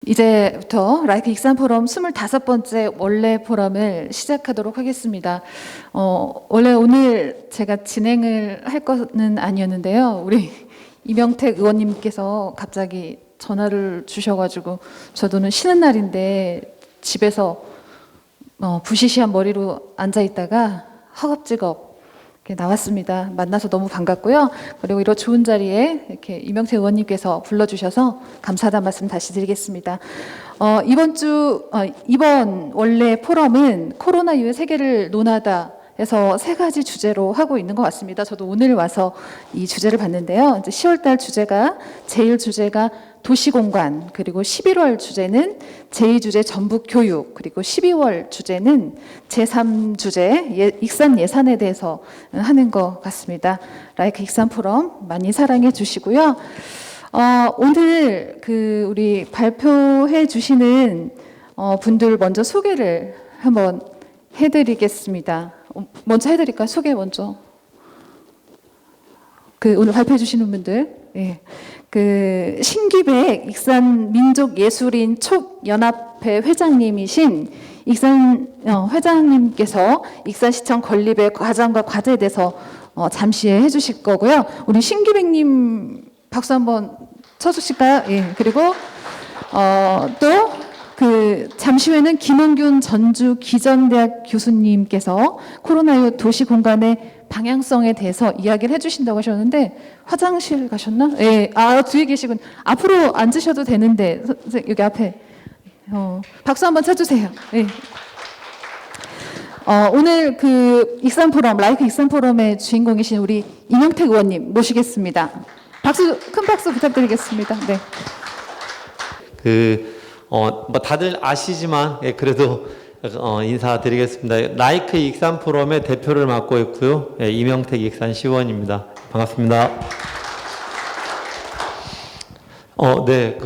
이제부터 라이크 익산 포럼 25번째 원래 포럼을 시작하도록 하겠습니다. 원래 오늘 제가 진행을 할 거는 아니었는데요. 우리 이명택 의원님께서 갑자기 전화를 주셔가지고 저도는 쉬는 날인데 집에서 부시시한 머리로 앉아 있다가 허겁지겁 이렇게 나왔습니다. 만나서 너무 반갑고요. 그리고 이런 좋은 자리에 이렇게 이명택 의원님께서 불러주셔서 감사하다는 말씀 다시 드리겠습니다. 이번 원래 포럼은 코로나 이후의 세계를 논하다 해서 3가지 주제로 하고 있는 것 같습니다. 저도 오늘 와서 이 주제를 봤는데요. 이제 10월달 주제가 제일 주제가 도시공간, 그리고 11월 주제는 제2주제 전북교육, 그리고 12월 주제는 제3주제 익산 예산에 대해서 하는 것 같습니다. 라이크 익산 포럼 많이 사랑해 주시고요. 오늘 우리 발표해 주시는 분들 먼저 소개를 한번 해드리겠습니다. 먼저 해드릴까요? 소개 먼저. 오늘 발표해 주시는 분들. 예. 신기백 익산 민족예술인 촉연합회 회장님이신 익산 회장님께서 익산시청 건립의 과정과 과제에 대해서 잠시 해주실 거고요. 우리 신기백님 박수 한번 쳐주실까요? 예. 그리고 또 잠시 후에는 김원균 전주 기전대학 교수님께서 코로나19 도시 공간의 방향성에 대해서 이야기를 해주신다고 하셨는데 화장실 가셨나? 예, 뒤에 계시군. 앞으로 앉으셔도 되는데 여기 앞에 박수 한번 쳐주세요. 예. 오늘 익산 포럼 라이크 익산 포럼의 주인공이신 우리 이명택 의원님 모시겠습니다. 큰 박수 부탁드리겠습니다. 네. 다들 아시지만, 예, 그래도, 인사드리겠습니다. 라이크 익산 포럼의 대표를 맡고 있고요. 예, 이명택 익산 시의원입니다. 반갑습니다. 네,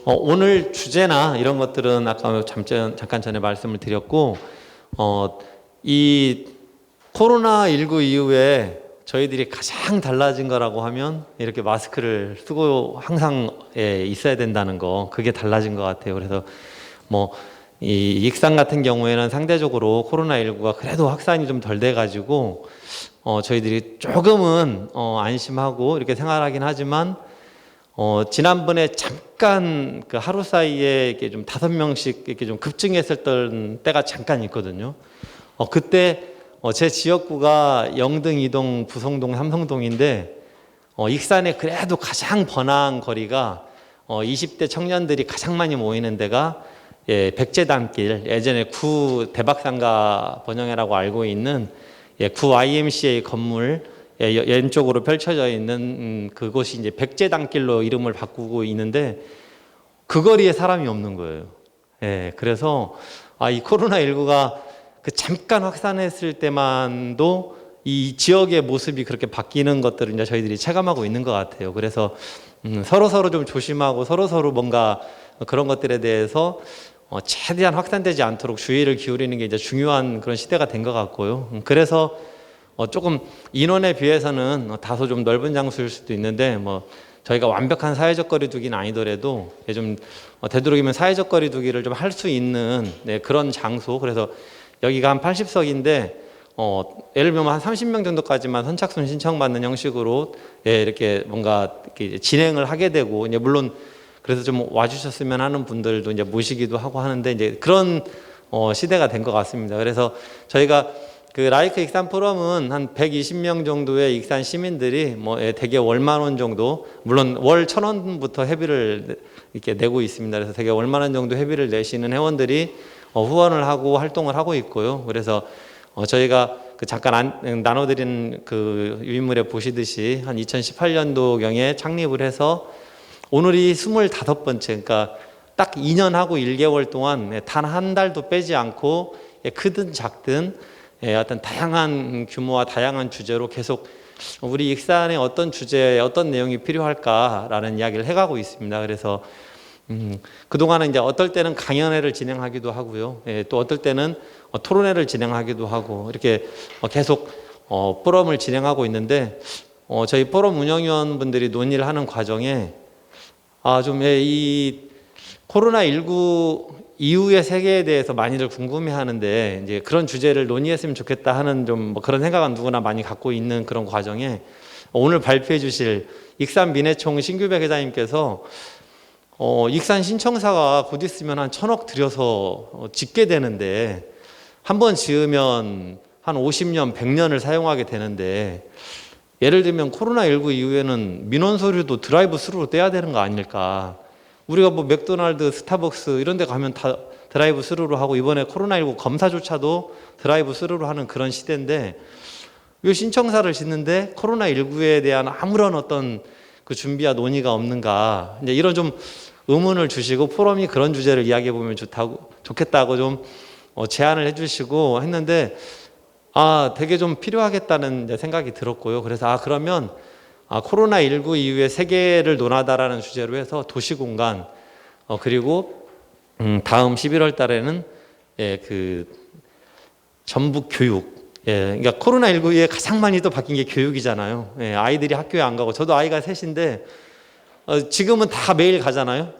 오늘 주제나 이런 것들은 아까 잠깐 전에 말씀을 드렸고, 이 코로나19 이후에 저희들이 가장 달라진 거라고 하면 이렇게 마스크를 쓰고 항상 있어야 된다는 거, 그게 달라진 것 같아요. 그래서 이 익산 같은 경우에는 상대적으로 코로나19가 그래도 확산이 좀 덜 돼가지고 저희들이 조금은 안심하고 이렇게 생활하긴 하지만 지난번에 잠깐 하루 사이에 이렇게 좀 5명씩 이렇게 좀 급증했었던 때가 잠깐 있거든요. 그때 제 지역구가 영등, 이동, 부성동, 삼성동인데 익산에 그래도 가장 번화한 거리가 20대 청년들이 가장 많이 모이는 데가 백제단길, 예전에 구 대박상가 번영회라고 알고 있는 구 YMCA 건물 왼쪽으로 펼쳐져 있는 그곳이 이제 백제단길로 이름을 바꾸고 있는데 그 거리에 사람이 없는 거예요. 그래서 이 코로나19가 잠깐 확산했을 때만도 이 지역의 모습이 그렇게 바뀌는 것들을 이제 저희들이 체감하고 있는 것 같아요. 그래서 서로 좀 조심하고 서로 뭔가 그런 것들에 대해서 최대한 확산되지 않도록 주의를 기울이는 게 이제 중요한 그런 시대가 된 것 같고요. 그래서 조금 인원에 비해서는 다소 좀 넓은 장소일 수도 있는데 저희가 완벽한 사회적 거리 두기는 아니더라도 좀 되도록이면 사회적 거리 두기를 좀 할 수 있는 그런 장소. 그래서 여기가 한 80석인데 예를 들면 한 30명 정도까지만 선착순 신청받는 형식으로 이렇게 뭔가 이렇게 진행을 하게 되고 이제 물론 그래서 좀 와주셨으면 하는 분들도 이제 모시기도 하고 하는데 이제 그런 시대가 된 것 같습니다. 그래서 저희가 라이크 익산 포럼은 한 120명 정도의 익산 시민들이 대개 월 10,000원 정도, 물론 월 1,000원부터 회비를 이렇게 내고 있습니다. 그래서 대개 월 10,000원 정도 회비를 내시는 회원들이 후원을 하고 활동을 하고 있고요. 그래서 저희가 잠깐 나눠드린 유인물에 보시듯이 한 2018년도경에 창립을 해서 오늘이 25번째, 그러니까 딱 2년하고 1개월 동안 단 한 달도 빼지 않고 크든 작든 어떤 다양한 규모와 다양한 주제로 계속 우리 익산에 어떤 주제에 어떤 내용이 필요할까라는 이야기를 해가고 있습니다. 그래서 그동안은 이제 어떨 때는 강연회를 진행하기도 하고요. 또 어떨 때는 토론회를 진행하기도 하고 이렇게 계속 포럼을 진행하고 있는데 저희 포럼 운영위원분들이 논의를 하는 과정에 이 코로나19 이후의 세계에 대해서 많이들 궁금해하는데 이제 그런 주제를 논의했으면 좋겠다 하는 좀 뭐 그런 생각은 누구나 많이 갖고 있는 그런 과정에 오늘 발표해 주실 익산 민해총 신규백 회장님께서 익산 신청사가 곧 있으면 한 1,000억 들여서 짓게 되는데 한 번 지으면 한 50년, 100년을 사용하게 되는데 예를 들면 코로나19 이후에는 민원 서류도 드라이브 스루로 떼야 되는 거 아닐까. 우리가 뭐 맥도날드, 스타벅스 이런 데 가면 다 드라이브 스루로 하고 이번에 코로나19 검사조차도 드라이브 스루로 하는 그런 시대인데 이 신청사를 짓는데 코로나19에 대한 아무런 어떤 그 준비와 논의가 없는가. 이제 이런 좀 의문을 주시고 포럼이 그런 주제를 이야기해 보면 좋겠다고 좀 제안을 해 주시고 했는데 되게 좀 필요하겠다는 생각이 들었고요. 그래서 그러면 코로나19 이후에 세계를 논하다라는 주제로 해서 도시공간 그리고 다음 11월 달에는 그 전북 교육 그러니까 코로나19 이후에 가장 많이 또 바뀐 게 교육이잖아요. 아이들이 학교에 안 가고 저도 아이가 셋인데 지금은 다 매일 가잖아요.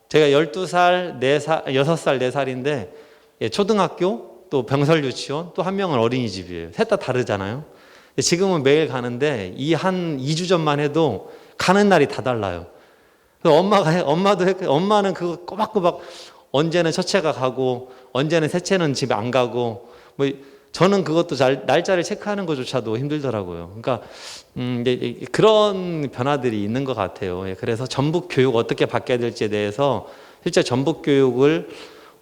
제가 12살, 4살, 6살, 4살인데 초등학교 또 병설 유치원 또 한 명은 어린이집이에요. 셋 다 다르잖아요. 지금은 매일 가는데 이 한 2주 전만 해도 가는 날이 다 달라요. 그래서 엄마는 그거 꼬박꼬박 언제는 첫째가 가고 언제는 셋째는 집에 안 가고 뭐 저는 그것도 날짜를 체크하는 것조차도 힘들더라고요. 그러니까 그런 변화들이 있는 것 같아요. 그래서 전북 교육 어떻게 바뀌어야 될지에 대해서 실제 전북 교육을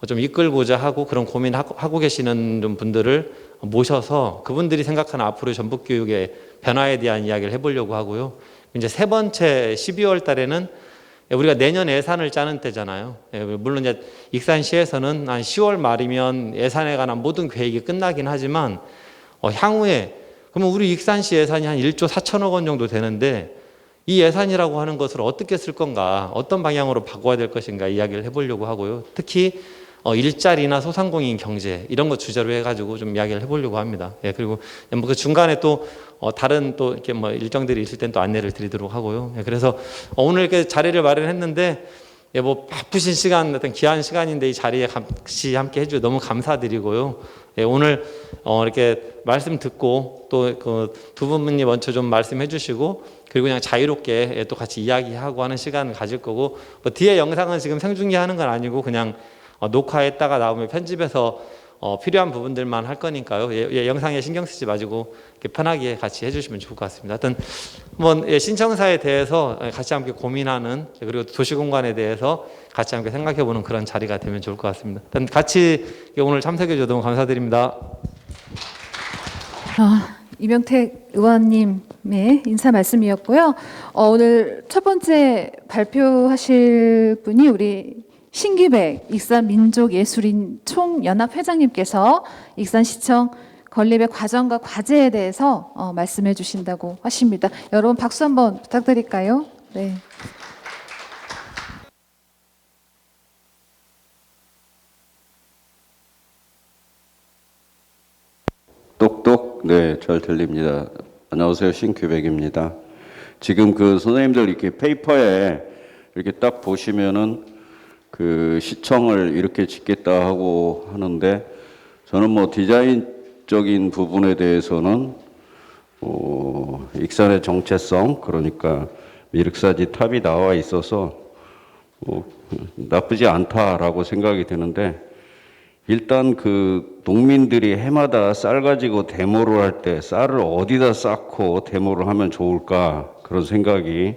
좀 이끌고자 하고 그런 고민하고 계시는 분들을 모셔서 그분들이 생각하는 앞으로 전북 교육의 변화에 대한 이야기를 해보려고 하고요. 이제 세 번째 12월 달에는 우리가 내년 예산을 짜는 때잖아요. 물론 이제 익산시에서는 한 10월 말이면 예산에 관한 모든 계획이 끝나긴 하지만 향후에 그러면 우리 익산시 예산이 한 1조 4천억 원 정도 되는데 이 예산이라고 하는 것을 어떻게 쓸 건가, 어떤 방향으로 바꿔야 될 것인가 이야기를 해보려고 하고요. 특히 일자리나 소상공인 경제 이런 거 주제로 해가지고 좀 이야기를 해보려고 합니다. 그리고 뭐 그 중간에 또 다른 또 이렇게 뭐 일정들이 있을 땐 또 안내를 드리도록 하고요. 그래서 오늘 이렇게 자리를 마련했는데 뭐 바쁘신 시간, 어떤 귀한 시간인데 이 자리에 같이 함께 해주셔서 너무 감사드리고요. 오늘 이렇게 말씀 듣고 또 그 두 분이 먼저 좀 말씀해 주시고 그리고 그냥 자유롭게 또 같이 이야기하고 하는 시간을 가질 거고 뭐 뒤에 영상은 지금 생중계하는 건 아니고 그냥 녹화했다가 나오면 편집해서 필요한 부분들만 할 거니까요. 영상에 신경 쓰지 마시고 이렇게 편하게 같이 해주시면 좋을 것 같습니다. 하여튼 한번 신청사에 대해서 같이 함께 고민하는 그리고 도시공간에 대해서 같이 함께 생각해보는 그런 자리가 되면 좋을 것 같습니다. 일단 같이 오늘 참석해 주셔서 너무 감사드립니다. 이명택 의원님의 인사 말씀이었고요. 오늘 첫 번째 발표하실 분이 우리 신규백 익산민족예술인 총연합회장님께서 익산시청 건립의 과정과 과제에 대해서 말씀해 주신다고 하십니다. 여러분 박수 한번 부탁드릴까요? 네. 똑똑, 네, 잘 들립니다. 안녕하세요, 신규백입니다. 지금 그 선생님들 이렇게 페이퍼에 이렇게 딱 보시면은 그 시청을 이렇게 짓겠다 하고 하는데 저는 뭐 디자인적인 부분에 대해서는 익산의 정체성, 그러니까 미륵사지 탑이 나와 있어서 나쁘지 않다라고 생각이 드는데 일단 그 농민들이 해마다 쌀 가지고 데모를 할 때 쌀을 어디다 쌓고 데모를 하면 좋을까 그런 생각이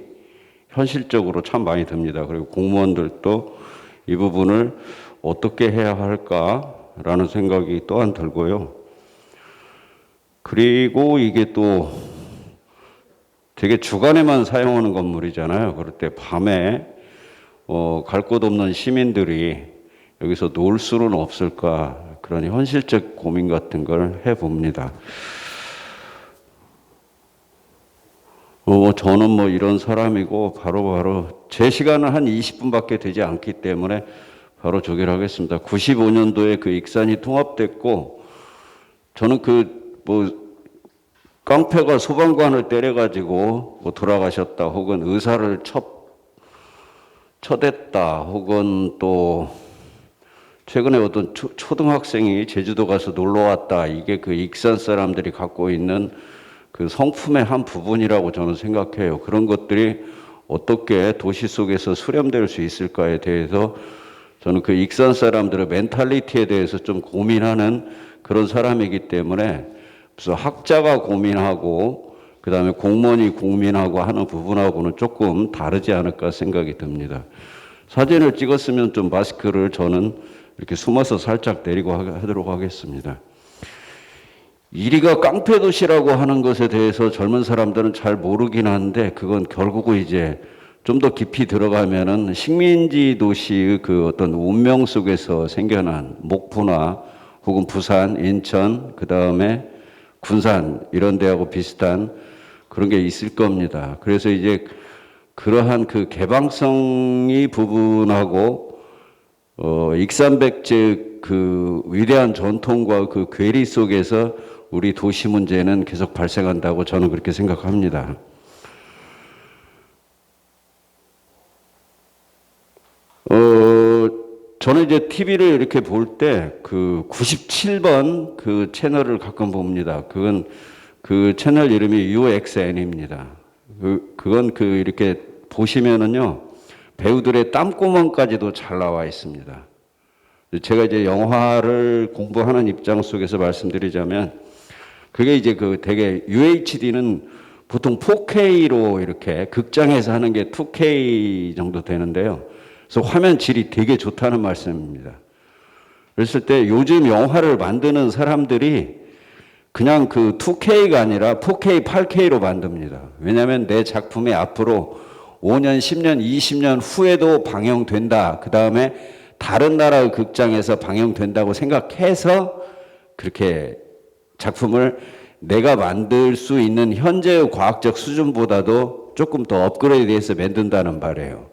현실적으로 참 많이 듭니다. 그리고 공무원들도 이 부분을 어떻게 해야 할까라는 생각이 또한 들고요. 그리고 이게 또 되게 주간에만 사용하는 건물이잖아요. 그럴 때 밤에 갈 곳 없는 시민들이 여기서 놀 수는 없을까 그런 현실적 고민 같은 걸 해봅니다. 저는 뭐 이런 사람이고 바로 제 시간은 한 20분밖에 되지 않기 때문에 바로 조기를 하겠습니다. 95년도에 그 익산이 통합됐고 저는 깡패가 소방관을 때려가지고 돌아가셨다 혹은 의사를 쳐댔다 혹은 또 최근에 어떤 초등학생이 제주도 가서 놀러 왔다, 이게 그 익산 사람들이 갖고 있는 그 성품의 한 부분이라고 저는 생각해요. 그런 것들이 어떻게 도시 속에서 수렴될 수 있을까에 대해서 저는 그 익산 사람들의 멘탈리티에 대해서 좀 고민하는 그런 사람이기 때문에, 무슨 학자가 고민하고 그 다음에 공무원이 고민하고 하는 부분하고는 조금 다르지 않을까 생각이 듭니다. 사진을 찍었으면 좀 마스크를 저는 이렇게 숨어서 살짝 내리고 하도록 하겠습니다. 1위가 깡패도시라고 하는 것에 대해서 젊은 사람들은 잘 모르긴 한데, 그건 결국은 이제 좀 더 깊이 들어가면은 식민지 도시의 그 어떤 운명 속에서 생겨난 목포나 혹은 부산, 인천, 그 다음에 군산 이런 데하고 비슷한 그런 게 있을 겁니다. 그래서 이제 그러한 그 개방성이 부분하고 익산백제 그 위대한 전통과 그 괴리 속에서 우리 도시 문제는 계속 발생한다고 저는 그렇게 생각합니다. 저는 이제 TV를 이렇게 볼 때 그 97번 그 채널을 가끔 봅니다. 그건 그 채널 이름이 UXN입니다. 그건 그 이렇게 보시면은요, 배우들의 땀구멍까지도 잘 나와 있습니다. 제가 이제 영화를 공부하는 입장 속에서 말씀드리자면, 그게 이제 그 되게 UHD는 보통 4K로 이렇게 극장에서 하는 게 2K 정도 되는데요. 그래서 화면 질이 되게 좋다는 말씀입니다. 그랬을 때 요즘 영화를 만드는 사람들이 그냥 그 2K가 아니라 4K, 8K로 만듭니다. 왜냐하면 내 작품이 앞으로 5년, 10년, 20년 후에도 방영된다. 그 다음에 다른 나라의 극장에서 방영된다고 생각해서 그렇게 작품을 내가 만들 수 있는 현재의 과학적 수준보다도 조금 더 업그레이드해서 만든다는 말이에요.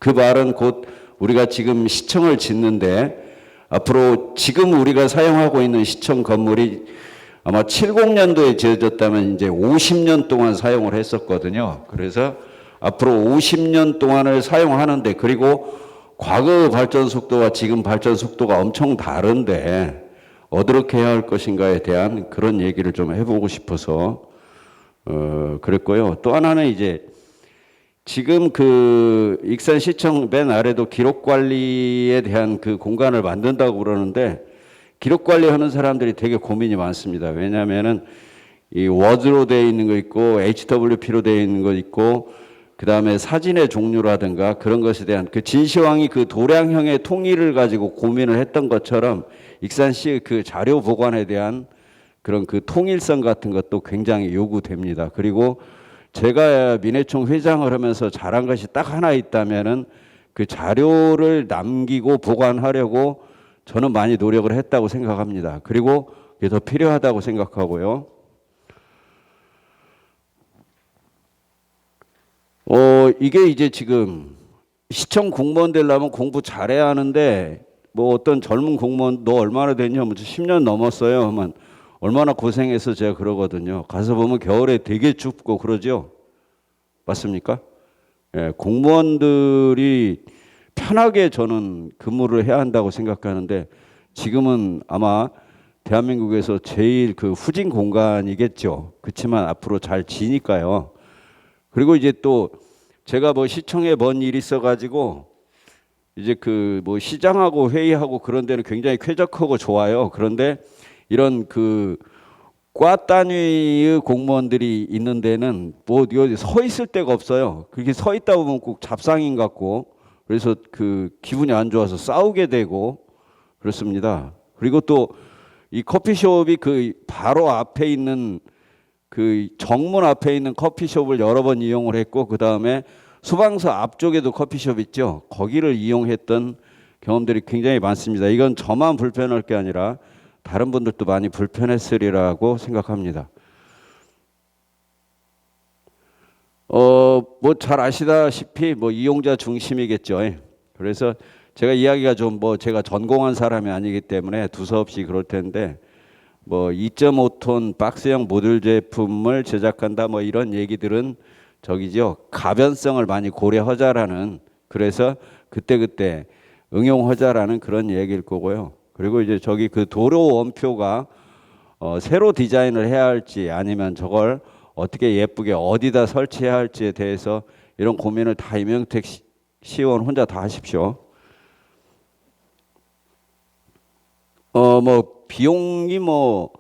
그 말은 곧 우리가 지금 시청을 짓는데, 앞으로 지금 우리가 사용하고 있는 시청 건물이 아마 70년도에 지어졌다면 이제 50년 동안 사용을 했었거든요. 그래서 앞으로 50년 동안을 사용하는데, 그리고 과거 발전 속도와 지금 발전 속도가 엄청 다른데 어떻게 해야 할 것인가에 대한 그런 얘기를 좀 해보고 싶어서 그랬고요. 또 하나는 이제 지금 그 익산시청 맨 아래도 기록관리에 대한 그 공간을 만든다고 그러는데, 기록관리하는 사람들이 되게 고민이 많습니다. 왜냐하면은 이 워드로 되어 있는 거 있고 HWP로 되어 있는 거 있고, 그 다음에 사진의 종류라든가 그런 것에 대한 그 진시황이 그 도량형의 통일을 가지고 고민을 했던 것처럼 익산시의 그 자료 보관에 대한 그런 그 통일성 같은 것도 굉장히 요구됩니다. 그리고 제가 민해총 회장을 하면서 잘한 것이 딱 하나 있다면은 그 자료를 남기고 보관하려고 저는 많이 노력을 했다고 생각합니다. 그리고 그게 더 필요하다고 생각하고요. 이게 이제 지금 시청 공무원 되려면 공부 잘해야 하는데, 뭐 어떤 젊은 공무원 너 얼마나 됐냐? 10년 넘었어요. 하면 얼마나 고생해서 제가 그러거든요. 가서 보면 겨울에 되게 춥고 그러죠. 맞습니까? 예, 공무원들이 편하게 저는 근무를 해야 한다고 생각하는데, 지금은 아마 대한민국에서 제일 그 후진 공간이겠죠. 그렇지만 앞으로 잘 지니까요. 그리고 이제 또 제가 뭐 시청에 먼 일이 있어가지고 이제 그 뭐 시장하고 회의하고 그런 데는 굉장히 쾌적하고 좋아요. 그런데 이런 그 과 단위의 공무원들이 있는 데는 뭐 어디 서 있을 데가 없어요. 그렇게 서 있다 보면 꼭 잡상인 같고, 그래서 그 기분이 안 좋아서 싸우게 되고 그렇습니다. 그리고 또 이 커피숍이 그 바로 앞에 있는 그 정문 앞에 있는 커피숍을 여러 번 이용을 했고, 그 다음에 소방서 앞쪽에도 커피숍 있죠. 거기를 이용했던 경험들이 굉장히 많습니다. 이건 저만 불편할 게 아니라 다른 분들도 많이 불편했으리라고 생각합니다. 뭐 잘 아시다시피 뭐 이용자 중심이겠죠. 그래서 제가 이야기가 좀 뭐 제가 전공한 사람이 아니기 때문에 두서없이 그럴 텐데, 뭐 2.5톤 박스형 모듈 제품을 제작한다 뭐 이런 얘기들은 저기죠. 가변성을 많이 고려하자라는 그래서 그때그때 응용하자라는 그런 얘기일 거고요. 그리고 이제 저기 그 도로 원표가 새로 디자인을 해야 할지 아니면 저걸 어떻게 예쁘게 어디다 설치해야 할지에 대해서 이런 고민을 다 이명택 시의원 혼자 다 하십시오. 뭐 비용이 뭐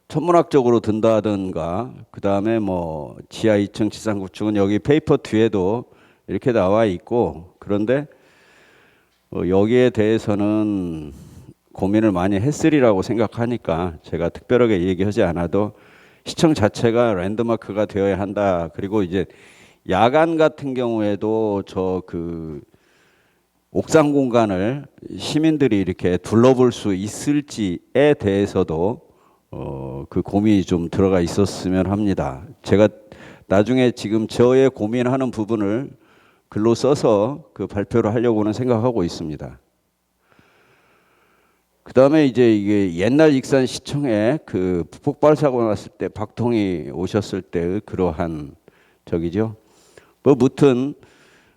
천문학적으로 든다든가 그 다음에 뭐 지하 2층 지상 9층은 여기 페이퍼 뒤에도 이렇게 나와 있고, 그런데 여기에 대해서는 고민을 많이 했으리라고 생각하니까 제가 특별하게 얘기하지 않아도 시청 자체가 랜드마크가 되어야 한다. 그리고 이제 야간 같은 경우에도 저 그 옥상 공간을 시민들이 이렇게 둘러볼 수 있을지에 대해서도 그 고민이 좀 들어가 있었으면 합니다. 제가 나중에 지금 저의 고민하는 부분을 글로 써서 그 발표를 하려고는 생각하고 있습니다. 그 다음에 이제 이게 옛날 익산시청에 그 폭발 사고 났을 때 박통희 오셨을 때의 그러한 저기죠. 뭐 무튼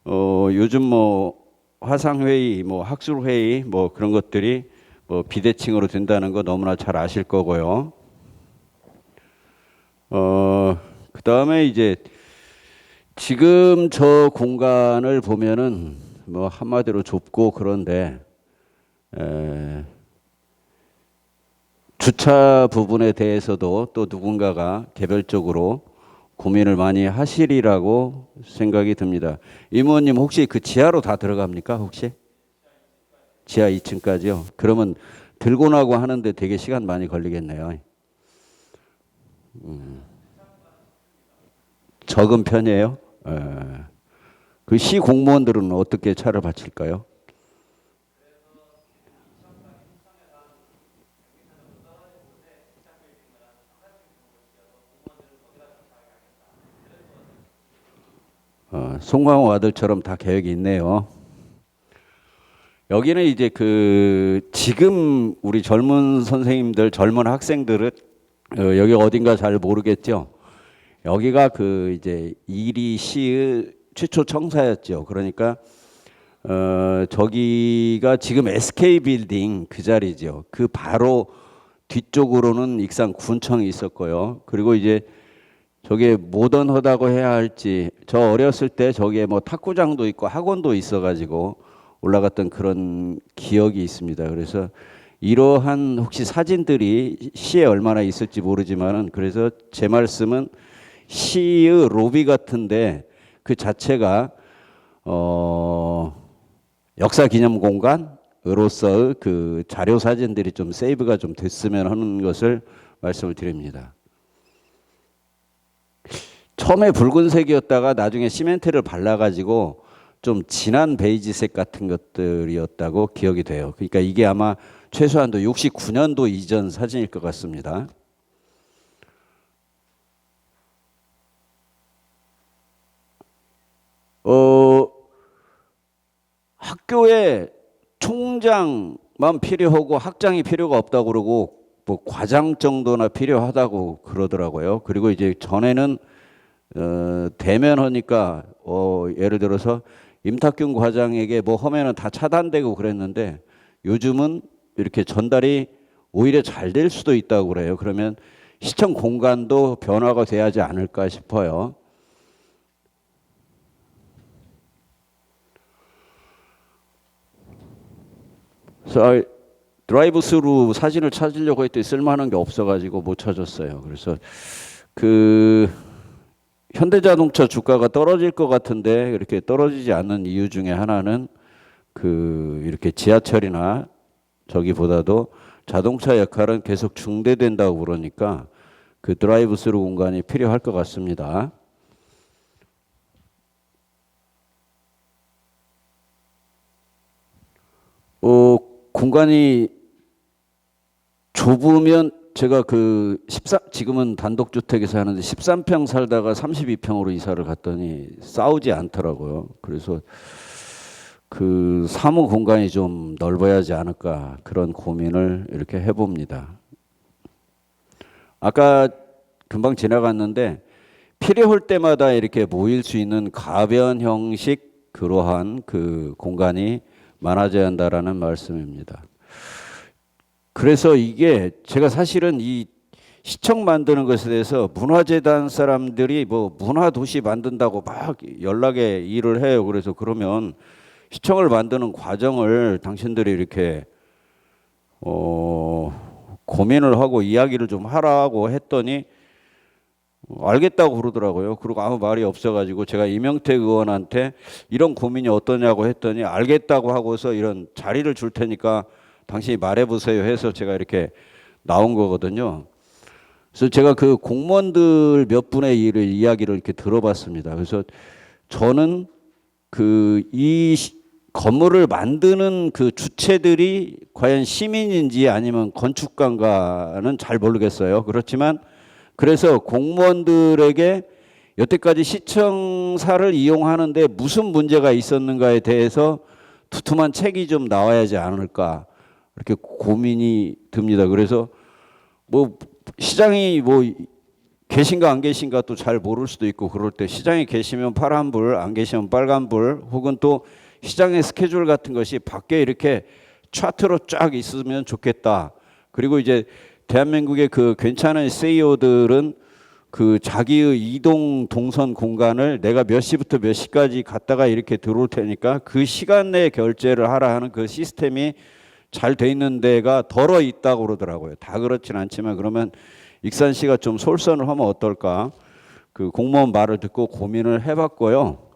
요즘 뭐 화상회의, 뭐 학술회의, 뭐 그런 것들이 뭐 비대칭으로 된다는 거 너무나 잘 아실 거고요. 그 다음에 이제 지금 저 공간을 보면은 뭐 한마디로 좁고 그런데 주차 부분에 대해서도 또 누군가가 개별적으로 고민을 많이 하시리라고 생각이 듭니다. 이모님 혹시 그 지하로 다 들어갑니까? 혹시? 지하 2층까지요? 그러면 들고 나고 하는데 되게 시간 많이 걸리겠네요. 적은 편이에요? 그 시 공무원들은 어떻게 차를 바칠까요? 송광호 아들처럼 다 계획이 있네요. 여기는 이제 그 지금 우리 젊은 선생님들, 젊은 학생들은 여기 어딘가 잘 모르겠죠. 여기가 그 이제 이리시의 최초 청사였죠. 그러니까 저기가 지금 SK 빌딩 그 자리죠. 그 바로 뒤쪽으로는 익산 군청이 있었고요. 그리고 이제 저게 모던하다고 해야 할지, 저 어렸을 때 저기에 뭐 탁구장도 있고 학원도 있어가지고 올라갔던 그런 기억이 있습니다. 그래서 이러한 혹시 사진들이 시에 얼마나 있을지 모르지만은, 그래서 제 말씀은 시의 로비 같은데 그 자체가 역사 기념 공간으로서의 그 자료 사진들이 좀 세이브가 좀 됐으면 하는 것을 말씀을 드립니다. 처음에 붉은색이었다가 나중에 시멘트를 발라가지고 좀 진한 베이지색 같은 것들이었다고 기억이 돼요. 그러니까 이게 아마 최소한도 69년도 이전 사진일 것 같습니다. 학교에 총장만 필요하고 학장이 필요가 없다고 그러고 뭐 과장 정도나 필요하다고 그러더라고요. 그리고 이제 전에는 대면하니까 예를 들어서 임탁균 과장에게 뭐 하면은 다 차단되고 그랬는데 요즘은 이렇게 전달이 오히려 잘 될 수도 있다고 그래요. 그러면 시청 공간도 변화가 돼야 하지 않을까 싶어요. 그래서 드라이브 스루 사진을 찾으려고 했더니 쓸만한 게 없어가지고 못 찾았어요. 그래서 그 현대자동차 주가가 떨어질 것 같은데 이렇게 떨어지지 않는 이유 중에 하나는 그 이렇게 지하철이나 저기보다도 자동차 역할은 계속 중대된다고 그러니까 그 드라이브 스루 공간이 필요할 것 같습니다. 공간이 좁으면 제가 그 지금은 단독주택에서 하는데 13평 살다가 32평으로 이사를 갔더니 싸우지 않더라고요. 그래서 그 사무 공간이 좀 넓어야 하지 않을까 그런 고민을 이렇게 해봅니다. 아까 금방 지나갔는데 필요할 때마다 이렇게 모일 수 있는 가변 형식 그러한 그 공간이 많아져야 한다라는 말씀입니다. 그래서 이게 제가 사실은 이 시청 만드는 것에 대해서 문화재단 사람들이 뭐 문화도시 만든다고 막 연락에 일을 해요. 그래서 그러면 시청을 만드는 과정을 당신들이 이렇게 고민을 하고 이야기를 좀 하라고 했더니 알겠다고 그러더라고요. 그리고 아무 말이 없어가지고 제가 이명택 의원한테 이런 고민이 어떠냐고 했더니 알겠다고 하고서 이런 자리를 줄 테니까 당신이 말해보세요 해서 제가 이렇게 나온 거거든요. 그래서 제가 그 공무원들 몇 분의 이야기를 이렇게 들어봤습니다. 그래서 저는 그 이 건물을 만드는 그 주체들이 과연 시민인지 아니면 건축가인가는 잘 모르겠어요. 그렇지만 그래서 공무원들에게 여태까지 시청사를 이용하는데 무슨 문제가 있었는가에 대해서 두툼한 책이 좀 나와야지 않을까 이렇게 고민이 듭니다. 그래서 뭐 시장이 뭐 계신가 안 계신가 또 잘 모를 수도 있고 그럴 때 시장에 계시면 파란불 안 계시면 빨간불 혹은 또 시장의 스케줄 같은 것이 밖에 이렇게 차트로 쫙 있으면 좋겠다. 그리고 이제 대한민국의 그 괜찮은 CEO들은 그 자기의 이동 동선 공간을 내가 몇 시부터 몇 시까지 갔다가 이렇게 들어올 테니까 그 시간 내에 결제를 하라 하는 그 시스템이 잘 돼 있는 데가 덜어 있다고 그러더라고요. 다 그렇진 않지만 그러면 익산시가 좀 솔선을 하면 어떨까? 그 공무원 말을 듣고 고민을 해봤고요.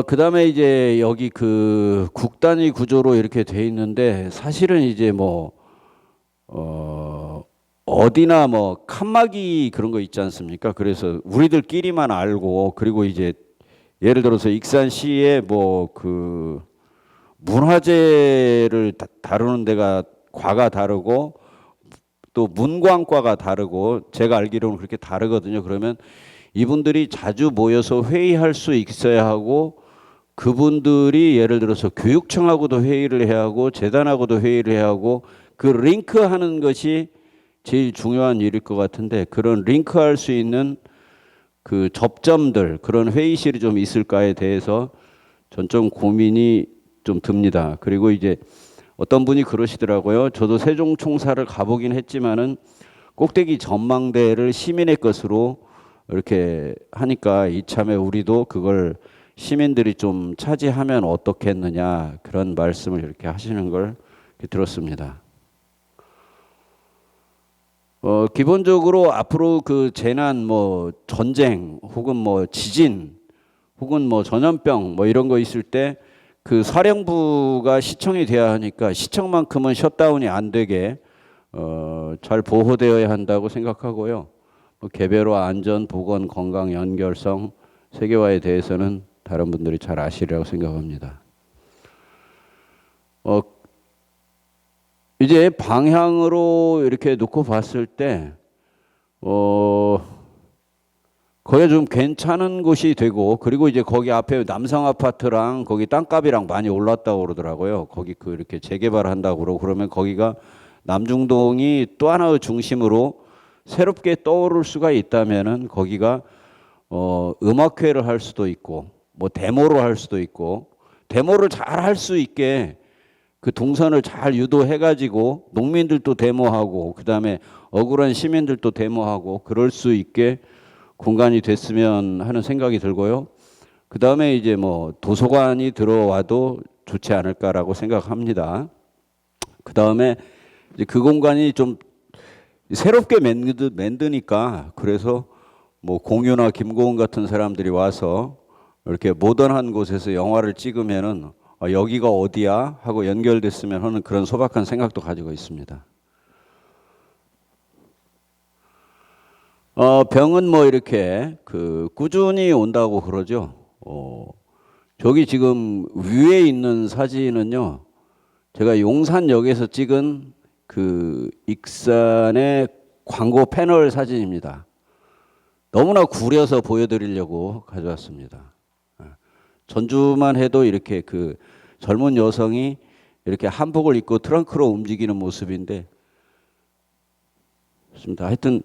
그다음에 이제 여기 그 국단위 구조로 이렇게 돼 있는데 사실은 이제 뭐 어디나 뭐 칸막이 그런 거 있지 않습니까? 그래서 우리들끼리만 알고 그리고 이제 예를 들어서 익산시에 뭐 그 문화재를 다루는 데가 과가 다르고 또 문광과가 다르고 제가 알기로는 그렇게 다르거든요. 그러면 이분들이 자주 모여서 회의할 수 있어야 하고 그분들이 예를 들어서 교육청하고도 회의를 해야 하고 재단하고도 회의를 해야 하고 그 링크하는 것이 제일 중요한 일일 것 같은데 그런 링크할 수 있는 그 접점들 그런 회의실이 좀 있을까에 대해서 전 좀 고민이 좀 듭니다. 그리고 이제 어떤 분이 그러시더라고요. 저도 세종총사를 가보긴 했지만은 꼭대기 전망대를 시민의 것으로 이렇게 하니까 이참에 우리도 그걸 시민들이 좀 차지하면 어떻겠느냐 그런 말씀을 이렇게 하시는 걸 들었습니다. 기본적으로 앞으로 그 재난 뭐 전쟁 혹은 뭐 지진 혹은 뭐 전염병 뭐 이런 거 있을 때 그 사령부가 시청이 돼야 하니까 시청만큼은 셧다운이 안 되게 잘 보호되어야 한다고 생각하고요. 개별화, 안전, 보건, 건강, 연결성, 세계화에 대해서는 다른 분들이 잘 아시리라고 생각합니다. 이제 방향으로 이렇게 놓고 봤을 때 거기 좀 괜찮은 곳이 되고 그리고 이제 거기 앞에 남성 아파트랑 거기 땅값이랑 많이 올랐다고 그러더라고요. 거기 그 이렇게 재개발한다고 그러고 그러면 거기가 남중동이 또 하나의 중심으로 새롭게 떠오를 수가 있다면은 거기가 음악회를 할 수도 있고 뭐 데모를 할 수도 있고 데모를 잘 할 수 있게 그 동선을 잘 유도해 가지고 농민들도 데모하고 그다음에 억울한 시민들도 데모하고 그럴 수 있게 공간이 됐으면 하는 생각이 들고요. 그다음에 이제 뭐 도서관이 들어와도 좋지 않을까라고 생각합니다. 그다음에 이제 그 공간이 좀 새롭게 만드니까 그래서 뭐 공유나 김고은 같은 사람들이 와서 이렇게 모던한 곳에서 영화를 찍으면은 여기가 어디야 하고 연결됐으면 하는 그런 소박한 생각도 가지고 있습니다. 병은 뭐 이렇게 그 꾸준히 온다고 그러죠. 저기 지금 위에 있는 사진은요. 제가 용산역에서 찍은 그 익산의 광고 패널 사진입니다. 너무나 구려서 보여드리려고 가져왔습니다. 전주만 해도 이렇게 그 젊은 여성이 이렇게 한복을 입고 트렁크로 움직이는 모습인데, 좋습니다. 하여튼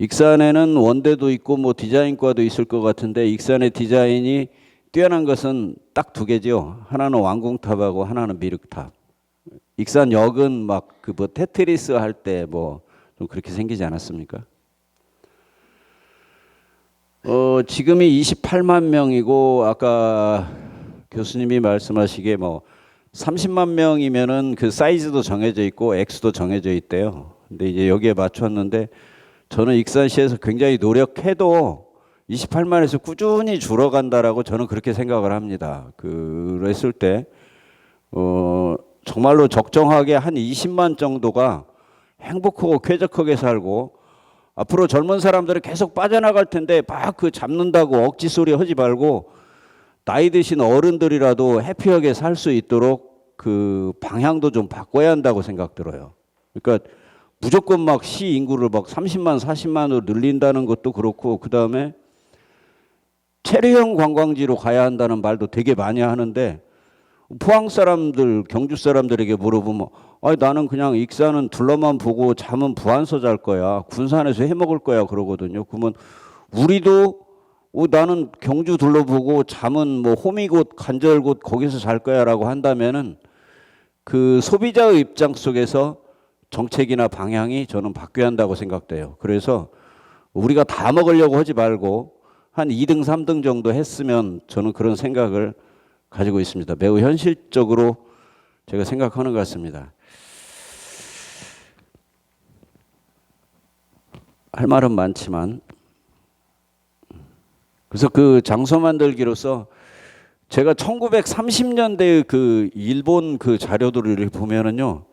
익산에는 원대도 있고 뭐 디자인과도 있을 것 같은데 익산의 디자인이 뛰어난 것은 딱 두 개죠. 하나는 왕궁탑하고 하나는 미륵탑. 익산역은 막 그 뭐 테트리스 할 때 뭐 좀 그렇게 생기지 않았습니까? 지금이 28만 명이고 아까 교수님이 말씀하시기에 뭐 30만 명이면은 그 사이즈도 정해져 있고 액수도 정해져 있대요. 근데 이제 여기에 맞췄는데 저는 익산시에서 굉장히 노력해도 28만에서 꾸준히 줄어간다라고 저는 그렇게 생각을 합니다. 그랬을 때 정말로 적정하게 한 20만 정도가 행복하고 쾌적하게 살고 앞으로 젊은 사람들은 계속 빠져나갈 텐데 막 그 잡는다고 억지 소리 하지 말고 나이 드신 어른들이라도 해피하게 살 수 있도록 그 방향도 좀 바꿔야 한다고 생각 들어요. 그러니까 무조건 막 시 인구를 막 30만, 40만으로 늘린다는 것도 그렇고 그다음에 체류형 관광지로 가야 한다는 말도 되게 많이 하는데 포항 사람들, 경주 사람들에게 물어보면 아니 나는 그냥 익산은 둘러만 보고 잠은 부안서 잘 거야. 군산에서 해 먹을 거야 그러거든요. 그러면 우리도 나는 경주 둘러보고 잠은 뭐 호미곶, 간절곶 거기서 잘 거야라고 한다면은 그 소비자의 입장 속에서 정책이나 방향이 저는 바뀌어야 한다고 생각돼요. 그래서 우리가 다 먹으려고 하지 말고 한 2등, 3등 정도 했으면 저는 그런 생각을 가지고 있습니다. 매우 현실적으로 제가 생각하는 것 같습니다. 할 말은 많지만 그래서 그 장소 만들기로서 제가 1930년대 그 일본 그 자료들을 보면은요,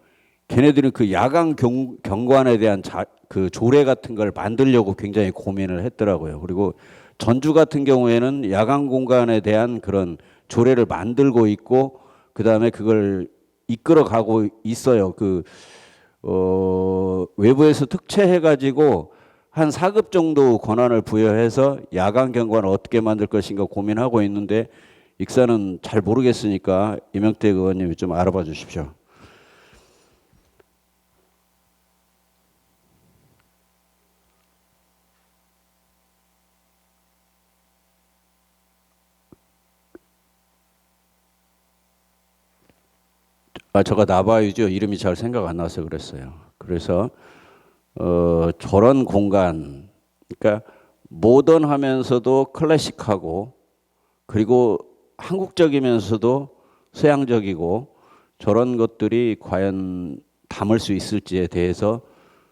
걔네들은 그 야간 경관에 대한 그 조례 같은 걸 만들려고 굉장히 고민을 했더라고요. 그리고 전주 같은 경우에는 야간 공간에 대한 그런 조례를 만들고 있고 그 다음에 그걸 이끌어 가고 있어요. 외부에서 특채해가지고 한 4급 정도 권한을 부여해서 야간 경관을 어떻게 만들 것인가 고민하고 있는데 익산은 잘 모르겠으니까 이명택 의원님이 좀 알아봐 주십시오. 저가 나바유죠. 이름이 잘 생각 안 나서 그랬어요. 그래서 저런 공간, 그러니까 모던하면서도 클래식하고 그리고 한국적이면서도 서양적이고 저런 것들이 과연 담을 수 있을지에 대해서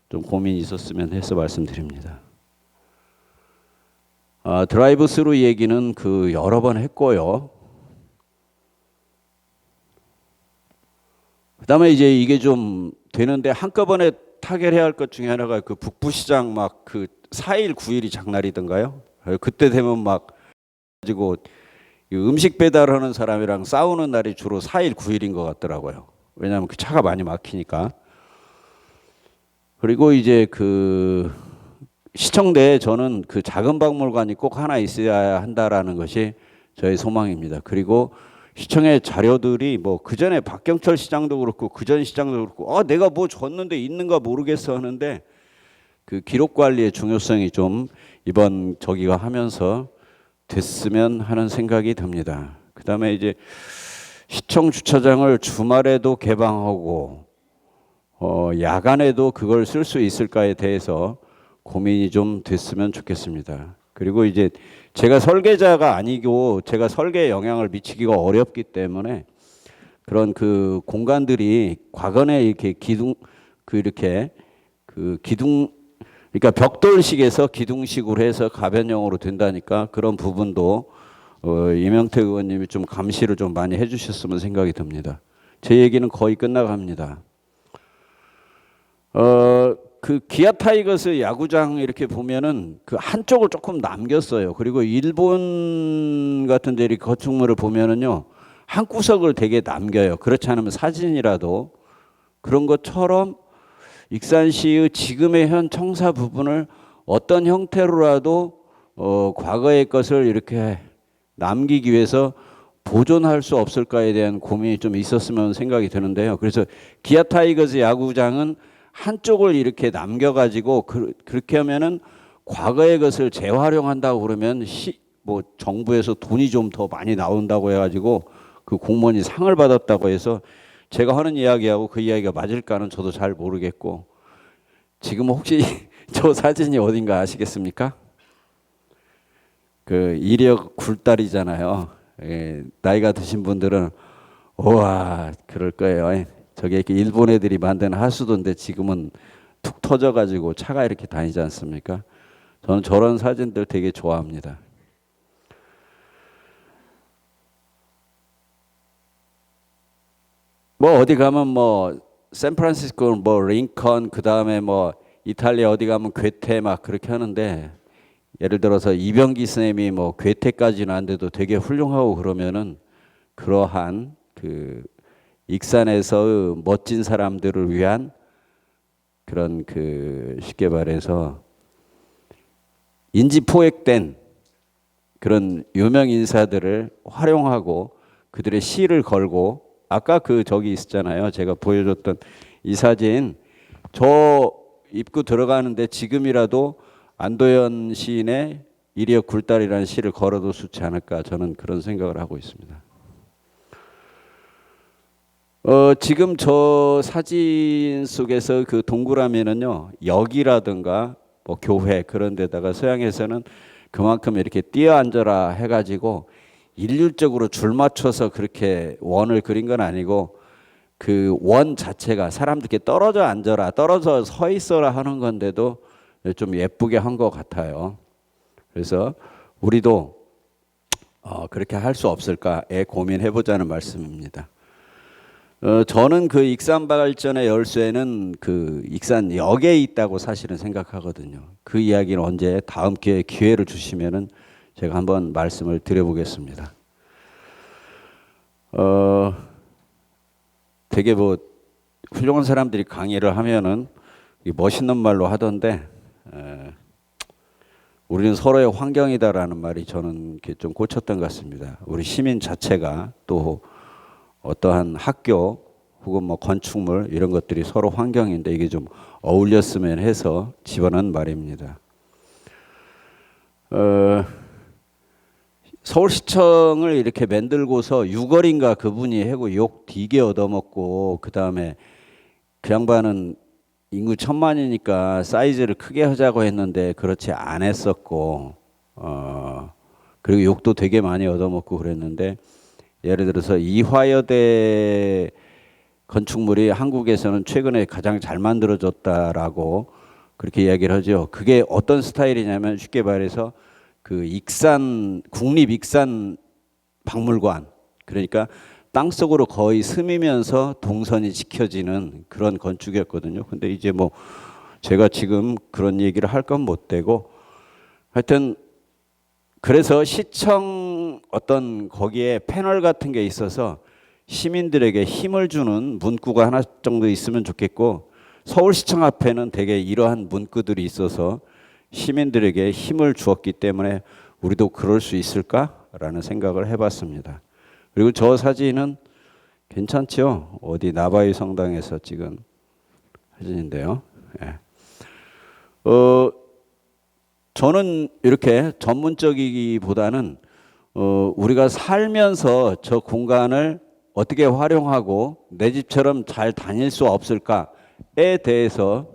좀 고민이 있었으면 해서 말씀드립니다. 드라이브 스루 얘기는 그 여러 번 했고요. 그다음에 이제 이게 좀 되는데 한꺼번에 타결해야 할 것 중에 하나가 그 북부시장 막 그 4일 9일이 장날이던가요? 그때 되면 막 가지고 음식 배달하는 사람이랑 싸우는 날이 주로 4일 9일인 것 같더라고요. 왜냐하면 그 차가 많이 막히니까. 그리고 이제 그 시청 내에 저는 그 작은 박물관이 꼭 하나 있어야 한다라는 것이 저의 소망입니다. 그리고 시청의 자료들이 뭐 그전에 박경철 시장도 그렇고 그전 시장도 그렇고 내가 뭐 줬는데 있는가 모르겠어 하는데 그 기록 관리의 중요성이 좀 이번 저기가 하면서 됐으면 하는 생각이 듭니다. 그다음에 이제 시청 주차장을 주말에도 개방하고 야간에도 그걸 쓸 수 있을까에 대해서 고민이 좀 됐으면 좋겠습니다. 그리고 이제 제가 설계자가 아니고 제가 설계에 영향을 미치기가 어렵기 때문에 그런 그 공간들이 과거에 이렇게 그러니까 벽돌식에서 기둥식으로 해서 가변형으로 된다니까 그런 부분도 이명택 의원님이 좀 감시를 좀 많이 해주셨으면 생각이 듭니다. 제 얘기는 거의 끝나갑니다. 그 기아 타이거스 야구장 이렇게 보면은 그 한쪽을 조금 남겼어요. 그리고 일본 같은 데 이렇게 건축물을 보면은요 한 구석을 되게 남겨요. 그렇지 않으면 사진이라도 그런 것처럼 익산시의 지금의 현 청사 부분을 어떤 형태로라도 과거의 것을 이렇게 남기기 위해서 보존할 수 없을까에 대한 고민이 좀 있었으면 생각이 드는데요. 그래서 기아 타이거즈 야구장은 한쪽을 이렇게 남겨가지고 그렇게 하면은 과거의 것을 재활용한다고 그러면 뭐 정부에서 돈이 좀 더 많이 나온다고 해가지고 그 공무원이 상을 받았다고 해서 제가 하는 이야기하고 그 이야기가 맞을까는 저도 잘 모르겠고, 지금 혹시 저 사진이 어딘가 아시겠습니까? 그 이력 굴다리잖아요. 예, 나이가 드신 분들은 우와 그럴 거예요. 저게 이렇게 일본 애들이 만든 하수도인데 지금은 툭 터져가지고 차가 이렇게 다니지 않습니까? 저는 저런 사진들 되게 좋아합니다. 뭐 어디 가면 뭐 샌프란시스코 뭐 링컨 그 다음에 뭐 이탈리아 어디 가면 괴테 막 그렇게 하는데, 예를 들어서 이병기 선생님이 뭐 괴테까지는 안 돼도 되게 훌륭하고 그러면은 그러한 그 익산에서 멋진 사람들을 위한 그런 그 쉽게 말해서 인지 포획된 그런 유명 인사들을 활용하고 그들의 시를 걸고, 아까 그 저기 있었잖아요. 제가 보여줬던 이 사진, 저 입구 들어가는데 지금이라도 안도현 시인의 이리역 굴다리라는 시를 걸어도 좋지 않을까, 저는 그런 생각을 하고 있습니다. 지금 저 사진 속에서 그 동그라미는요, 역이라든가 뭐 교회 그런 데다가 서양에서는 그만큼 이렇게 뛰어 앉아라 해가지고 일률적으로 줄 맞춰서 그렇게 원을 그린 건 아니고, 그 원 자체가 사람들께 떨어져 앉아라, 떨어져 서 있어라 하는 건데도 좀 예쁘게 한 것 같아요. 그래서 우리도 그렇게 할 수 없을까에 고민해보자는 말씀입니다. 저는 그 익산발전의 열쇠는 그 익산역에 있다고 사실은 생각하거든요. 그 이야기는 언제 다음 기회에 기회를 주시면은 제가 한번 말씀을 드려보겠습니다. 되게 뭐 훌륭한 사람들이 강의를 하면은 멋있는 말로 하던데, 우리는 서로의 환경이다라는 말이 저는 좀 꽂혔던 것 같습니다. 우리 시민 자체가 또 어떠한 학교 혹은 뭐 건축물 이런 것들이 서로 환경인데 이게 좀 어울렸으면 해서 집어넣은 말입니다. 서울시청을 이렇게 만들고서 유거리인가 그분이 하고 욕 되게 얻어먹고, 그 다음에 그 양반은 인구 1000만이니까 사이즈를 크게 하자고 했는데 그렇지 안 했었고, 그리고 욕도 되게 많이 얻어먹고 그랬는데, 예를 들어서 이화여대 건축물이 한국에서는 최근에 가장 잘 만들어졌다라고 그렇게 이야기를 하죠. 그게 어떤 스타일이냐면 쉽게 말해서 그 익산 국립 익산 박물관, 그러니까 땅속으로 거의 스미면서 동선이 지켜지는 그런 건축이었거든요. 근데 이제 뭐 제가 지금 그런 얘기를 할 건 못 되고, 하여튼 그래서 시청 어떤 거기에 패널 같은 게 있어서 시민들에게 힘을 주는 문구가 하나 정도 있으면 좋겠고, 서울시청 앞에는 되게 이러한 문구들이 있어서 시민들에게 힘을 주었기 때문에 우리도 그럴 수 있을까라는 생각을 해봤습니다. 그리고 저 사진은 괜찮죠? 어디 나바이 성당에서 찍은 사진인데요. 예. 저는 이렇게 전문적이기보다는 우리가 살면서 저 공간을 어떻게 활용하고 내 집처럼 잘 다닐 수 없을까에 대해서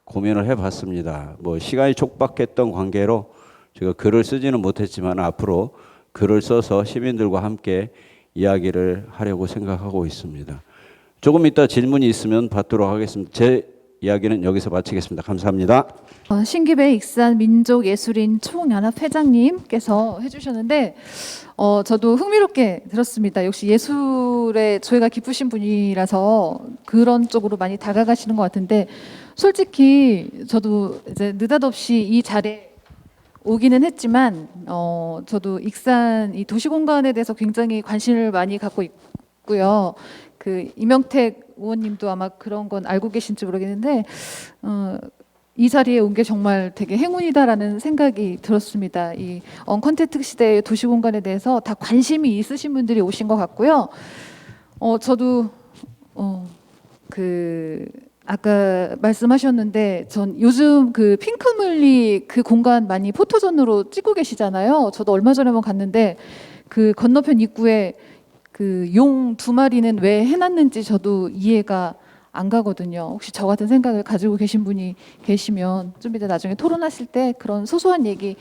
고민을 해봤습니다. 뭐 시간이 촉박했던 관계로 제가 글을 쓰지는 못했지만 앞으로 글을 써서 시민들과 함께 이야기를 하려고 생각하고 있습니다. 조금 이따 질문이 있으면 받도록 하겠습니다. 제 이야기는 여기서 마치겠습니다. 감사합니다. 신기배 익산 민족예술인 총연합 회장님께서 해주셨는데 저도 흥미롭게 들었습니다. 역시 예술에 저희가 깊으신 분이라서 그런 쪽으로 많이 다가가시는 것 같은데, 솔직히 저도 이제 느닷없이 이 자리에 오기는 했지만 저도 익산 이 도시공간에 대해서 굉장히 관심을 많이 갖고 있고요. 그 이명택 의원님도 아마 그런 건 알고 계신지 모르겠는데 이 자리에 온 게 정말 되게 행운이다라는 생각이 들었습니다. 이 언컨텐트 시대의 도시공간에 대해서 다 관심이 있으신 분들이 오신 것 같고요. 저도 그 아까 말씀하셨는데 전 요즘 그 핑크뮬리 그 공간 많이 포토존으로 찍고 계시잖아요. 저도 얼마 전에 한번 갔는데 그 건너편 입구에 그 용 두 마리는 왜 해놨는지 저도 이해가 안 가거든요. 혹시 저 같은 생각을 가지고 계신 분이 계시면 좀 이따 나중에 토론하실 때 그런 소소한 얘기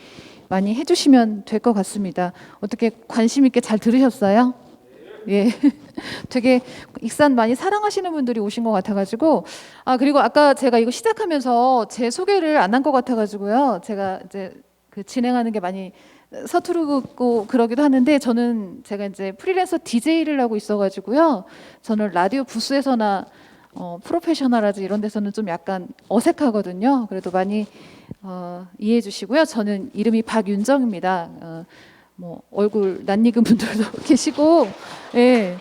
많이 해주시면 될 것 같습니다. 어떻게 관심 있게 잘 들으셨어요? 예. 되게 익산 많이 사랑하시는 분들이 오신 것 같아가지고 그리고 아까 제가 이거 시작하면서 제 소개를 안 한 것 같아가지고요. 제가 이제 그 진행하는 게 많이 서투르고 그러기도 하는데 제가 이제 프리랜서 DJ를 하고 있어가지고요. 저는 라디오 부스에서나 프로페셔널하지 이런 데서는 좀 약간 어색하거든요. 그래도 많이 이해해 주시고요. 저는 이름이 박윤정입니다. 뭐 얼굴 낯익은 분들도 계시고, 예.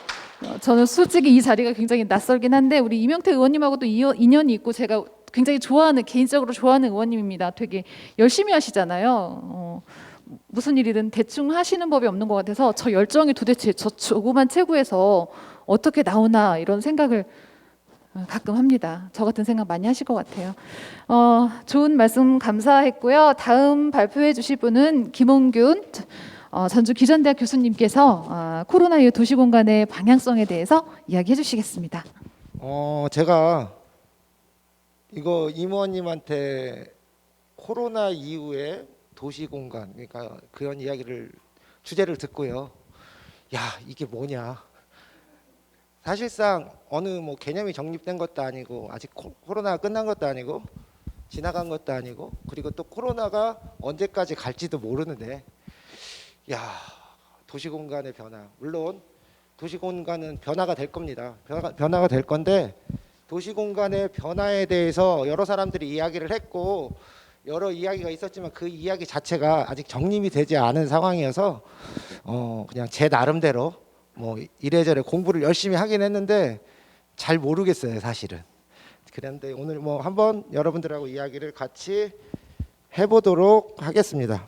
저는 솔직히 이 자리가 굉장히 낯설긴 한데 우리 이명태 의원님하고도 인연이 있고 제가 굉장히 개인적으로 좋아하는 의원님입니다. 되게 열심히 하시잖아요. 무슨 일이든 대충 하시는 법이 없는 것 같아서 저 열정이 도대체 저 조그만 체구에서 어떻게 나오나 이런 생각을 가끔 합니다. 저 같은 생각 많이 하실 것 같아요. 좋은 말씀 감사했고요. 다음 발표해 주실 분은 김홍균 전주 기전대학 교수님께서 코로나 이후 도시공간의 방향성에 대해서 이야기해 주시겠습니다. 제가 이거 임 의원님한테 코로나 이후에 도시공간, 그러니까 그런 주제를 듣고요. 야, 이게 뭐냐? 사실상 어느 뭐 개념이 정립된 것도 아니고 아직 코로나가 끝난 것도 아니고 지나간 것도 아니고 그리고 또 코로나가 언제까지 갈지도 모르는데 야, 도시공간의 변화. 물론 도시공간은 변화가 될 겁니다. 변화가 될 건데 도시공간의 변화에 대해서 여러 사람들이 이야기를 했고 여러 이야기가 있었지만 그 이야기 자체가 아직 정립이 되지 않은 상황이어서 그냥 제 나름대로 뭐 이래저래 공부를 열심히 하긴 했는데 잘 모르겠어요, 사실은. 그런데 오늘 뭐 한번 여러분들하고 이야기를 같이 해보도록 하겠습니다.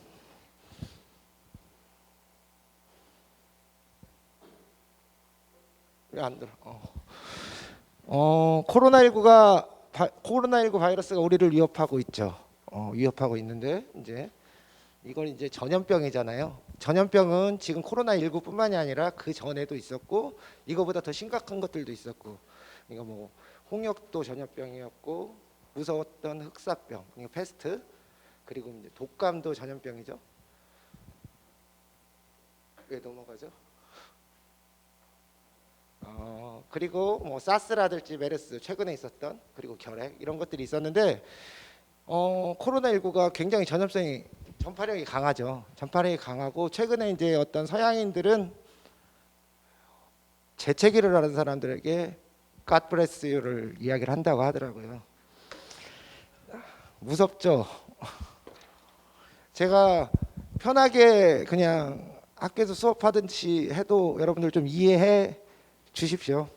왜 안 들어? 코로나19 바이러스가 우리를 위협하고 있죠. 위협하고 있는데 이건 이제 전염병이잖아요. 전염병은 지금 코로나19뿐만이 아니라 그 전에도 있었고 이거보다 더 심각한 것들도 있었고 이거 뭐 홍역도 전염병이었고 무서웠던 흑사병, 패스트, 그리고 이제 독감도 전염병이죠. 왜 넘어가죠? 그리고 뭐 사스라든지 메르스 최근에 있었던 그리고 결핵 이런 것들이 있었는데 코로나19가 굉장히 전파력이 강하죠. 전파력이 강하고 최근에 이제 어떤 서양인들은 재채기를 하는 사람들에게 God bless you를 이야기를 한다고 하더라고요. 무섭죠. 제가 편하게 그냥 학교에서 수업하듯이 해도 여러분들 좀 이해해 주십시오.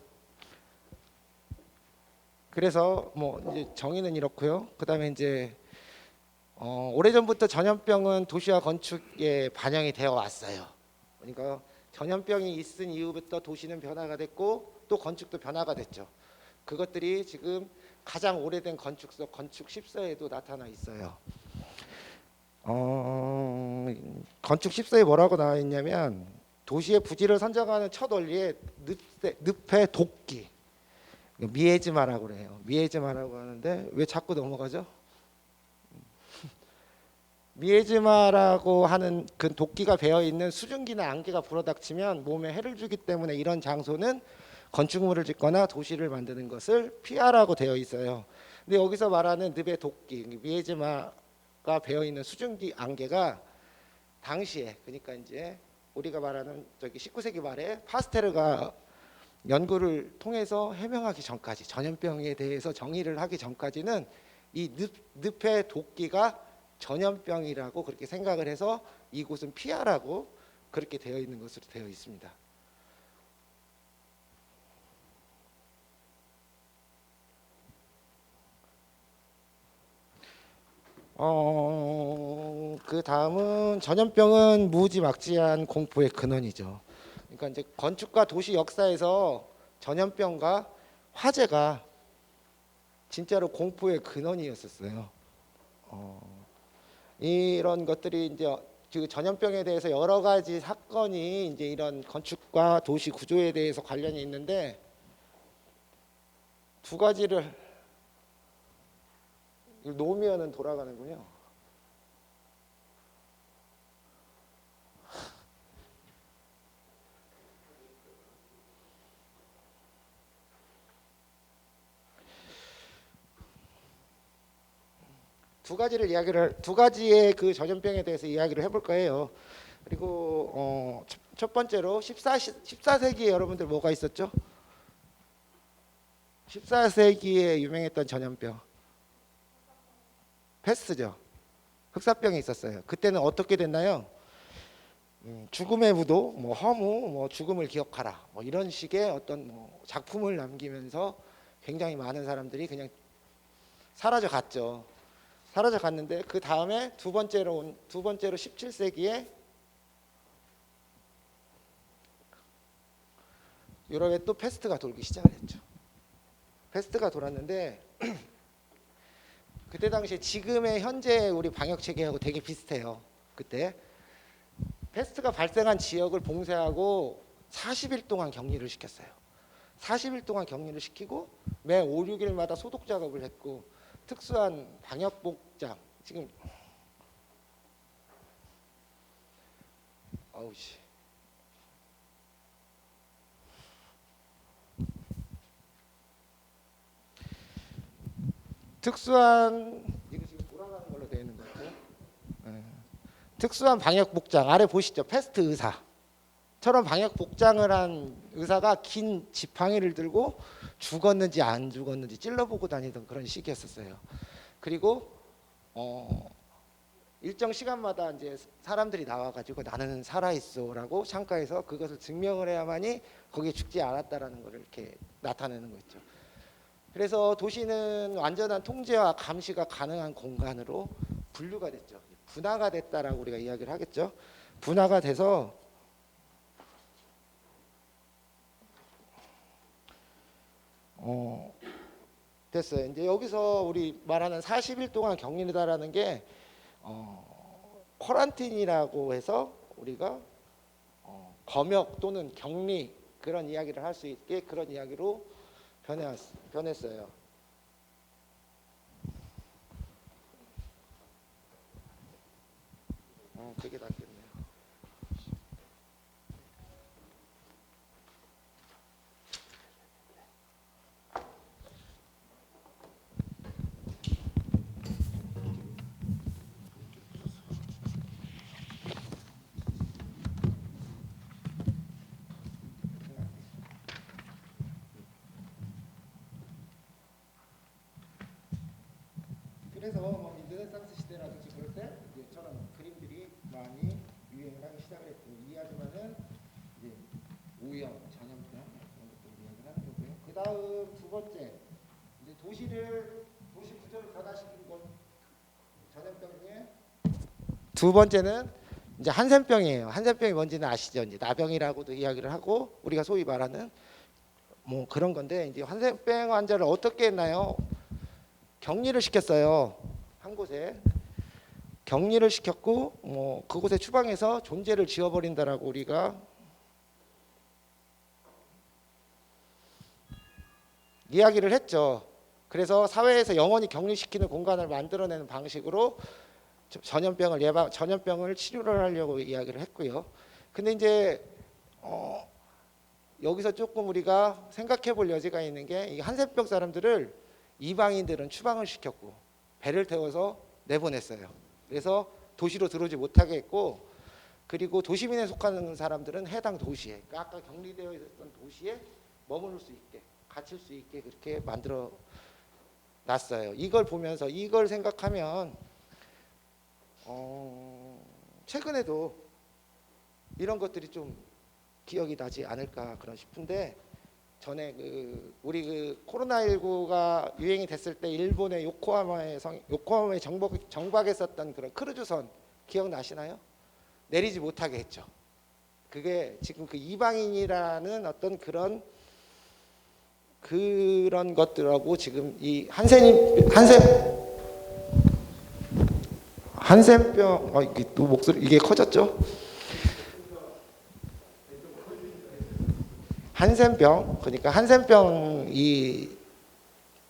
그래서 뭐 이제 정의는 이렇고요. 그다음에 이제 오래전부터 전염병은 도시와 건축에 반영이 되어 왔어요. 그러니까 전염병이 있은 이후부터 도시는 변화가 됐고 또 건축도 변화가 됐죠. 그것들이 지금 가장 오래된 건축서 건축 10서에도 나타나 있어요. 건축 10서에 뭐라고 나와 있냐면 도시의 부지를 선정하는 첫 원리에 늪의 도끼, 미에즈마라고 그래요. 미에즈마라고 하는데 왜 자꾸 넘어가죠? 미에즈마라고 하는 그 도끼가 배어 있는 수증기나 안개가 불어닥치면 몸에 해를 주기 때문에 이런 장소는 건축물을 짓거나 도시를 만드는 것을 피하라고 되어 있어요. 근데 여기서 말하는 늪의 도끼, 미에즈마가 배어 있는 수증기 안개가 당시에 그러니까 이제 우리가 말하는 19세기 말에 파스테르가 연구를 통해서 해명하기 전까지 전염병에 대해서 정의를 하기 전까지는 이 늪의 도끼가 전염병이라고 그렇게 생각을 해서 이곳은 피하라고 그렇게 되어 있는 것으로 되어 있습니다. 그 다음은 전염병은 무지막지한 공포의 근원이죠. 그러니까 이제 건축과 도시 역사에서 전염병과 화재가 진짜로 공포의 근원이었었어요. 이런 것들이 이제 그 전염병에 대해서 여러 가지 사건이 이제 이런 건축과 도시 구조에 대해서 관련이 있는데 두 가지를 놓으면은 돌아가는군요. 두 가지의 그 전염병에 대해서 이야기를 해볼 거예요. 그리고 첫 번째로 14세기에 여러분들 뭐가 있었죠? 14세기에 유명했던 전염병 패스트죠. 흑사병이 있었어요. 그때는 어떻게 됐나요? 죽음의 무도, 뭐 허무, 뭐 죽음을 기억하라, 뭐 이런 식의 어떤 뭐 작품을 남기면서 굉장히 많은 사람들이 그냥 사라져 갔죠. 사라져 갔는데 그 다음에 두 번째로 17세기에 유럽에 또 패스트가 돌기 시작을 했죠. 패스트가 돌았는데 그때 당시에 지금의 현재 우리 방역 체계하고 되게 비슷해요. 그때 패스트가 발생한 지역을 봉쇄하고 40일 동안 격리를 시켰어요. 40일 동안 격리를 시키고 매 5, 6일마다 소독 작업을 했고 특수한 방역 복장 지금 어우씨 특수한 이거 지금 돌아가는 걸로 되어 있는 것 같아요. 특수한 방역 복장 아래 보시죠. 패스트 의사처럼 방역 복장을 한 의사가 긴 지팡이를 들고 죽었는지 안 죽었는지 찔러보고 다니던 그런 시기였었어요. 그리고 일정 시간마다 이제 사람들이 나와가지고 나는 살아있어라고 창가에서 그것을 증명을 해야만이 거기에 죽지 않았다라는 것을 이렇게 나타내는 거죠. 그래서 도시는 완전한 통제와 감시가 가능한 공간으로 분류가 됐죠. 분화가 됐다라고 우리가 이야기를 하겠죠. 분화가 돼서 됐어요. 이제 여기서 우리 말하는 40일 동안 격리다라는 게 쿼런틴이라고 해서 우리가 검역 또는 격리 그런 이야기를 할 수 있게 그런 이야기로 변했어요. 그게 낫겠네요. 그래서 뭐 르네상스 시대라든지 그럴 때 이제 저런 그림들이 많이 유행을 하기 시작을 했고 이해하지만은 이제 오염, 전염병 이런 것들 이야기를 하는 거고요. 그 다음 두 번째 이제 도시 구조를 변화시킨 것 전염병 중에 두 번째는 이제 한센병이에요. 한센병이 뭔지는 아시죠? 이제 나병이라고도 이야기를 하고 우리가 소위 말하는 뭐 그런 건데 이제 한센병 환자를 어떻게 했나요? 격리를 시켰어요. 한 곳에 격리를 시켰고 뭐 그곳의 추방해서 존재를 지워버린다라고 우리가 이야기를 했죠. 그래서 사회에서 영원히 격리시키는 공간을 만들어내는 방식으로 전염병을 치료를 하려고 이야기를 했고요. 근데 이제 여기서 조금 우리가 생각해 볼 여지가 있는 게 이 한센병 사람들을 이방인들은 추방을 시켰고 배를 태워서 내보냈어요. 그래서 도시로 들어오지 못하게 했고 그리고 도시민에 속하는 사람들은 해당 도시에 그러니까 아까 격리되어 있었던 도시에 머무를 수 있게 갇힐 수 있게 그렇게 만들어 놨어요. 이걸 보면서 이걸 생각하면 최근에도 이런 것들이 좀 기억이 나지 않을까 그런 싶은데 전에 우리 코로나19가 유행이 됐을 때 일본의 요코하마에 정박했었던 그런 크루즈선 기억나시나요? 내리지 못하게 했죠. 그게 지금 그 이방인이라는 어떤 그런 그런 것들하고 지금 이 한센병 이게 또 목소리 이게 커졌죠? 한센병 그러니까 한센병 이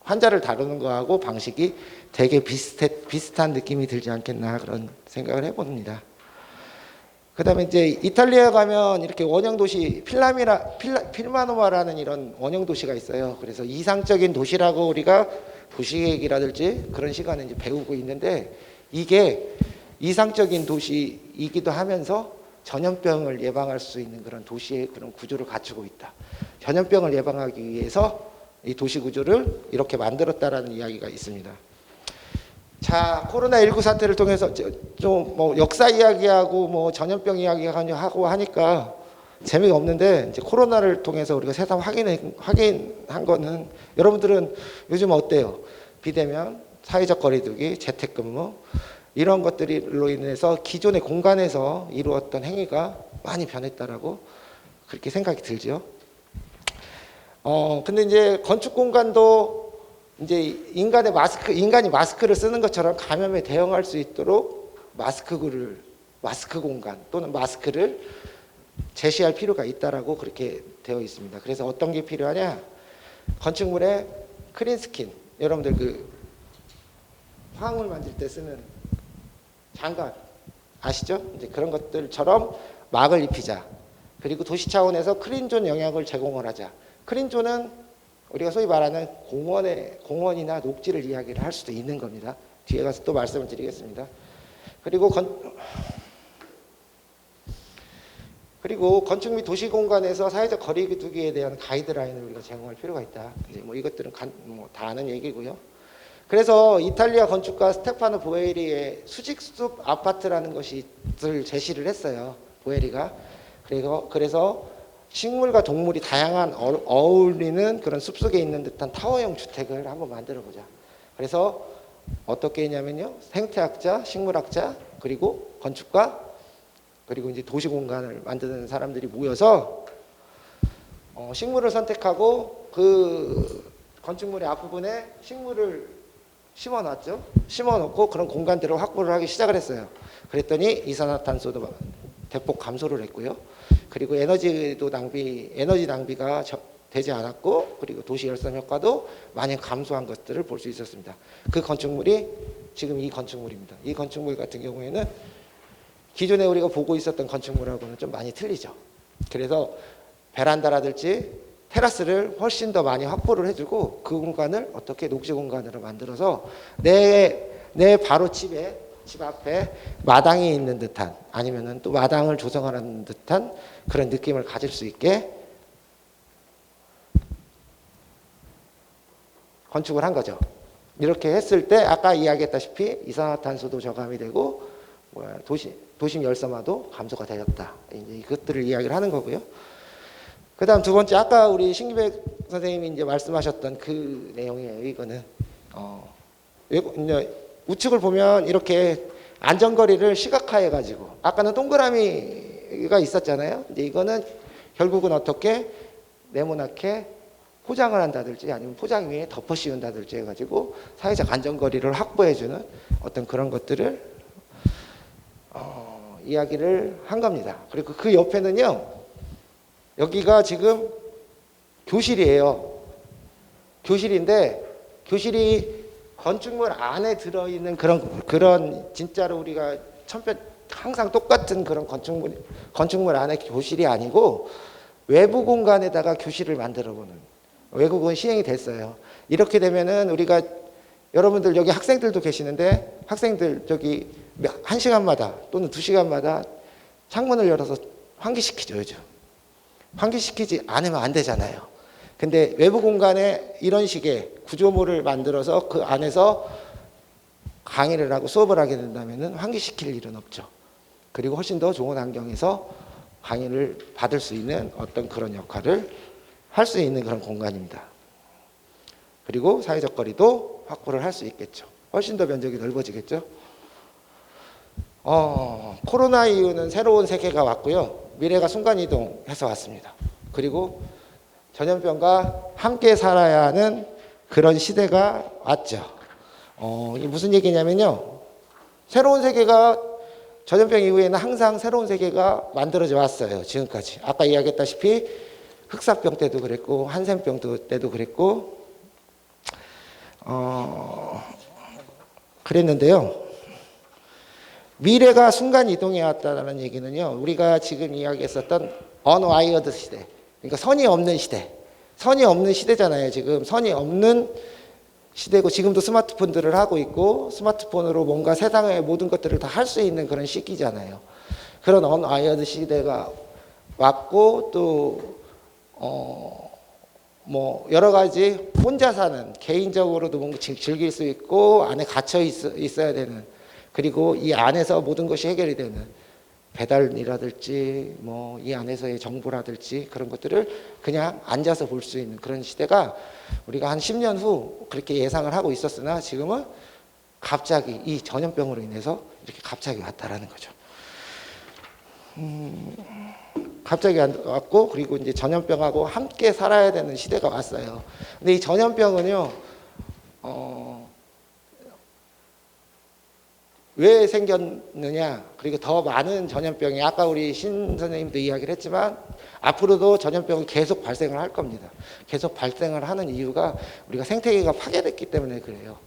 환자를 다루는 거하고 방식이 되게 비슷한 느낌이 들지 않겠나 그런 생각을 해봅니다. 그다음에 이제 이탈리아 가면 이렇게 원형 도시 필마노마라는 이런 원형 도시가 있어요. 그래서 이상적인 도시라고 우리가 도시계획이라든지 그런 시간에 이제 배우고 있는데 이게 이상적인 도시이기도 하면서 전염병을 예방할 수 있는 그런 도시의 그런 구조를 갖추고 있다. 전염병을 예방하기 위해서 이 도시 구조를 이렇게 만들었다라는 이야기가 있습니다. 자, 코로나19 사태를 통해서 좀 뭐 역사 이야기하고 뭐 전염병 이야기하고 하니까 재미가 없는데 이제 코로나를 통해서 우리가 세상 확인한 거는 여러분들은 요즘 어때요? 비대면, 사회적 거리두기, 재택근무 이런 것들로 인해서 기존의 공간에서 이루었던 행위가 많이 변했다라고 그렇게 생각이 들죠. 근데 이제 건축 공간도 이제 인간이 마스크를 쓰는 것처럼 감염에 대응할 수 있도록 마스크 공간 또는 마스크를 제시할 필요가 있다라고 그렇게 되어 있습니다. 그래서 어떤 게 필요하냐? 건축물에 크린 스킨, 여러분들 그 화학물 만질 때 쓰는 장갑 아시죠? 이제 그런 것들처럼 막을 입히자. 그리고 도시 차원에서 크린존 영역을 제공을 하자. 크린존은 우리가 소위 말하는 공원이나 녹지를 이야기를 할 수도 있는 겁니다. 뒤에 가서 또 말씀을 드리겠습니다. 그리고 건축 및 도시 공간에서 사회적 거리두기에 대한 가이드라인을 우리가 제공할 필요가 있다. 이제 뭐 이것들은 다 아는 얘기고요. 그래서 이탈리아 건축가 스테파노 보에리의 수직숲 아파트라는 것을 제시를 했어요. 보에리가. 그래서 식물과 동물이 다양한 어울리는 그런 숲속에 있는 듯한 타워형 주택을 한번 만들어 보자. 그래서 어떻게 했냐면요. 생태학자, 식물학자, 그리고 건축가, 그리고 이제 도시 공간을 만드는 사람들이 모여서 식물을 선택하고 그 건축물의 앞부분에 식물을 심어놨죠. 심어놓고 그런 공간들을 확보를 하기 시작을 했어요. 그랬더니 이산화탄소도 대폭 감소를 했고요. 그리고 에너지 낭비가 되지 않았고, 그리고 도시 열섬 효과도 많이 감소한 것들을 볼 수 있었습니다. 그 건축물이 지금 이 건축물입니다. 이 건축물 같은 경우에는 기존에 우리가 보고 있었던 건축물하고는 좀 많이 틀리죠. 그래서 베란다라든지 테라스를 훨씬 더 많이 확보를 해주고 그 공간을 어떻게 녹지 공간으로 만들어서 내 바로 집 앞에 마당이 있는 듯한, 아니면은 또 마당을 조성하는 듯한 그런 느낌을 가질 수 있게 건축을 한 거죠. 이렇게 했을 때 아까 이야기했다시피 이산화탄소도 저감이 되고 도심 열섬화도 감소가 되었다. 이제 이것들을 이야기를 하는 거고요. 그다음 두 번째, 아까 우리 신기백 선생님이 이제 말씀하셨던 그 내용이에요. 이거는 이제 우측을 보면 이렇게 안전거리를 시각화해 가지고, 아까는 동그라미가 있었잖아요. 이제 이거는 결국은 어떻게 네모나게 포장을 한다든지 아니면 포장 위에 덮어 씌운다든지 해가지고 사회적 안전거리를 확보해주는 어떤 그런 것들을 이야기를 한 겁니다. 그리고 그 옆에는요, 여기가 지금 교실이에요. 교실인데 교실이 건축물 안에 들어있는 그런 진짜로 우리가 항상 똑같은 그런 건축물 안에 교실이 아니고 외부 공간에다가 교실을 만들어 보는, 외국은 시행이 됐어요. 이렇게 되면은 우리가, 여러분들 여기 학생들도 계시는데 학생들 저기 1시간마다 또는 2시간마다 창문을 열어서 환기시키죠. 요즘 환기시키지 않으면 안 되잖아요. 근데 외부 공간에 이런 식의 구조물을 만들어서 그 안에서 강의를 하고 수업을 하게 된다면 환기시킬 일은 없죠. 그리고 훨씬 더 좋은 환경에서 강의를 받을 수 있는 어떤 그런 역할을 할 수 있는 그런 공간입니다. 그리고 사회적 거리도 확보를 할 수 있겠죠. 훨씬 더 면적이 넓어지겠죠. 코로나 이후는 새로운 세계가 왔고요. 미래가 순간이동해서 왔습니다. 그리고 전염병과 함께 살아야 하는 그런 시대가 왔죠. 이게 무슨 얘기냐면요. 새로운 세계가 전염병 이후에는 항상 새로운 세계가 만들어져 왔어요. 지금까지. 아까 이야기했다시피 흑사병 때도 그랬고 한센병 때도 그랬고 그랬는데요. 미래가 순간 이동해 왔다는 얘기는요. 우리가 지금 이야기했었던 언와이어드 시대. 그러니까 선이 없는 시대. 선이 없는 시대잖아요. 지금 선이 없는 시대고 지금도 스마트폰들을 하고 있고 스마트폰으로 뭔가 세상의 모든 것들을 다 할 수 있는 그런 시기잖아요. 그런 언와이어드 시대가 왔고 또 뭐 여러 가지 혼자 사는 개인적으로도 뭔가 즐길 수 있고 안에 갇혀 있어야 되는 그리고 이 안에서 모든 것이 해결이 되는 배달이라든지 뭐 이 안에서의 정보라든지 그런 것들을 그냥 앉아서 볼 수 있는 그런 시대가 우리가 한 10년 후 그렇게 예상을 하고 있었으나 지금은 갑자기 이 전염병으로 인해서 이렇게 갑자기 왔다라는 거죠. 갑자기 왔고 그리고 이제 전염병하고 함께 살아야 되는 시대가 왔어요. 근데 이 전염병은요, 왜 생겼느냐? 그리고 더 많은 전염병이 아까 우리 신 선생님도 이야기를 했지만 앞으로도 전염병은 계속 발생을 할 겁니다. 계속 발생을 하는 이유가 우리가 생태계가 파괴됐기 때문에 그래요.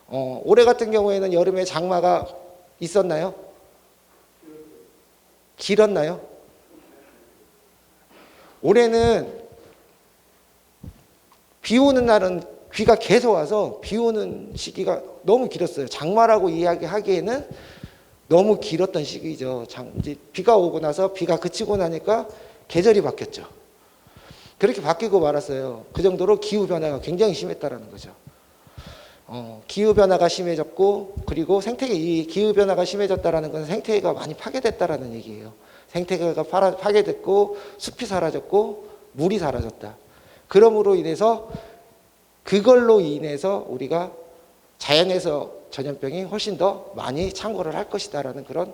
올해 같은 경우에는 여름에 장마가 있었나요? 길었나요? 올해는 비 오는 날은 비가 계속 와서 비 오는 시기가 너무 길었어요. 장마라고 이야기하기에는 너무 길었던 시기죠. 이제 비가 오고 나서 비가 그치고 나니까 계절이 바뀌었죠. 그렇게 바뀌고 말았어요. 그 정도로 기후변화가 굉장히 심했다라는 거죠. 기후변화가 심해졌고 그리고 이 기후변화가 심해졌다라는 건 생태계가 많이 파괴됐다라는 얘기예요. 생태계가 파괴됐고 숲이 사라졌고 물이 사라졌다. 그러므로 인해서 그걸로 인해서 우리가 자연에서 전염병이 훨씬 더 많이 창궐을 할 것이다라는 그런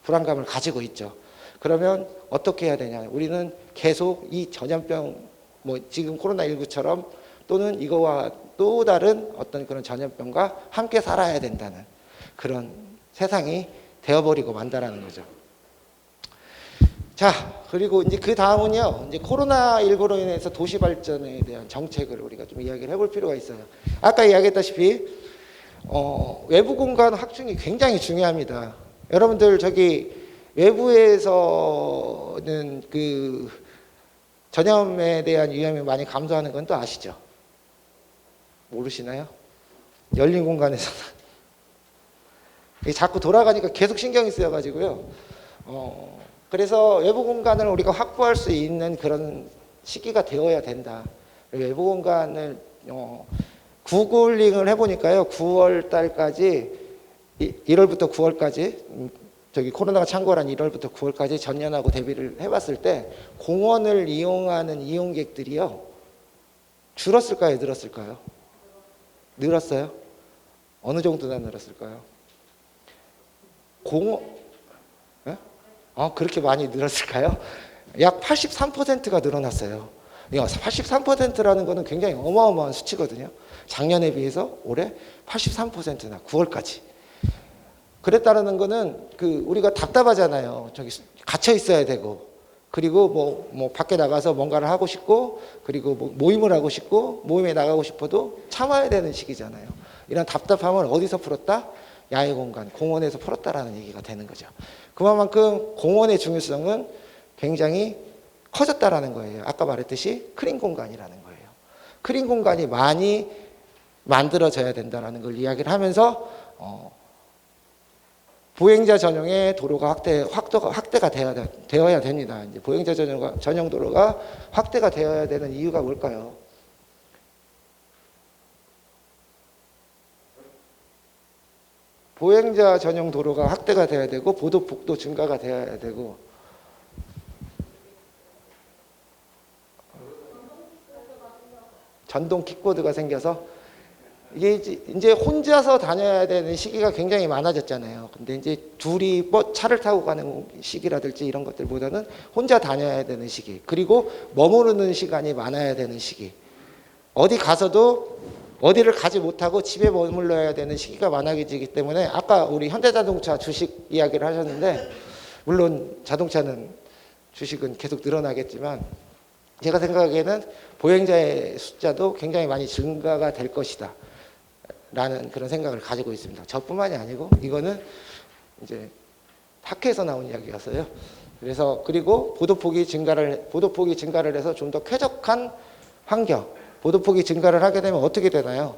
불안감을 가지고 있죠. 그러면 어떻게 해야 되냐? 우리는 계속 이 전염병, 뭐 지금 코로나19처럼 또는 이거와 또 다른 어떤 그런 전염병과 함께 살아야 된다는 그런 세상이 되어버리고 만다라는 거죠. 자, 그리고 이제 그 다음은요, 이제 코로나19로 인해서 도시 발전에 대한 정책을 우리가 좀 이야기를 해볼 필요가 있어요. 아까 이야기했다시피, 외부 공간 확충이 굉장히 중요합니다. 여러분들 저기 외부에서는 그 전염에 대한 위험이 많이 감소하는 건 또 아시죠? 모르시나요? 열린 공간에서는. 자꾸 돌아가니까 계속 신경이 쓰여가지고요. 그래서 외부 공간을 우리가 확보할 수 있는 그런 시기가 되어야 된다. 외부 공간을 구글링을 해보니까요. 9월 달까지 1월부터 9월까지 저기 코로나가 창궐한 1월부터 9월까지 전년하고 대비를 해봤을 때 공원을 이용하는 이용객들이요. 줄었을까요? 늘었을까요? 늘었어요? 어느 정도나 늘었을까요? 그렇게 많이 늘었을까요? 약 83%가 늘어났어요. 83%라는 것은 굉장히 어마어마한 수치거든요. 작년에 비해서 올해 83%나 9월까지. 그랬다는 거는 우리가 답답하잖아요. 저기 갇혀 있어야 되고, 그리고 뭐 밖에 나가서 뭔가를 하고 싶고, 그리고 뭐 모임을 하고 싶고, 모임에 나가고 싶어도 참아야 되는 시기잖아요. 이런 답답함을 어디서 풀었다? 야외 공간, 공원에서 풀었다라는 얘기가 되는 거죠. 그만큼 공원의 중요성은 굉장히 커졌다라는 거예요. 아까 말했듯이 크린 공간이라는 거예요. 크린 공간이 많이 만들어져야 된다라는 걸 이야기를 하면서 보행자 전용의 도로가 확대가 되어야 됩니다. 이제 보행자 전용 도로가 확대가 되어야 되는 이유가 뭘까요? 보행자 전용 도로가 확대가 돼야 되고 보도폭도 증가가 되어야 되고 전동 킥보드가 생겨서 이게 이제 혼자서 다녀야 되는 시기가 굉장히 많아졌잖아요. 근데 이제 둘이 뭐 차를 타고 가는 시기라든지 이런 것들보다는 혼자 다녀야 되는 시기, 그리고 머무르는 시간이 많아야 되는 시기, 어디 가서도 어디를 가지 못하고 집에 머물러야 되는 시기가 많아지기 때문에 아까 우리 현대자동차 주식 이야기를 하셨는데, 물론 자동차는 주식은 계속 늘어나겠지만 제가 생각하기에는 보행자의 숫자도 굉장히 많이 증가가 될 것이다 라는 그런 생각을 가지고 있습니다. 저뿐만이 아니고 이거는 이제 학회에서 나온 이야기였어요. 그래서 그리고 보도폭이 증가를 해서 좀 더 쾌적한 환경, 보도폭이 증가를 하게 되면 어떻게 되나요?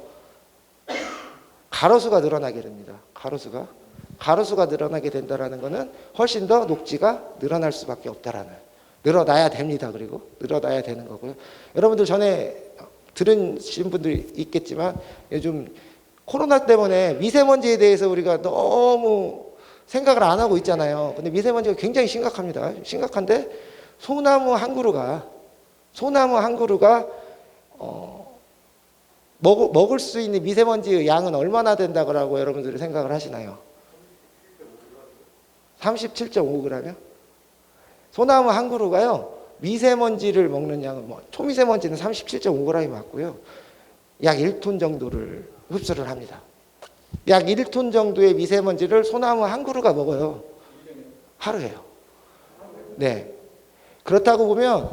가로수가 늘어나게 됩니다. 가로수가 늘어나게 된다라는 것은 훨씬 더 녹지가 늘어날 수밖에 없다라는, 늘어나야 됩니다. 그리고 늘어나야 되는 거고요. 여러분들 전에 들으신 분들이 있겠지만 요즘 코로나 때문에 미세먼지에 대해서 우리가 너무 생각을 안 하고 있잖아요. 근데 미세먼지가 굉장히 심각합니다. 심각한데 소나무 한 그루가 먹을 수 있는 미세먼지의 양은 얼마나 된다고 여러분들이 생각을 하시나요? 37.5g이요? 소나무 한 그루가요, 미세먼지를 먹는 양은 초미세먼지는 37.5g이 맞고요. 약 1톤 정도를 흡수를 합니다. 약 1톤 정도의 미세먼지를 소나무 한 그루가 먹어요. 하루에요. 네. 그렇다고 보면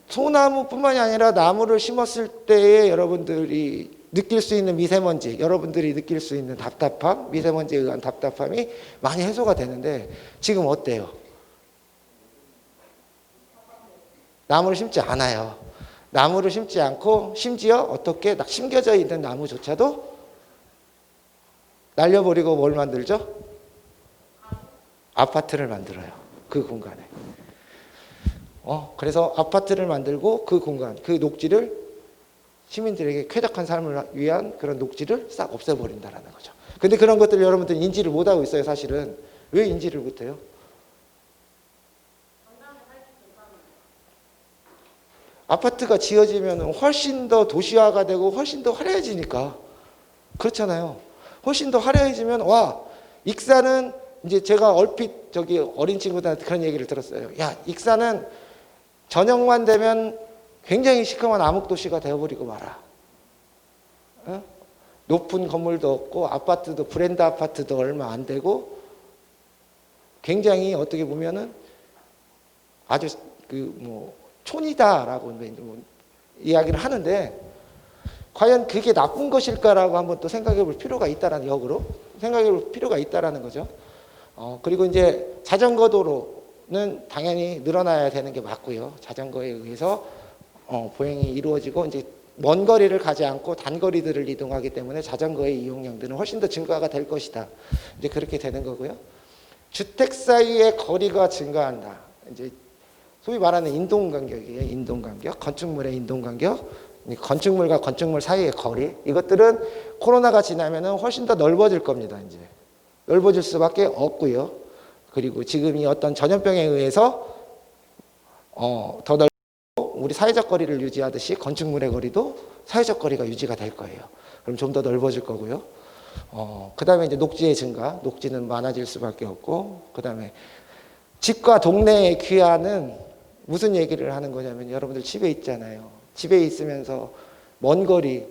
소나무뿐만이 아니라 나무를 심었을 때에 여러분들이 느낄 수 있는 미세먼지, 여러분들이 느낄 수 있는 답답함, 미세먼지에 의한 답답함이 많이 해소가 되는데 지금 어때요? 나무를 심지 않아요. 나무를 심지 않고 심지어 어떻게 심겨져 있는 나무조차도 날려버리고 뭘 만들죠? 아파트를 만들어요. 그 공간에. 그래서 아파트를 만들고 그 공간, 그 녹지를 시민들에게 쾌적한 삶을 위한 그런 녹지를 싹 없애버린다라는 거죠. 근데 그런 것들 여러분들 인지를 못하고 있어요, 사실은. 왜 인지를 못해요? 아파트가 지어지면 훨씬 더 도시화가 되고 훨씬 더 화려해지니까. 그렇잖아요. 훨씬 더 화려해지면, 익산은 이제 제가 얼핏 저기 어린 친구들한테 그런 얘기를 들었어요. 야, 익산은 저녁만 되면 굉장히 시커먼 암흑도시가 되어버리고 말아. 높은 건물도 없고 아파트도, 브랜드 아파트도 얼마 안 되고 굉장히 어떻게 보면은 아주 촌이다라고 이야기를 하는데, 과연 그게 나쁜 것일까라고 한번 또 생각해 볼 필요가 있다라는, 역으로 생각해 볼 필요가 있다라는 거죠. 그리고 이제 자전거 도로는 당연히 늘어나야 되는 게 맞고요. 자전거에 의해서 보행이 이루어지고, 이제 먼 거리를 가지 않고 단거리들을 이동하기 때문에 자전거의 이용량들은 훨씬 더 증가가 될 것이다. 이제 그렇게 되는 거고요. 주택 사이의 거리가 증가한다. 이제 소위 말하는 인동간격이에요. 인동간격, 건축물의 인동간격, 건축물과 건축물 사이의 거리. 이것들은 코로나가 지나면은 훨씬 더 넓어질 겁니다. 이제 넓어질 수밖에 없고요. 그리고 지금 이 어떤 전염병에 의해서 더 넓고, 우리 사회적 거리를 유지하듯이 건축물의 거리도 사회적 거리가 유지가 될 거예요. 그럼 좀 더 넓어질 거고요. 그 다음에 이제 녹지의 증가, 녹지는 많아질 수밖에 없고, 그 다음에 집과 동네의 귀환은 무슨 얘기를 하는 거냐면, 여러분들 집에 있잖아요. 집에 있으면서 먼 거리,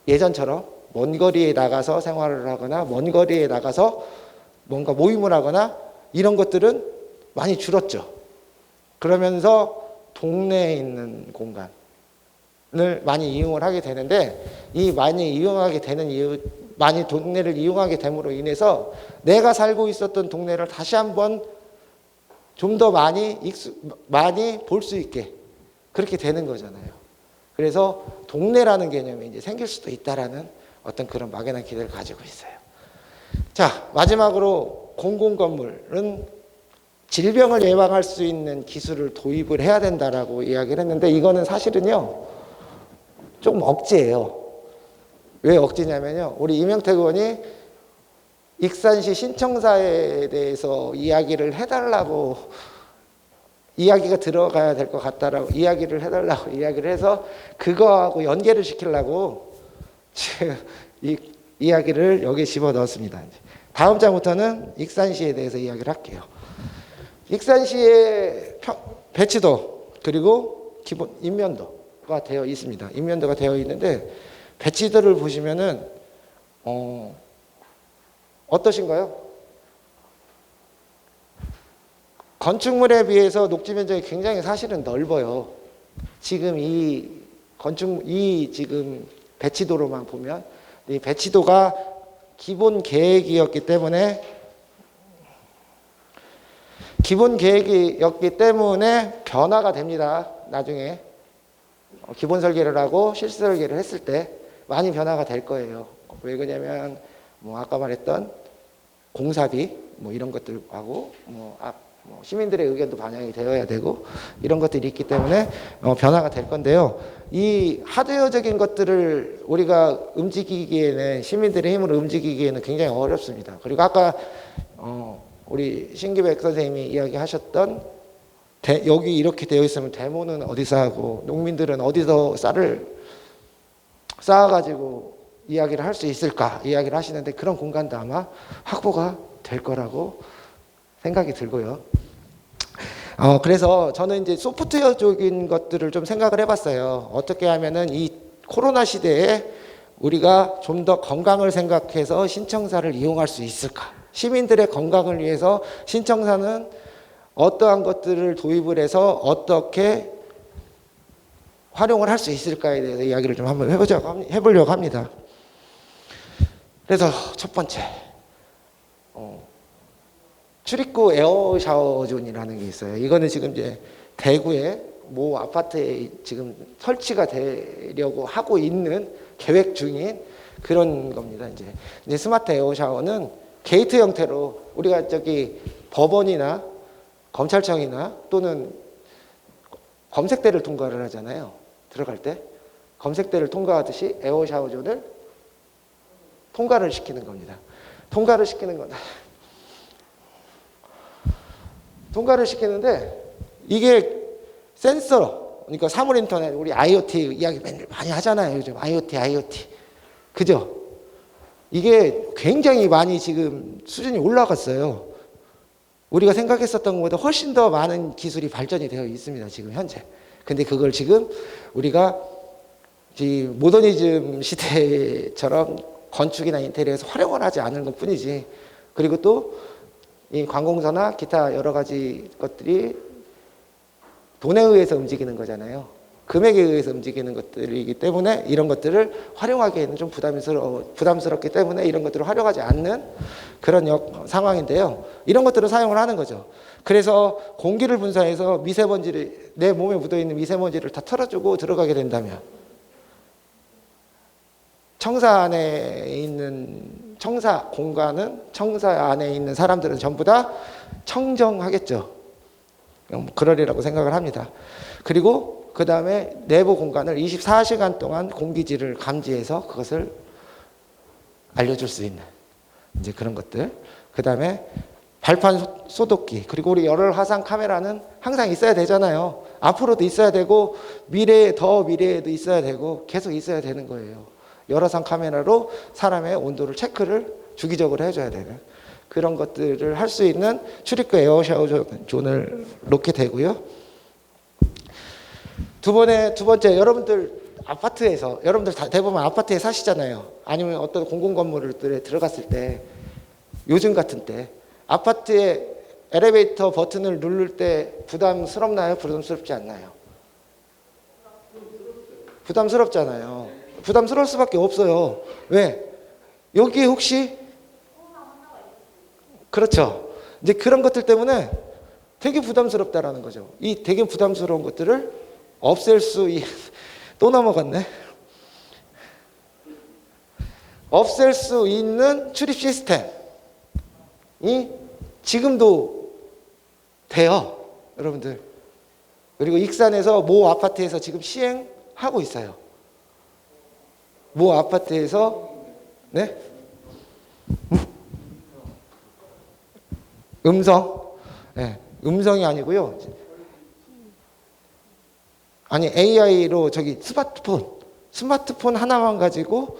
예전처럼 먼 거리에 나가서 생활을 하거나 먼 거리에 나가서 뭔가 모임을 하거나 이런 것들은 많이 줄었죠. 그러면서 동네에 있는 공간을 많이 이용을 하게 되는데, 이 많이 이용하게 되는 이유, 많이 동네를 이용하게 됨으로 인해서 내가 살고 있었던 동네를 다시 한번 좀 더 많이 볼 수 있게 그렇게 되는 거잖아요. 그래서 동네라는 개념이 이제 생길 수도 있다라는 어떤 그런 막연한 기대를 가지고 있어요. 자, 마지막으로 공공건물은 질병을 예방할 수 있는 기술을 도입을 해야 된다라고 이야기를 했는데, 이거는 사실은요 조금 억지예요. 왜 억지냐면요, 우리 이명택 의원이 익산시 신청사에 대해서 이야기를 해달라고, 이야기가 들어가야 될 것 같다라고 이야기를 해달라고 이야기를 해서 그거하고 연계를 시키려고 지금 이 이야기를 여기에 집어 넣었습니다. 이제. 다음 장부터는 익산시에 대해서 이야기를 할게요. 익산시의 배치도 그리고 기본 인면도가 되어 있습니다. 인면도가 되어 있는데 배치도를 보시면은 어떠신가요? 건축물에 비해서 녹지 면적이 굉장히 사실은 넓어요. 지금 지금 배치도로만 보면 이 배치도가 기본 계획이었기 때문에 변화가 됩니다. 나중에 기본 설계를 하고 실수 설계를 했을 때 많이 변화가 될 거예요. 왜 그러냐면 아까 말했던 공사비 이런 것들하고 시민들의 의견도 반영이 되어야 되고 이런 것들이 있기 때문에 변화가 될 건데요. 이 하드웨어적인 것들을 우리가 움직이기에는 시민들의 힘으로 움직이기에는 굉장히 어렵습니다. 그리고 아까 우리 신기백 선생님이 이야기하셨던 여기 이렇게 되어 있으면 데모는 어디서 하고 농민들은 어디서 쌀을 쌓아가지고 이야기를 할 수 있을까 이야기를 하시는데 그런 공간도 아마 확보가 될 거라고 생각이 들고요. 그래서 저는 이제 소프트웨어적인 것들을 좀 생각을 해봤어요. 어떻게 하면은 이 코로나 시대에 우리가 좀 더 건강을 생각해서 신청사를 이용할 수 있을까? 시민들의 건강을 위해서 신청사는 어떠한 것들을 도입을 해서 어떻게 활용을 할 수 있을까에 대해서 이야기를 좀 한번 해보려고 합니다. 그래서 첫 번째, 출입구 에어 샤워 존이라는 게 있어요. 이거는 지금 이제 대구의 모 아파트에 지금 설치가 되려고 하고 있는 계획 중인 그런 겁니다. 이제 스마트 에어 샤워는 게이트 형태로 우리가 법원이나 검찰청이나 또는 검색대를 통과를 하잖아요. 들어갈 때 검색대를 통과하듯이 에어 샤워 존을 통과를 시키는 겁니다. 통과를 시키는데 이게 센서, 그러니까 사물 인터넷, 우리 IoT 이야기 많이 하잖아요. 요즘 IoT. 그죠? 이게 굉장히 많이 지금 수준이 올라갔어요. 우리가 생각했었던 것보다 훨씬 더 많은 기술이 발전이 되어 있습니다. 지금 현재. 근데 그걸 지금 우리가 모더니즘 시대처럼 건축이나 인테리어에서 활용을 하지 않은 것 뿐이지. 그리고 또 이 관공서나 기타 여러 가지 것들이 돈에 의해서 움직이는 거잖아요. 금액에 의해서 움직이는 것들이기 때문에 이런 것들을 활용하기에는 좀 부담스럽기 때문에 이런 것들을 활용하지 않는 그런 상황인데요. 이런 것들을 사용을 하는 거죠. 그래서 공기를 분사해서 미세먼지를, 내 몸에 묻어있는 미세먼지를 다 털어주고 들어가게 된다면 청사 공간은, 청사 안에 있는 사람들은 전부 다 청정하겠죠. 그러리라고 생각을 합니다. 그리고 그 다음에 내부 공간을 24시간 동안 공기질을 감지해서 그것을 알려줄 수 있는 이제 그런 것들. 그 다음에 발판 소독기. 그리고 우리 열혈 화상 카메라는 항상 있어야 되잖아요. 앞으로도 있어야 되고 미래에도 있어야 되고 계속 있어야 되는 거예요. 열화상 카메라로 사람의 온도를 체크를 주기적으로 해줘야 되는 그런 것들을 할 수 있는 출입구 에어 샤워 존을 놓게 되고요. 두 번째, 여러분들 대부분 아파트에 사시잖아요. 아니면 어떤 공공건물들에 들어갔을 때, 요즘 같은 때 아파트에 엘리베이터 버튼을 누를 때 부담스럽나요? 부담스럽지 않나요? 부담스럽잖아요. 부담스러울 수밖에 없어요. 왜? 여기에 혹시 그렇죠. 이제 그런 것들 때문에 되게 부담스럽다라는 거죠. 이 되게 부담스러운 것들을 또 넘어갔네. 없앨 수 있는 출입 시스템이 지금도 돼요. 여러분들. 그리고 익산에서 모 아파트에서 지금 시행하고 있어요. 모 아파트에서 음성이 아니고요. 아니 AI로 스마트폰 하나만 가지고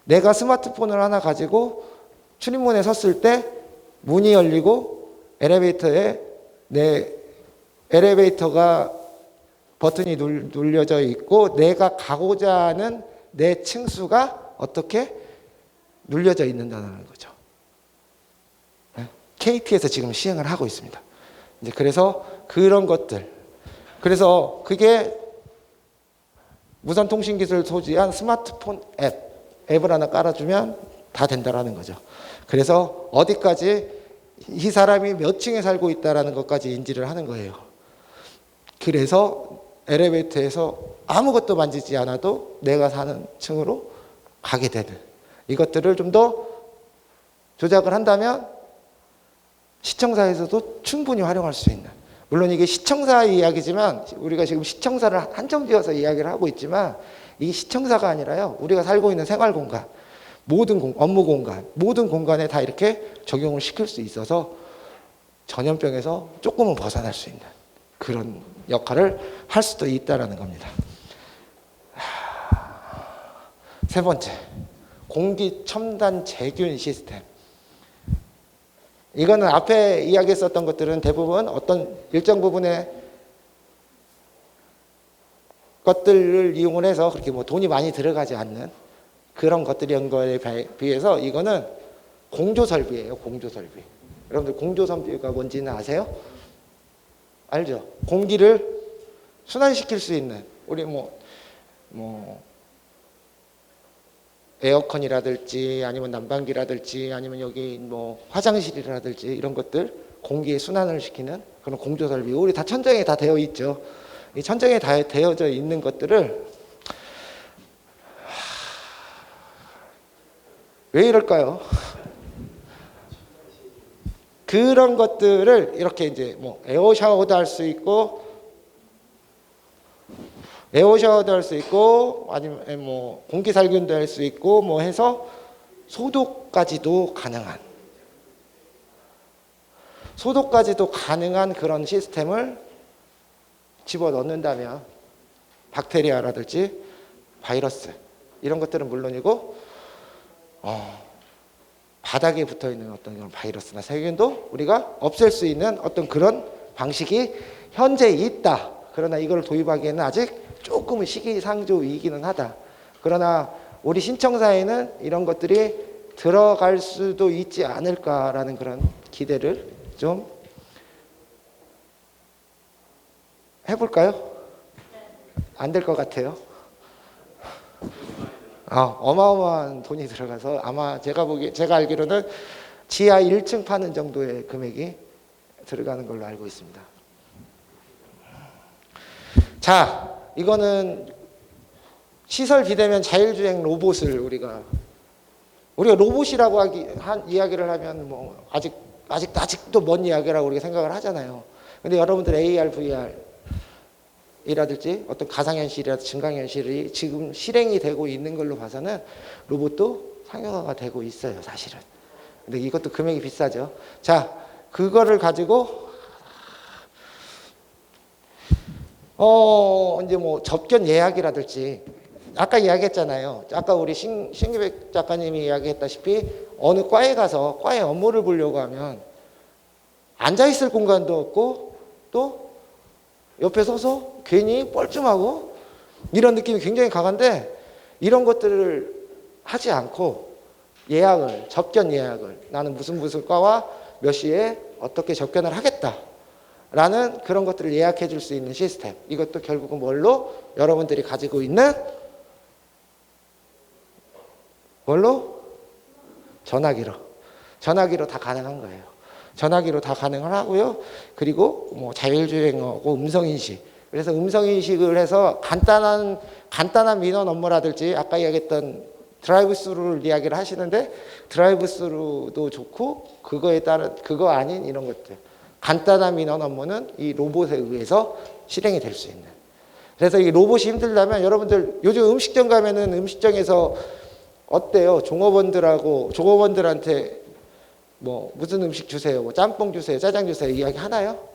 내가 스마트폰을 하나 가지고 출입문에 섰을 때 문이 열리고 엘리베이터가 버튼이 눌려져 있고 내가 가고자 하는 내 층수가 어떻게 눌려져 있는다는 거죠. KT에서 지금 시행을 하고 있습니다. 이제 그래서 그런 것들, 그래서 그게 무선통신기술을 소지한 스마트폰 앱을 하나 깔아주면 다 된다라는 거죠. 그래서 어디까지 이 사람이 몇 층에 살고 있다라는 것까지 인지를 하는 거예요. 그래서 엘리베이터에서 아무것도 만지지 않아도 내가 사는 층으로 가게 되는, 이것들을 좀 더 조작을 한다면 시청사에서도 충분히 활용할 수 있는, 물론 이게 시청사의 이야기지만 우리가 지금 시청사를 한정 지어서 이야기를 하고 있지만 이게 시청사가 아니라요, 우리가 살고 있는 생활 공간, 모든 업무 공간, 모든 공간에 다 이렇게 적용을 시킬 수 있어서 전염병에서 조금은 벗어날 수 있는 그런 역할을 할 수도 있다라는 겁니다. 세 번째, 공기 첨단 제균 시스템. 이거는 앞에 이야기했었던 것들은 대부분 어떤 일정 부분의 것들을 이용을 해서 그렇게 뭐 돈이 많이 들어가지 않는 그런 것들인 거에 비해서 이거는 공조 설비예요. 공조 설비. 여러분들 공조 설비가 뭔지는 아세요? 알죠? 공기를 순환시킬 수 있는, 우리 뭐 에어컨이라든지 아니면 난방기라든지 아니면 여기 뭐 화장실이라든지 이런 것들 공기의 순환을 시키는 그런 공조 설비, 우리 다 천장에 다 되어 있죠. 이 천장에 다 되어져 있는 것들을 왜 이럴까요? 그런 것들을 이렇게 이제 뭐 에어 샤워도 할 수 있고 아니면 뭐 공기 살균도 할 수 있고 뭐 해서 소독까지도 가능한 그런 시스템을 집어넣는다면 박테리아라든지 바이러스 이런 것들은 물론이고 바닥에 붙어있는 어떤 그런 바이러스나 세균도 우리가 없앨 수 있는 어떤 그런 방식이 현재 있다. 그러나 이걸 도입하기에는 아직 조금은 시기상조이기는 하다. 그러나 우리 신청사에는 이런 것들이 들어갈 수도 있지 않을까라는 그런 기대를 좀 해볼까요? 안 될 것 같아요. 어마어마한 돈이 들어가서 아마 제가 알기로는 지하 1층 파는 정도의 금액이 들어가는 걸로 알고 있습니다. 자, 이거는 시설 비대면 자율주행 로봇을 우리가 로봇이라고 이야기를 하면 뭐 아직도 먼 이야기라고 우리가 생각을 하잖아요. 근데 여러분들 AR, VR 이라든지 어떤 가상현실이라든지 증강현실이 지금 실행이 되고 있는 걸로 봐서는 로봇도 상용화가 되고 있어요, 사실은. 근데 이것도 금액이 비싸죠. 자, 그거를 가지고 이제 뭐 접견 예약이라든지 아까 이야기했잖아요. 아까 우리 신기백 작가님이 이야기했다시피 어느 과에 가서 과의 업무를 보려고 하면 앉아있을 공간도 없고 또 옆에 서서 괜히 뻘쭘하고 이런 느낌이 굉장히 강한데, 이런 것들을 하지 않고 접견 예약을 나는 무슨 과와 몇 시에 어떻게 접견을 하겠다라는 그런 것들을 예약해 줄 수 있는 시스템, 이것도 결국은 뭘로? 여러분들이 가지고 있는 뭘로? 전화기로 다 가능한 거예요. 전화기로 다 가능을 하고요. 그리고 뭐 자율주행하고 음성인식. 그래서 음성인식을 해서 간단한 민원 업무라든지 아까 이야기했던 드라이브 스루를 이야기를 하시는데 드라이브 스루도 좋고 그거에 따른 그거 아닌 이런 것들. 간단한 민원 업무는 이 로봇에 의해서 실행이 될 수 있는. 그래서 이 로봇이 힘들다면 여러분들 요즘 음식점 가면은 음식점에서 어때요? 종업원들한테 뭐 무슨 음식 주세요, 뭐 짬뽕 주세요, 짜장 주세요 이야기 하나요?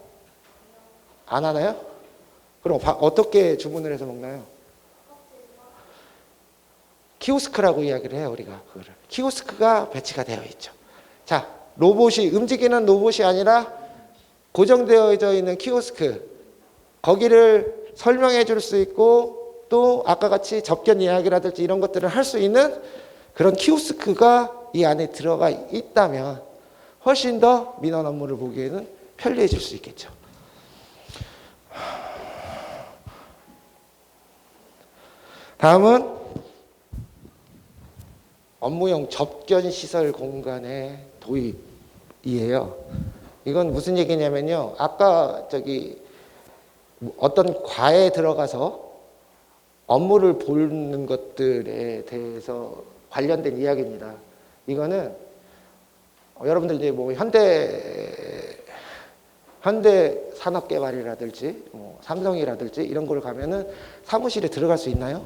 안 하나요? 그럼 어떻게 주문을 해서 먹나요? 키오스크라고 이야기를 해요, 우리가. 그거를. 키오스크가 배치가 되어 있죠. 자, 로봇이, 움직이는 로봇이 아니라 고정되어져 있는 키오스크. 거기를 설명해 줄 수 있고, 또 아까 같이 접견 이야기라든지 이런 것들을 할 수 있는 그런 키오스크가 이 안에 들어가 있다면 훨씬 더 민원 업무를 보기에는 편리해질 수 있겠죠. 다음은 업무용 접견 시설 공간의 도입이에요. 이건 무슨 얘기냐면요. 아까 어떤 과에 들어가서 업무를 보는 것들에 대해서 관련된 이야기입니다. 이거는 여러분들 이제 뭐 현대 산업개발이라든지 삼성이라든지 이런 걸 가면은 사무실에 들어갈 수 있나요?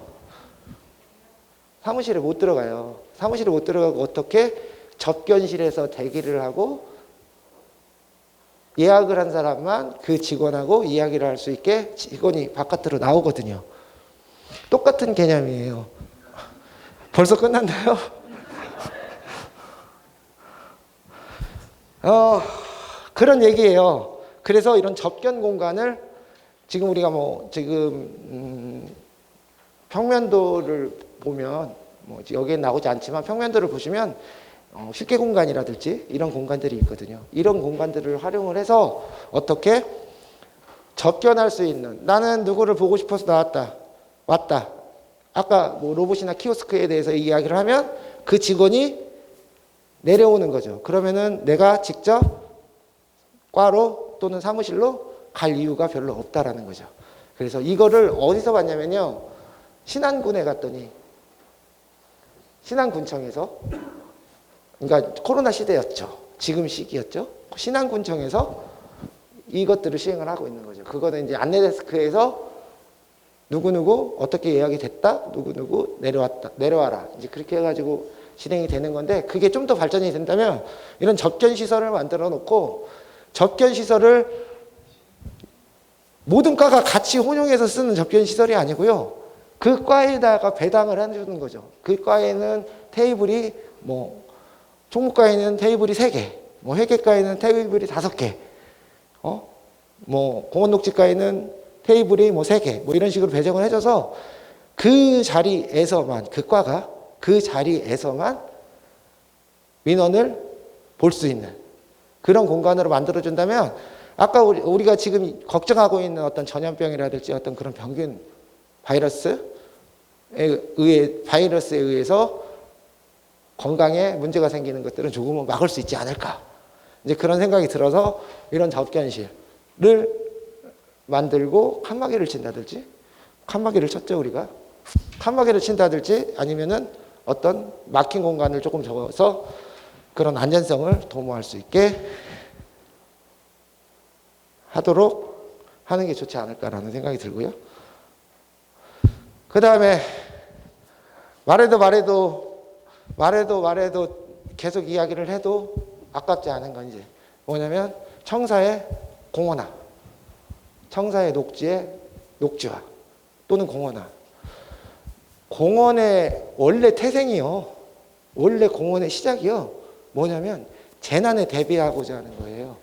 사무실에 못 들어가요. 사무실에 못 들어가고 어떻게 접견실에서 대기를 하고 예약을 한 사람만 그 직원하고 이야기를 할 수 있게 직원이 바깥으로 나오거든요. 똑같은 개념이에요. 벌써 끝났나요? 그런 얘기예요. 그래서 이런 접견 공간을 지금 우리가 평면도를 보면 여기에 나오지 않지만 평면도를 보시면 실계 공간이라든지 이런 공간들이 있거든요. 이런 공간들을 활용을 해서 어떻게 접견할 수 있는, 나는 누구를 보고 싶어서 왔다. 아까 로봇이나 키오스크에 대해서 이야기를 하면 그 직원이 내려오는 거죠. 그러면은 내가 직접 과로 또는 사무실로 갈 이유가 별로 없다라는 거죠. 그래서 이거를 어디서 봤냐면요. 신안군에 갔더니 신안군청에서, 그러니까 코로나 시대였죠. 지금 시기였죠. 신안군청에서 이것들을 시행을 하고 있는 거죠. 그거는 이제 안내데스크에서 누구누구 어떻게 예약이 됐다, 누구누구 내려와라. 이제 그렇게 해가지고 진행이 되는 건데, 그게 좀 더 발전이 된다면 이런 접견 시설을 만들어 놓고 접견 시설을 모든 과가 같이 혼용해서 쓰는 접견 시설이 아니고요. 그 과에다가 배당을 해주는 거죠. 그 과에는 테이블이 총무과에는 테이블이 3개, 회계과에는 테이블이 5개, 공원녹지과에는 테이블이 3개, 이런 식으로 배정을 해줘서 그 자리에서만, 그 과가 그 자리에서만 민원을 볼 수 있는 그런 공간으로 만들어준다면, 아까 우리가 지금 걱정하고 있는 어떤 전염병이라든지 어떤 그런 병균 바이러스에 의해서 건강에 문제가 생기는 것들은 조금은 막을 수 있지 않을까. 이제 그런 생각이 들어서 이런 접견실을 만들고 칸막이를 친다든지, 칸막이를 쳤죠, 우리가. 칸막이를 친다든지 아니면은 어떤 막힌 공간을 조금 적어서 그런 안전성을 도모할 수 있게 하도록 하는 게 좋지 않을까라는 생각이 들고요. 그 다음에 말해도 계속 이야기를 해도 아깝지 않은 건 이제 뭐냐면 청사의 공원화, 청사의 녹지화 또는 공원화. 공원의 원래 태생이요, 원래 공원의 시작이요, 뭐냐면 재난에 대비하고자 하는 거예요.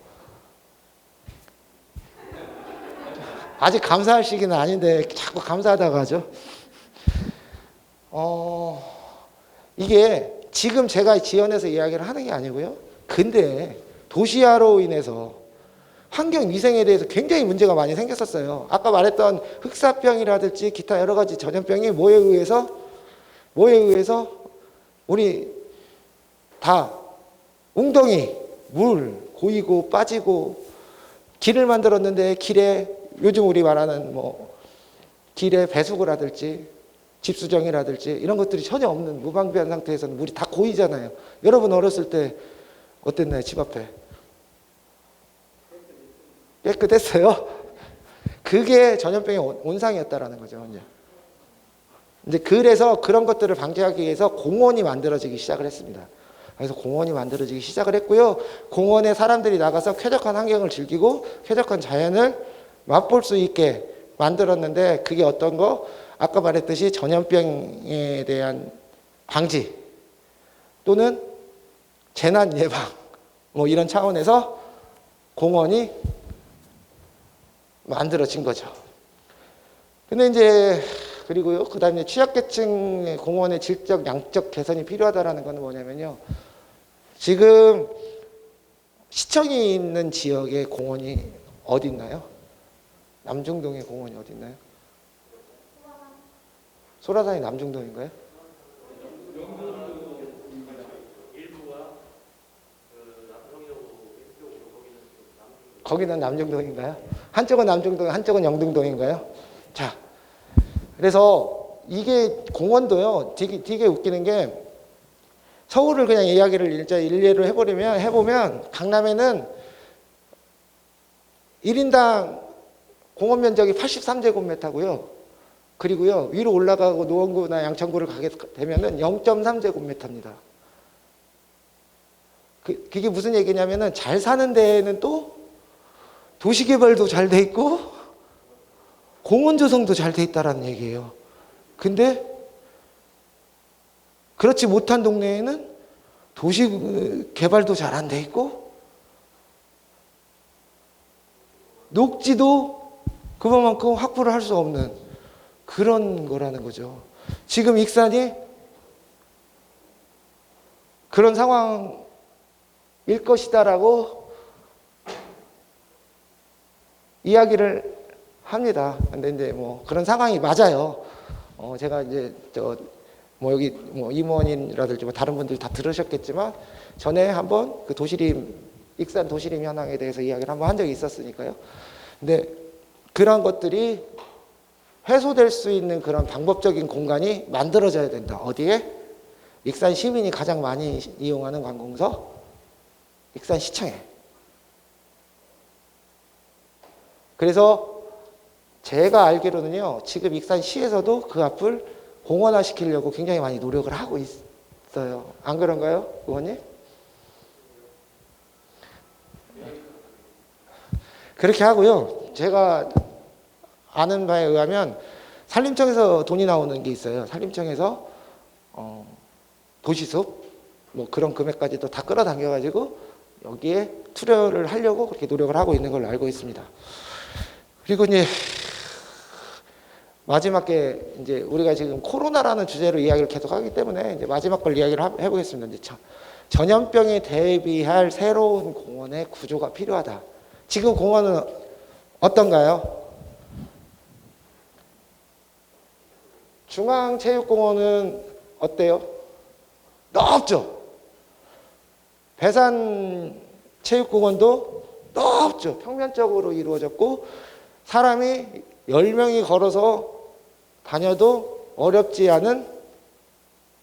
아직 감사할 시기는 아닌데 자꾸 감사하다가 하죠. 이게 지금 제가 지원해서 이야기를 하는 게 아니고요. 근데 도시화로 인해서 환경위생에 대해서 굉장히 문제가 많이 생겼었어요. 아까 말했던 흑사병이라든지 기타 여러 가지 전염병이 뭐에 의해서 우리 다 웅덩이, 물 고이고 빠지고 길을 만들었는데 길에 요즘 우리 말하는 길에 배수구를 하든지 집수정이라든지 이런 것들이 전혀 없는 무방비한 상태에서는 물이 다 고이잖아요. 여러분 어렸을 때 어땠나요? 집 앞에 깨끗했어요? 그게 전염병의 온상이었다라는 거죠. 이제 그래서 그런 것들을 방지하기 위해서 공원이 만들어지기 시작을 했습니다. 그래서 공원이 만들어지기 시작을 했고요. 공원에 사람들이 나가서 쾌적한 환경을 즐기고 쾌적한 자연을 맛볼 수 있게 만들었는데, 그게 어떤 거? 아까 말했듯이 전염병에 대한 방지 또는 재난 예방 뭐 이런 차원에서 공원이 만들어진 거죠. 근데 이제 그리고요, 그다음에 취약계층의 공원의 질적, 양적 개선이 필요하다라는 건 뭐냐면요. 지금 시청이 있는 지역의 공원이 어디 있나요? 남중동의 공원이 어디 있나요? 소라산이 남중동인가요? 거기는 남중동인가요? 한쪽은 남중동, 한쪽은 영등동인가요? 자, 그래서 이게 공원도요, 되게 웃기는 게 서울을 그냥 이야기를 일례로 해보면 강남에는 1인당 공원 면적이 83제곱미터고요. 그리고요, 위로 올라가고 노원구나 양천구를 가게 되면은 0.3제곱미터입니다. 그게 무슨 얘기냐면은 잘 사는 데에는 또 도시개발도 잘 돼 있고 공원 조성도 잘 돼 있다라는 얘기예요. 근데 그렇지 못한 동네에는 도시 개발도 잘 안 돼 있고 녹지도 그만큼 확보를 할 수 없는 그런 거라는 거죠. 지금 익산이 그런 상황일 것이다라고 이야기를 합니다. 근데 이제 뭐 그런 상황이 맞아요. 제가 이제 여기 임원인이라든지 다른 분들 다 들으셨겠지만 전에 한번 그 익산 도시림 현황에 대해서 이야기를 한번 한 적이 있었으니까요. 근데 그런 것들이 해소될 수 있는 그런 방법적인 공간이 만들어져야 된다. 어디에? 익산 시민이 가장 많이 이용하는 관공서 익산 시청에. 그래서 제가 알기로는요, 지금 익산시에서도 그 앞을 공원화 시키려고 굉장히 많이 노력을 하고 있어요. 안 그런가요, 의원님? 그렇게 하고요. 제가 아는 바에 의하면 산림청에서 돈이 나오는 게 있어요. 산림청에서 도시숲 뭐 그런 금액까지도 다 끌어당겨가지고 여기에 투자를 하려고 그렇게 노력을 하고 있는 걸로 알고 있습니다. 그리고 이제 마지막에 이제 우리가 지금 코로나라는 주제로 이야기를 계속 하기 때문에 이제 마지막 걸 이야기를 해보겠습니다. 이제 전염병에 대비할 새로운 공원의 구조가 필요하다. 지금 공원은 어떤가요? 중앙체육공원은 어때요? 넓죠? 배산체육공원도 넓죠? 평면적으로 이루어졌고 사람이 10명이 걸어서 다녀도 어렵지 않은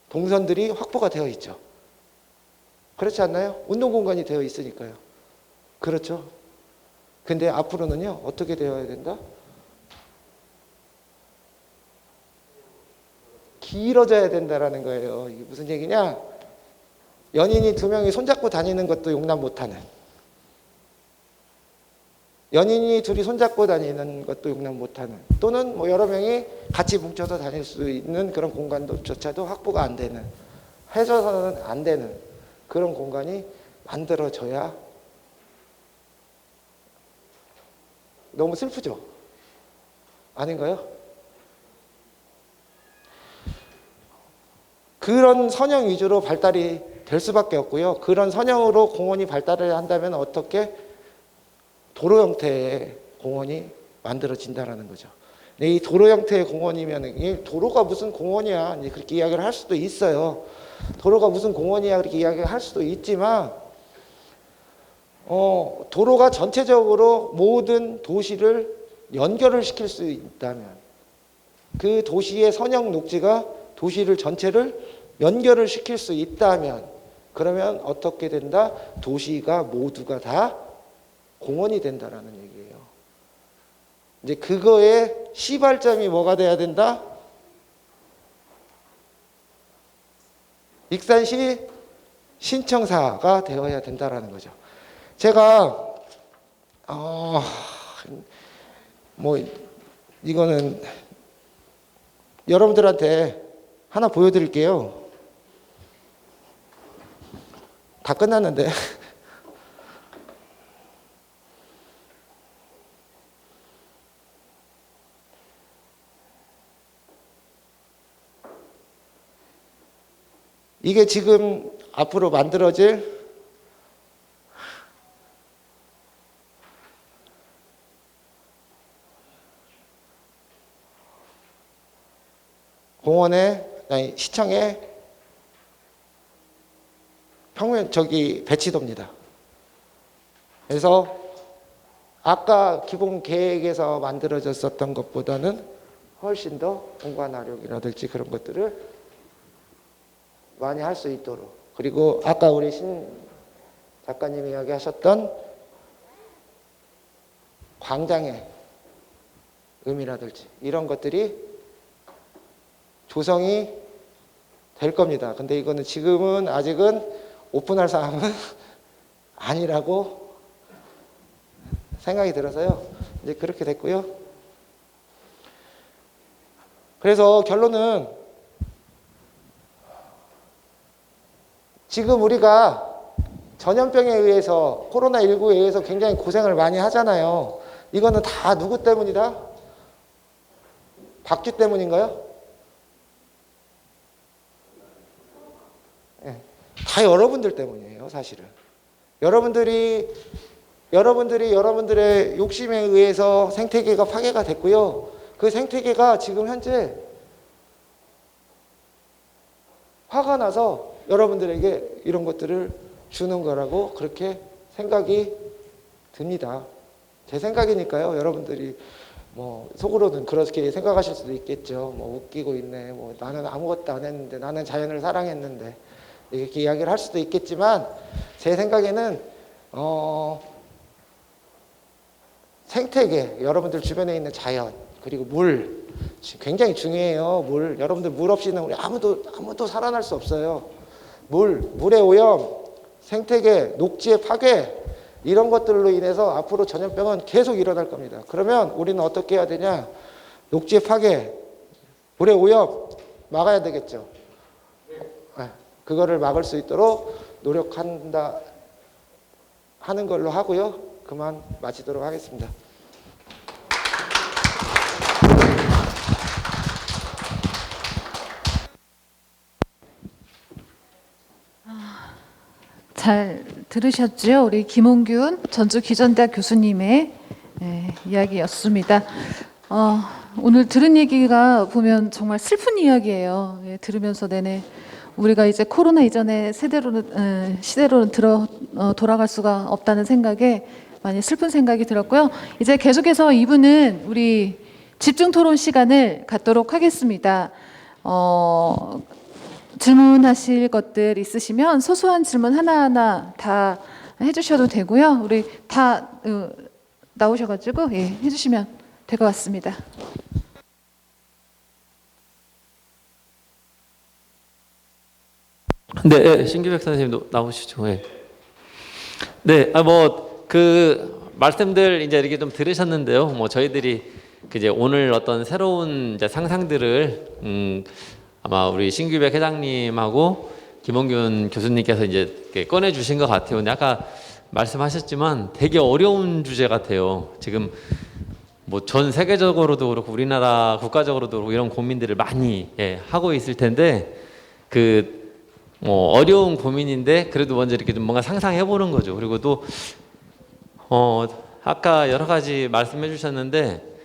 동선들이 확보가 되어 있죠. 그렇지 않나요? 운동공간이 되어 있으니까요. 그렇죠? 근데 앞으로는요, 어떻게 되어야 된다? 길어져야 된다라는 거예요. 이게 무슨 얘기냐? 연인이 2명이 손잡고 다니는 것도 용납 못하는, 연인이 둘이 손잡고 다니는 것도 용납 못하는, 또는 뭐 여러 명이 같이 뭉쳐서 다닐 수 있는 그런 공간조차도 확보가 안 되는, 해줘서는 안 되는 그런 공간이 만들어져야. 너무 슬프죠? 아닌가요? 그런 선형 위주로 발달이 될 수밖에 없고요. 그런 선형으로 공원이 발달을 한다면 어떻게 도로 형태의 공원이 만들어진다라는 거죠. 이 도로 형태의 공원이면 이 도로가 무슨 공원이야 그렇게 이야기를 할 수도 있어요. 도로가 무슨 공원이야 그렇게 이야기를 할 수도 있지만 도로가 전체적으로 모든 도시를 연결을 시킬 수 있다면, 그 도시의 선형 녹지가 도시를 전체를 연결을 시킬 수 있다면, 그러면 어떻게 된다? 도시가 모두가 다 공원이 된다라는 얘기예요. 이제 그거의 시발점이 뭐가 돼야 된다? 익산시 신청사가 되어야 된다라는 거죠. 제가 뭐 이거는 여러분들한테 하나 보여드릴게요. 다 끝났는데. 이게 지금 앞으로 만들어질 공원의 아니 시청의 평면 배치도입니다. 그래서 아까 기본 계획에서 만들어졌었던 것보다는 훨씬 더 공간 활용이라든지 그런 것들을 많이 할 수 있도록, 그리고 아까 우리 신 작가님이 이야기하셨던 광장의 의미라든지 이런 것들이 조성이 될 겁니다. 근데 이거는 지금은 아직은 오픈할 사항은 아니라고 생각이 들어서요. 이제 그렇게 됐고요. 그래서 결론은 지금 우리가 전염병에 의해서 코로나19에 의해서 굉장히 고생을 많이 하잖아요. 이거는 다 누구 때문이다? 박쥐 때문인가요? 네, 다 여러분들 때문이에요, 사실은. 여러분들의 욕심에 의해서 생태계가 파괴가 됐고요. 그 생태계가 지금 현재 화가 나서 여러분들에게 이런 것들을 주는 거라고 그렇게 생각이 듭니다. 제 생각이니까요. 여러분들이 뭐 속으로는 그렇게 생각하실 수도 있겠죠. 뭐 웃기고 있네. 뭐 나는 아무것도 안 했는데, 나는 자연을 사랑했는데, 이렇게 이야기를 할 수도 있겠지만 제 생각에는 생태계, 여러분들 주변에 있는 자연, 그리고 물 굉장히 중요해요. 물, 여러분들 물 없이는 우리 아무도 살아날 수 없어요. 물의 오염, 생태계, 녹지의 파괴, 이런 것들로 인해서 앞으로 전염병은 계속 일어날 겁니다. 그러면 우리는 어떻게 해야 되냐? 녹지의 파괴, 물의 오염 막아야 되겠죠. 그거를 막을 수 있도록 노력한다 하는 걸로 하고요. 그만 마치도록 하겠습니다. 잘 들으셨죠? 우리 김홍균 전주기전대학 교수님의 이야기였습니다. 오늘 들은 얘기가 보면 정말 슬픈 이야기예요. 들으면서 내내 우리가 이제 코로나 이전의 시대로는 돌아갈 수가 없다는 생각에 많이 슬픈 생각이 들었고요. 이제 계속해서 2부는 우리 집중 토론 시간을 갖도록 하겠습니다. 질문하실 것들 있으시면 소소한 질문 하나하나 다 해주셔도 되고요. 우리 다 나오셔가지고 해주시면 될 것 같습니다. 네, 신규백 선생님도 나오시죠. 네, 그 말씀들 이제 이렇게 좀 들으셨는데요. 뭐 저희들이 이제 오늘 어떤 새로운 이제 상상들을 아마 우리 신규백 회장님하고 김홍균 교수님께서 이제 꺼내 주신 것 같아요. 근데 아까 말씀하셨지만 되게 어려운 주제 같아요. 지금 뭐 전 세계적으로도 그렇고 우리나라 국가적으로도 그렇고 이런 고민들을 많이 하고 있을 텐데 뭐 어려운 고민인데 그래도 먼저 이렇게 좀 뭔가 상상해 보는 거죠. 그리고 또 아까 여러 가지 말씀해 주셨는데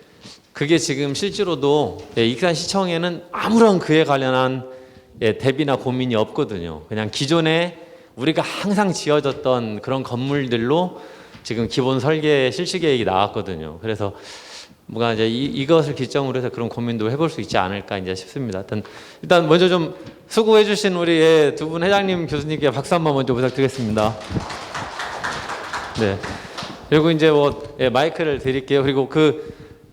그게 지금 실제로도 익산시청에는 아무런 그에 관련한 대비나 고민이 없거든요. 그냥 기존에 우리가 항상 지어졌던 그런 건물들로 지금 기본 설계 실시 계획이 나왔거든요. 그래서 뭔가 이제 이것을 기점으로 해서 그런 고민도 해볼 수 있지 않을까 이제 싶습니다. 일단 먼저 좀 수고해주신 우리 두 분 회장님, 교수님께 박수 한번 먼저 부탁드리겠습니다. 네. 그리고 이제 마이크를 드릴게요. 그리고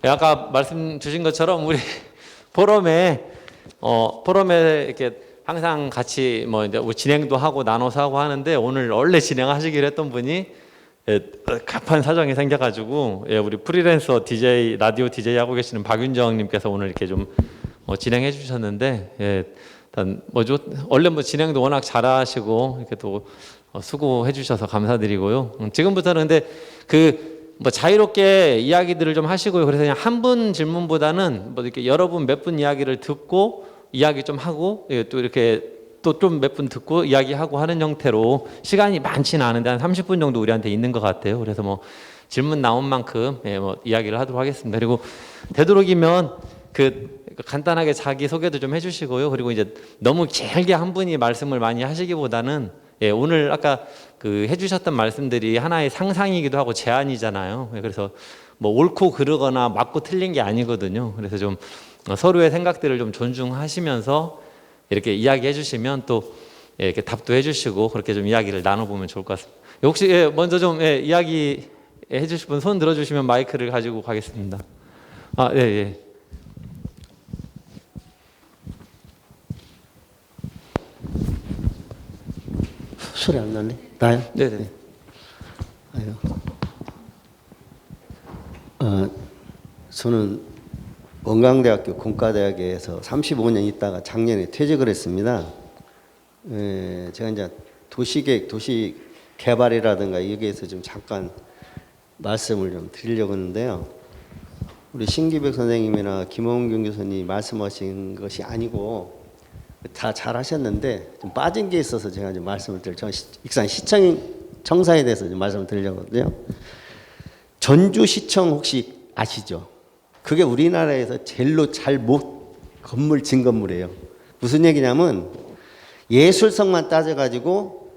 아까 말씀 주신 것처럼 우리 포럼에 이렇게 항상 같이 이제 진행도 하고 나눠서 하고 하는데 오늘 원래 진행하시기로 했던 분이 급한 사정이 생겨가지고 우리 프리랜서 DJ 라디오 DJ 하고 계시는 박윤정님께서 오늘 이렇게 좀 진행해 주셨는데 일단 원래 진행도 워낙 잘하시고 이렇게 또 수고해 주셔서 감사드리고요. 지금부터는 근데 뭐 자유롭게 이야기들을 좀 하시고요. 그래서 그냥 한 분 질문보다는 뭐 이렇게 여러 분 몇 분 이야기를 듣고 이야기 좀 하고 또 이렇게 또 좀 몇 분 듣고 이야기하고 하는 형태로 시간이 많지는 않은데 한 30분 정도 우리한테 있는 것 같아요. 그래서 뭐 질문 나온 만큼 뭐 이야기를 하도록 하겠습니다. 그리고 되도록이면 간단하게 자기 소개도 좀 해주시고요. 그리고 이제 너무 길게 한 분이 말씀을 많이 하시기보다는 오늘 아까 해주셨던 말씀들이 하나의 상상이기도 하고 제안이잖아요. 그래서 뭐 옳고 그르거나 맞고 틀린 게 아니거든요. 그래서 좀 서로의 생각들을 좀 존중하시면서 이렇게 이야기해 주시면 또 이렇게 답도 해주시고 그렇게 좀 이야기를 나눠보면 좋을 것 같습니다. 혹시 먼저 좀 이야기 해주실 분 손 들어주시면 마이크를 가지고 가겠습니다. 네. 소리 안 나네? 나요? 네네. 저는 원광대학교 공과대학에서 35년 있다가 작년에 퇴직을 했습니다. 제가 이제 도시계획, 도시개발이라든가 여기에서 좀 잠깐 말씀을 좀 드리려고 하는데요. 우리 신기백 선생님이나 김원균 교수님이 말씀하신 것이 아니고 다 잘하셨는데 좀 빠진 게 있어서 제가 좀 말씀을 저는 익산 청사에 대해서 좀 말씀을 드리려고 하거든요. 전주시청 혹시 아시죠? 그게 우리나라에서 제일로 잘 못 건물 진 건물이에요. 무슨 얘기냐면 예술성만 따져가지고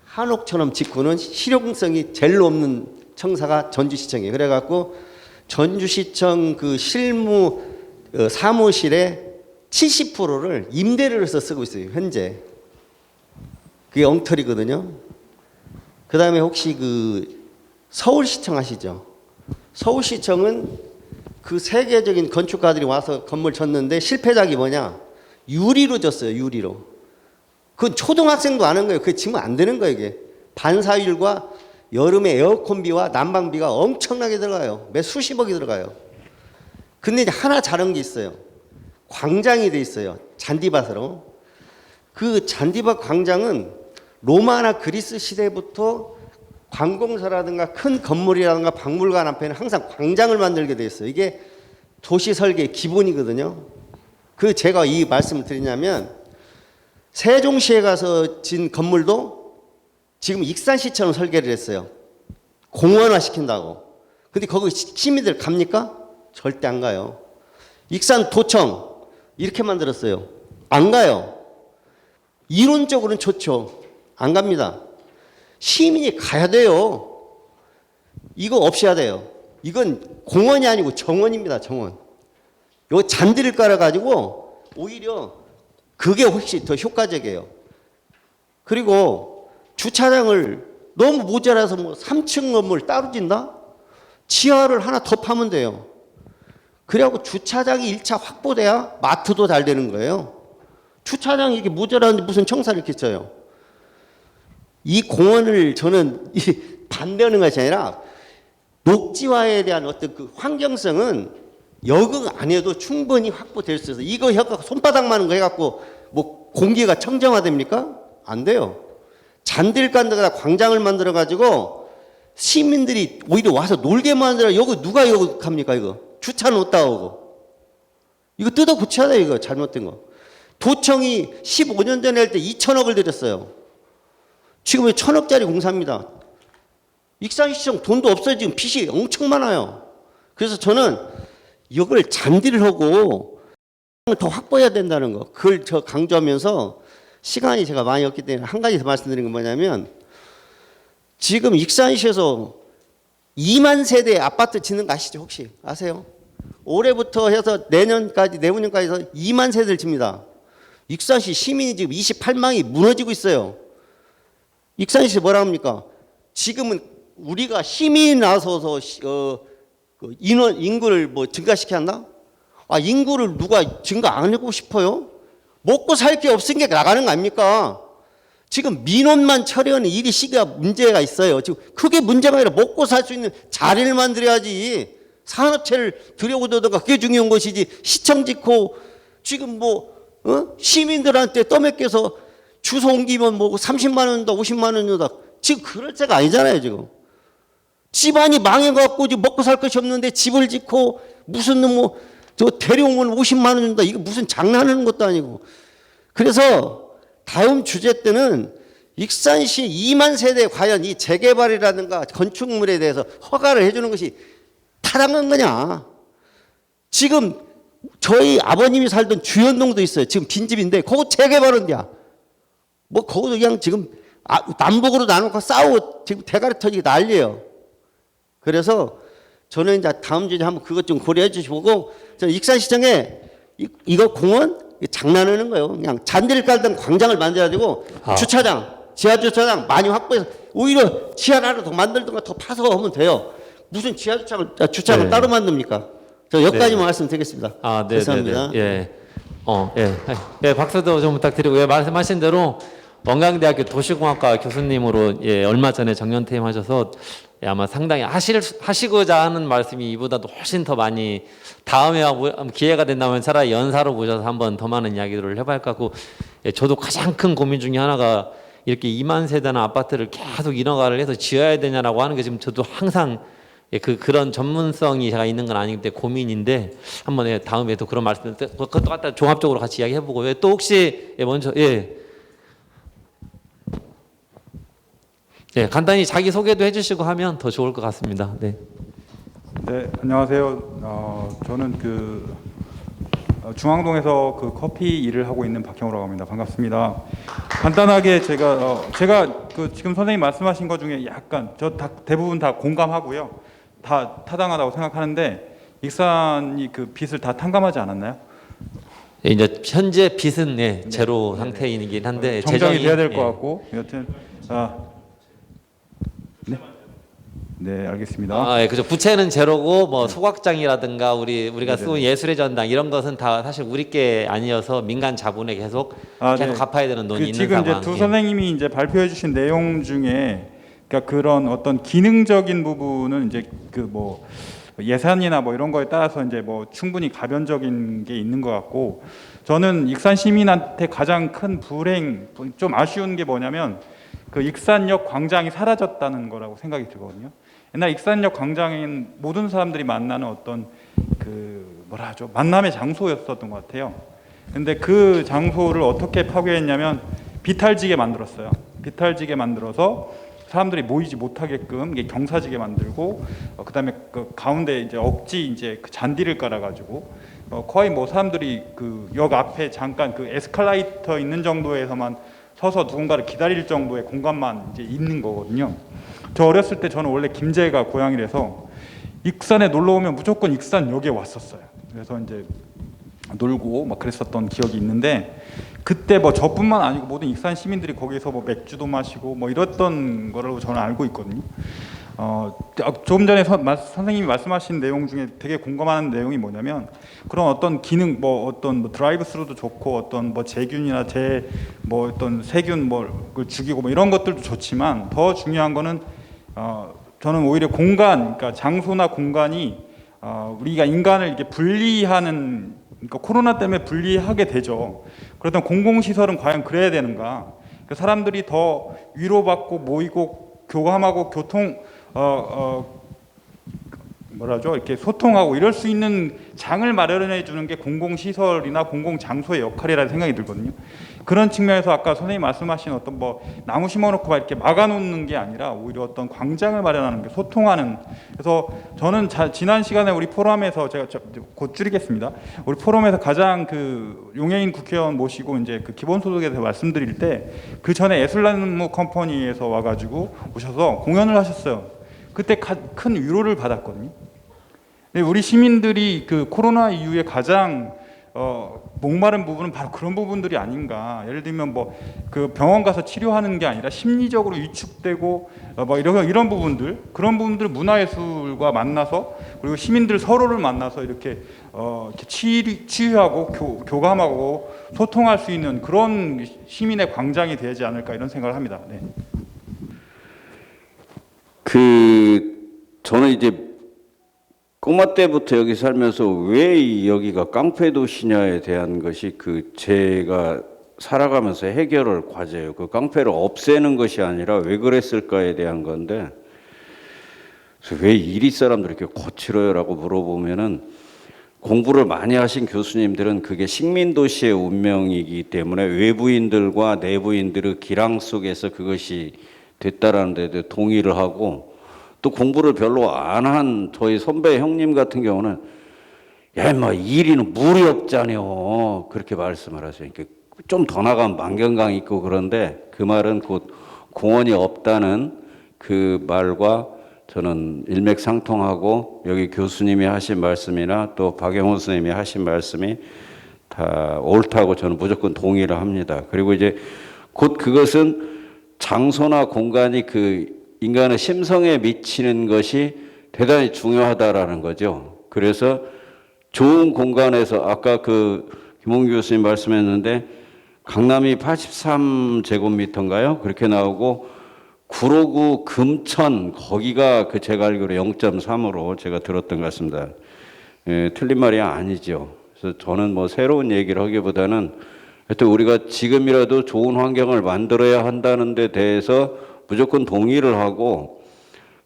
한옥처럼 짓고는 실용성이 제일로 없는 청사가 전주시청이에요. 그래갖고 전주시청 실무 사무실의 70%를 임대를 해서 쓰고 있어요. 현재. 그게 엉터리거든요. 그 다음에 혹시 서울시청 아시죠? 서울시청은 세계적인 건축가들이 와서 건물 졌는데 실패작이 뭐냐? 유리로 졌어요. 유리로. 그건 초등학생도 아는 거예요. 그게 지금 안 되는 거예요. 이게 반사율과 여름에 에어컨비와 난방비가 엄청나게 들어가요. 매 수십억이 들어가요. 근데 이제 하나 잘한 게 있어요. 광장이 돼 있어요. 잔디밭으로. 그 잔디밭 광장은 로마나 그리스 시대부터 관공서라든가 큰 건물이라든가 박물관 앞에는 항상 광장을 만들게 돼 있어요. 이게 도시 설계의 기본이거든요. 제가 이 말씀을 드리냐면 세종시에 가서 진 건물도 지금 익산시처럼 설계를 했어요. 공원화 시킨다고. 근데 거기 시민들 갑니까? 절대 안 가요. 익산도청 이렇게 만들었어요. 안 가요. 이론적으로는 좋죠. 안 갑니다. 시민이 가야 돼요. 이거 없애야 돼요. 이건 공원이 아니고 정원입니다. 정원. 요 잔디를 깔아가지고 오히려 그게 훨씬 더 효과적이에요. 그리고 주차장을 너무 모자라서 3층 건물 따로 짓나? 지하를 하나 더 파면 돼요. 그래갖고 주차장이 1차 확보돼야 마트도 잘 되는 거예요. 주차장이 이게 모자라는데 무슨 청사를 이렇게 써요. 이 공원을 저는 반대하는 것이 아니라 녹지화에 대한 어떤 환경성은 여기 안에도 충분히 확보될 수 있어서 이거 해갖고 손바닥만한 거 해갖고 공기가 청정화됩니까? 안 돼요. 잔디를 깐다가 광장을 만들어가지고 시민들이 오히려 와서 놀게 만들어. 여기 누가 여기 갑니까? 이거 주차 놓다 오고 이거 뜯어 고쳐야 돼요. 이거 잘못된 거. 도청이 15년 전에 할 때 2천억을 들였어요. 지금은 1,000억짜리 공사입니다. 익산시청 돈도 없어요. 지금 빚이 엄청 많아요. 그래서 저는 이걸 잔디를 하고 더 확보해야 된다는 거. 그걸 저 강조하면서 시간이 제가 많이 없기 때문에 한 가지 더 말씀드리는 건 뭐냐면 지금 익산시에서 2만 세대 아파트 짓는 거 아시죠? 혹시 아세요? 올해부터 해서 내년까지 2만 세대를 집니다. 익산시 시민이 지금 28망이 무너지고 있어요. 익산시 뭐라 합니까? 지금은 우리가 시민이 나서서 인구를 증가시켜야 한다? 인구를 누가 증가 안 하고 싶어요? 먹고 살 게 없으니까 나가는 거 아닙니까? 지금 민원만 처리하는 일이 시기가 문제가 있어요. 지금 그게 문제가 아니라 먹고 살 수 있는 자리를 만들어야지. 산업체를 들여오든가 그게 중요한 것이지. 시청 짓고 지금 시민들한테 떠맡겨서 주소 옮기면 뭐 30만 원이다, 50만 원이다. 지금 그럴 때가 아니잖아요, 지금. 집안이 망해갖고 지금 먹고 살 것이 없는데 집을 짓고 무슨 뭐 저 데려오면 50만 원 준다. 이거 무슨 장난하는 것도 아니고. 그래서 다음 주제 때는 익산시 2만 세대 과연 이 재개발이라든가 건축물에 대해서 허가를 해주는 것이 타당한 거냐. 지금 저희 아버님이 살던 주현동도 있어요. 지금 빈집인데 그거 재개발은냐. 뭐 거기도 그냥 지금 남북으로 나눠서 싸우고 지금 대가리 터지게 난리예요. 그래서 저는 이제 다음 주에 한번 그것 좀 고려해 주시고, 저는 익산시청에 이거 공원 장난하는 거예요. 그냥 잔디를 깔던 광장을 만들어가지고 주차장, 지하 주차장 많이 확보해서 오히려 지하를 하나 더 만들든가 더 파서 하면 돼요. 무슨 지하 주차장을 네. 따로 만듭니까? 저 여기까지만 말씀드리겠습니다. 아, 네, 감사합니다. 네, 네. 예. 예, 박수도 좀 부탁드리고, 예, 말씀하신 대로 원광대학교 도시공학과 교수님으로 예, 얼마 전에 정년퇴임하셔서 예, 아마 상당히 하시고자 하는 말씀이 이보다도 훨씬 더 많이 다음에 기회가 된다면 차라리 연사로 모셔서 한번 더 많은 이야기들을 해봐야 할 것 같고, 예, 저도 가장 큰 고민 중에 하나가 이렇게 2만 세대나 아파트를 계속 인허가를 해서 지어야 되냐라고 하는 게 지금 저도 항상 예, 그런 전문성이 제가 있는 건 아니기 때문에 고민인데 한번 예, 다음에도 그런 말씀 그것도 갖다 종합적으로 같이 이야기해보고 예, 또 혹시 예, 먼저 간단히 자기 소개도 해주시고 하면 더 좋을 것 같습니다. 네. 네, 안녕하세요. 저는 중앙동에서 커피 일을 하고 있는 박형우라고 합니다. 반갑습니다. 간단하게 제가 지금 선생님 말씀하신 것 중에 약간 대부분 다 공감하고요. 다 타당하다고 생각하는데 익산이 그 빚을 다 탕감하지 않았나요? 예, 이제 현재 빚은 예, 제로 상태이긴 한데 정정이 돼야 될 것 예. 같고 여튼 네, 알겠습니다. 아, 예, 그죠. 부채는 제로고 뭐 소각장이라든가 우리가 쓰는 예술의 전당 이런 것은 다 사실 우리 게 아니어서 민간 자본에 계속 네. 갚아야 되는 돈이 있는 지금 상황. 이제 두 선생님이 이제 발표해 주신 내용 중에 그러니까 그런 어떤 기능적인 부분은 이제 뭐 예산이나 뭐 이런 거에 따라서 이제 뭐 충분히 가변적인 게 있는 것 같고, 저는 익산 시민한테 가장 큰 불행, 좀 아쉬운 게 뭐냐면 그 익산역 광장이 사라졌다는 거라고 생각이 들거든요. 옛날 익산역 광장엔 모든 사람들이 만나는 어떤 뭐라 하죠, 만남의 장소였었던 것 같아요. 근데 그 장소를 어떻게 파괴했냐면 비탈지게 만들었어요. 비탈지게 만들어서 사람들이 모이지 못하게끔 이게 경사지게 만들고, 그다음에 그 가운데 이제 억지 이제 그 잔디를 깔아가지고 거의 뭐 사람들이 그 역 앞에 잠깐 그 에스컬레이터 있는 정도에서만 서서 누군가를 기다릴 정도의 공간만 이제 있는 거거든요. 저 어렸을 때 저는 원래 김제가 고향이라서 익산에 놀러 오면 무조건 익산역에 왔었어요. 그래서 이제 놀고 막 그랬었던 기억이 있는데, 그때 뭐 저뿐만 아니고 모든 익산 시민들이 거기서 뭐 맥주도 마시고 뭐 이랬던 거라고 저는 알고 있거든요. 조금 전에 선생님이 말씀하신 내용 중에 되게 공감하는 내용이 뭐냐면, 그런 어떤 기능, 뭐 어떤 뭐 드라이브 스루도 좋고 어떤 뭐 제균이나 뭐 어떤 세균 뭐를 죽이고 뭐 이런 것들도 좋지만, 더 중요한 거는 저는 오히려 공간, 그러니까 장소나 공간이 우리가 인간을 이렇게 분리하는, 그러니까 코로나 때문에 분리하게 되죠. 그렇다면 공공시설은 과연 그래야 되는가? 그 사람들이 더 위로받고 모이고 교감하고 뭐라죠? 이렇게 소통하고 이럴 수 있는 장을 마련해 주는 게 공공시설이나 공공장소의 역할이라는 생각이 들거든요. 그런 측면에서 아까 선생님 말씀하신 어떤 뭐 나무 심어놓고 막 이렇게 막아놓는 게 아니라 오히려 어떤 광장을 마련하는 게, 소통하는. 그래서 저는 지난 시간에 우리 포럼에서 제가 곧 줄이겠습니다. 우리 포럼에서 가장 용해인 국회의원 모시고 이제 기본소득에 대해서 말씀드릴 때, 그 전에 예술나무 컴퍼니에서 와가지고 오셔서 공연을 하셨어요. 그때 큰 위로를 받았거든요. 우리 시민들이 코로나 이후에 가장 목마른 부분은 바로 그런 부분들이 아닌가. 예를 들면 뭐 병원 가서 치료하는 게 아니라 심리적으로 위축되고 뭐 이런 부분들, 그런 부분들 문화예술과 만나서, 그리고 시민들 서로를 만나서 이렇게 치유하고 교감하고 소통할 수 있는 그런 시민의 광장이 되지 않을까, 이런 생각을 합니다. 네. 저는 이제 꼬마 때부터 여기 살면서 왜 여기가 깡패 도시냐에 대한 것이 제가 살아가면서 해결할 과제예요. 그 깡패를 없애는 것이 아니라 왜 그랬을까에 대한 건데, 그래서 왜 이리 사람들이 이렇게 거칠어요라고 물어보면은, 공부를 많이 하신 교수님들은 그게 식민도시의 운명이기 때문에 외부인들과 내부인들의 기랑 속에서 그것이 됐다라는 데 동의를 하고, 또 공부를 별로 안 한 저희 선배 형님 같은 경우는 야 인마 이리는 물이 없잖아요 그렇게 말씀을 하세요. 좀 더 나가면 만경강 있고 그런데 그 말은 곧 공원이 없다는 그 말과 저는 일맥상통하고, 여기 교수님이 하신 말씀이나 또 박영훈 선생님이 하신 말씀이 다 옳다고 저는 무조건 동의를 합니다. 그리고 이제 곧 그것은 장소나 공간이 그 인간의 심성에 미치는 것이 대단히 중요하다라는 거죠. 그래서 좋은 공간에서 아까 그 김홍규 교수님 말씀했는데 강남이 83제곱미터인가요? 그렇게 나오고 구로구 금천 거기가 그 제가 알기로 0.3으로 제가 들었던 것 같습니다. 예, 틀린 말이 아니죠. 그래서 저는 뭐 새로운 얘기를 하기보다는 하여튼 우리가 지금이라도 좋은 환경을 만들어야 한다는 데 대해서 무조건 동의를 하고,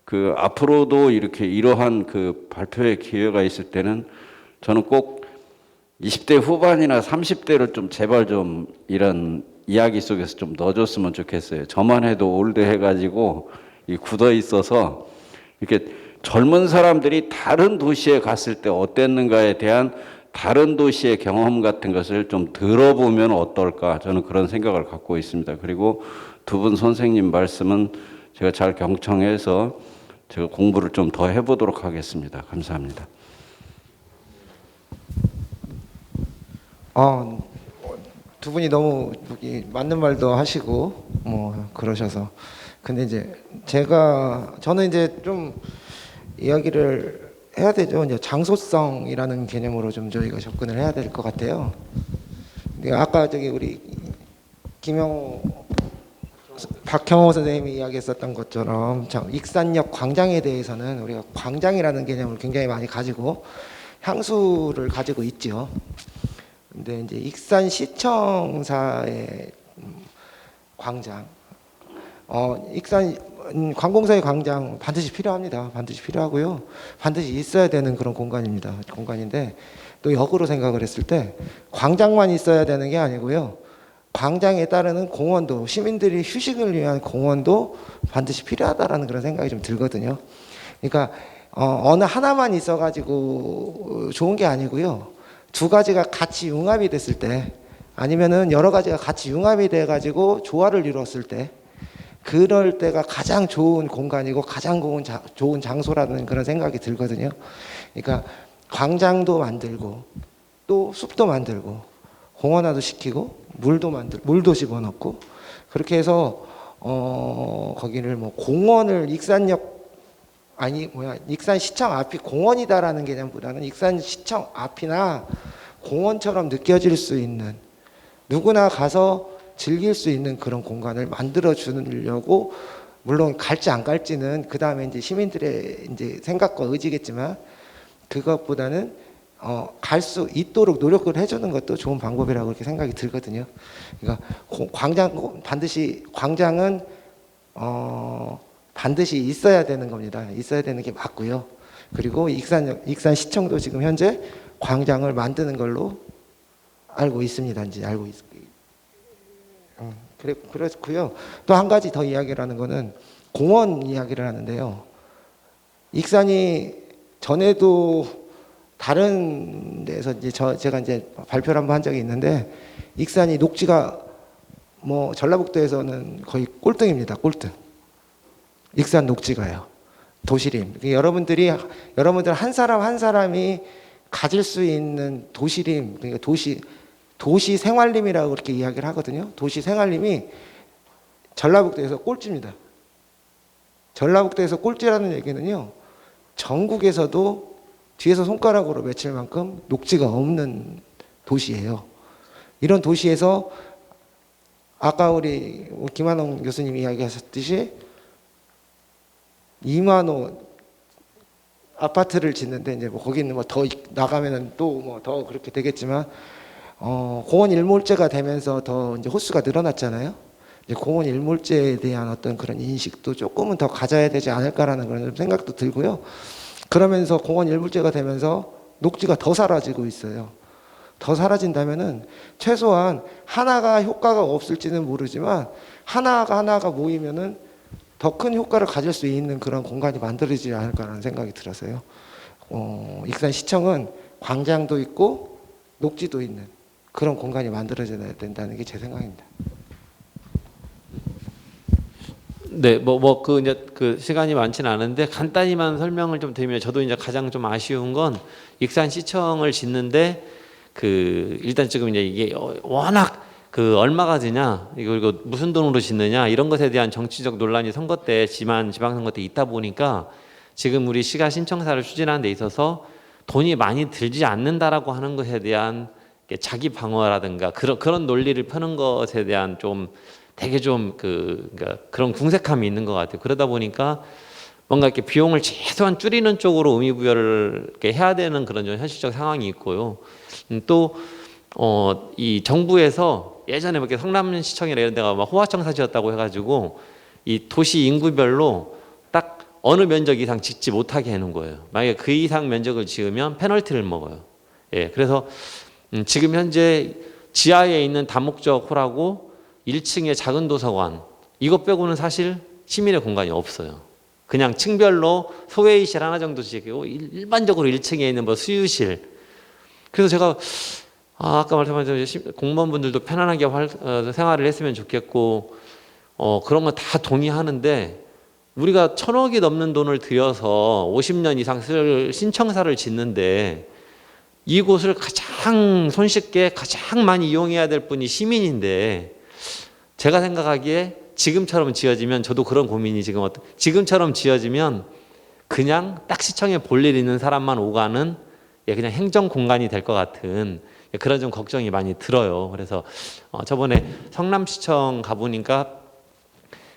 그 앞으로도 이렇게 이러한 그 발표의 기회가 있을 때는 저는 꼭 20대 후반이나 30대를 좀 제발 좀 이런 이야기 속에서 좀 넣어줬으면 좋겠어요. 저만 해도 올드 해가지고 굳어 있어서 이렇게 젊은 사람들이 다른 도시에 갔을 때 어땠는가에 대한 다른 도시의 경험 같은 것을 좀 들어보면 어떨까, 저는 그런 생각을 갖고 있습니다. 그리고 두 분 선생님 말씀은 제가 잘 경청해서 제가 공부를 좀 더 해보도록 하겠습니다. 감사합니다. 두 분이 너무 맞는 말도 하시고 뭐 그러셔서, 근데 이제 저는 이제 좀 이야기를 해야 되죠. 이제 장소성이라는 개념으로 좀 저희가 접근을 해야 될 것 같아요. 근데 아까 우리 박형호 선생님이 이야기했었던 것처럼 익산역 광장에 대해서는 우리가 광장이라는 개념을 굉장히 많이 가지고 향수를 가지고 있죠. 근데 이제 익산시청사의 광장, 익산 관공서의 광장 반드시 필요합니다. 반드시 필요하고요. 반드시 있어야 되는 그런 공간입니다. 공간인데, 또 역으로 생각을 했을 때 광장만 있어야 되는 게 아니고요. 광장에 따르는 공원도, 시민들이 휴식을 위한 공원도 반드시 필요하다라는 그런 생각이 좀 들거든요. 그러니까 어느 하나만 있어가지고 좋은 게 아니고요. 두 가지가 같이 융합이 됐을 때, 아니면은 여러 가지가 같이 융합이 돼가지고 조화를 이루었을 때, 그럴 때가 가장 좋은 공간이고 가장 좋은 장소라는 그런 생각이 들거든요. 그러니까 광장도 만들고 또 숲도 만들고 공원화도 시키고 물도 집어넣고, 그렇게 해서 거기를 뭐 공원을 익산시청 앞이 공원이다라는 개념보다는 익산시청 앞이나 공원처럼 느껴질 수 있는, 누구나 가서 즐길 수 있는 그런 공간을 만들어 주려고, 물론 갈지 안 갈지는 그 다음에 이제 시민들의 이제 생각과 의지겠지만, 그것보다는 갈 수 있도록 노력을 해주는 것도 좋은 방법이라고 이렇게 생각이 들거든요. 그러니까 광장은 반드시 있어야 되는 겁니다. 있어야 되는 게 맞고요. 그리고 익산시청도 지금 현재 광장을 만드는 걸로 알고 있습니다. 이제 알고 있습니다. 그렇고요. 또 한 가지 더 이야기를 하는 거는 공원 이야기를 하는데요. 익산이 전에도 다른 데서 이제 제가 이제 발표를 한번 한 적이 있는데, 익산이 녹지가 뭐 전라북도에서는 거의 꼴등입니다. 꼴등. 익산 녹지가요. 도시림. 여러분들 한 사람 한 사람이 가질 수 있는 도시림, 그러니까 도시 생활림이라고 그렇게 이야기를 하거든요. 도시 생활림이 전라북도에서 꼴찌입니다. 전라북도에서 꼴찌라는 얘기는요, 전국에서도 뒤에서 손가락으로 맺힐 만큼 녹지가 없는 도시예요. 이런 도시에서 아까 우리 김한홍 교수님이 이야기하셨듯이 2만 호 아파트를 짓는데, 이제 뭐 거기는 뭐 더 나가면은 또 뭐 더 그렇게 되겠지만, 공원 일몰제가 되면서 더 이제 호수가 늘어났잖아요. 이제 공원 일몰제에 대한 어떤 그런 인식도 조금은 더 가져야 되지 않을까라는 그런 생각도 들고요. 그러면서 공원 일몰제가 되면서 녹지가 더 사라지고 있어요. 더 사라진다면은 최소한 하나가 효과가 없을지는 모르지만 하나가 모이면은 더 큰 효과를 가질 수 있는 그런 공간이 만들어지지 않을까라는 생각이 들어서요. 익산시청은 광장도 있고 녹지도 있는 그런 공간이 만들어져야 된다는 게 제 생각입니다. 네, 이제 그 시간이 많지는 않은데 간단히만 설명을 좀 드리면 저도 이제 가장 좀 아쉬운 건 익산시청을 짓는데 일단 지금 이제 이게 워낙 얼마가 드냐, 이거 무슨 돈으로 짓느냐 이런 것에 대한 정치적 논란이 선거 때 지방선거 때 있다 보니까 지금 우리 시가 신청사를 추진하는 데 있어서 돈이 많이 들지 않는다라고 하는 것에 대한 자기 방어라든가 그런 논리를 펴는 것에 대한 좀 되게 좀 그러니까 그런 궁색함이 있는 것 같아요. 그러다 보니까 뭔가 이렇게 비용을 최소한 줄이는 쪽으로 의미부여를 이렇게 해야 되는 그런 좀 현실적 상황이 있고요. 또 이 정부에서 예전에 이렇게 성남시청이나 이런 데가 막 호화청사 지었다고 해가지고 이 도시 인구별로 딱 어느 면적 이상 짓지 못하게 해놓은 거예요. 만약에 그 이상 면적을 지으면 페널티를 먹어요. 예, 그래서 지금 현재 지하에 있는 다목적 홀하고 1층의 작은 도서관 이것 빼고는 사실 시민의 공간이 없어요. 그냥 층별로 소회의실 하나 정도 지고 일반적으로 1층에 있는 뭐 수유실. 그래서 제가 아까 말씀하신 공무원분들도 편안하게 생활을 했으면 좋겠고 그런 거 다 동의하는데 우리가 1,000억이 넘는 돈을 들여서 50년 이상 쓸 신청사를 짓는데 이곳을 가장 손쉽게 가장 많이 이용해야 될 분이 시민인데 제가 생각하기에 지금처럼 지어지면 저도 그런 고민이 지금처럼 지어지면 그냥 딱 시청에 볼일 있는 사람만 오가는 그냥 행정 공간이 될 것 같은 그런 좀 걱정이 많이 들어요. 그래서 저번에 성남시청 가보니까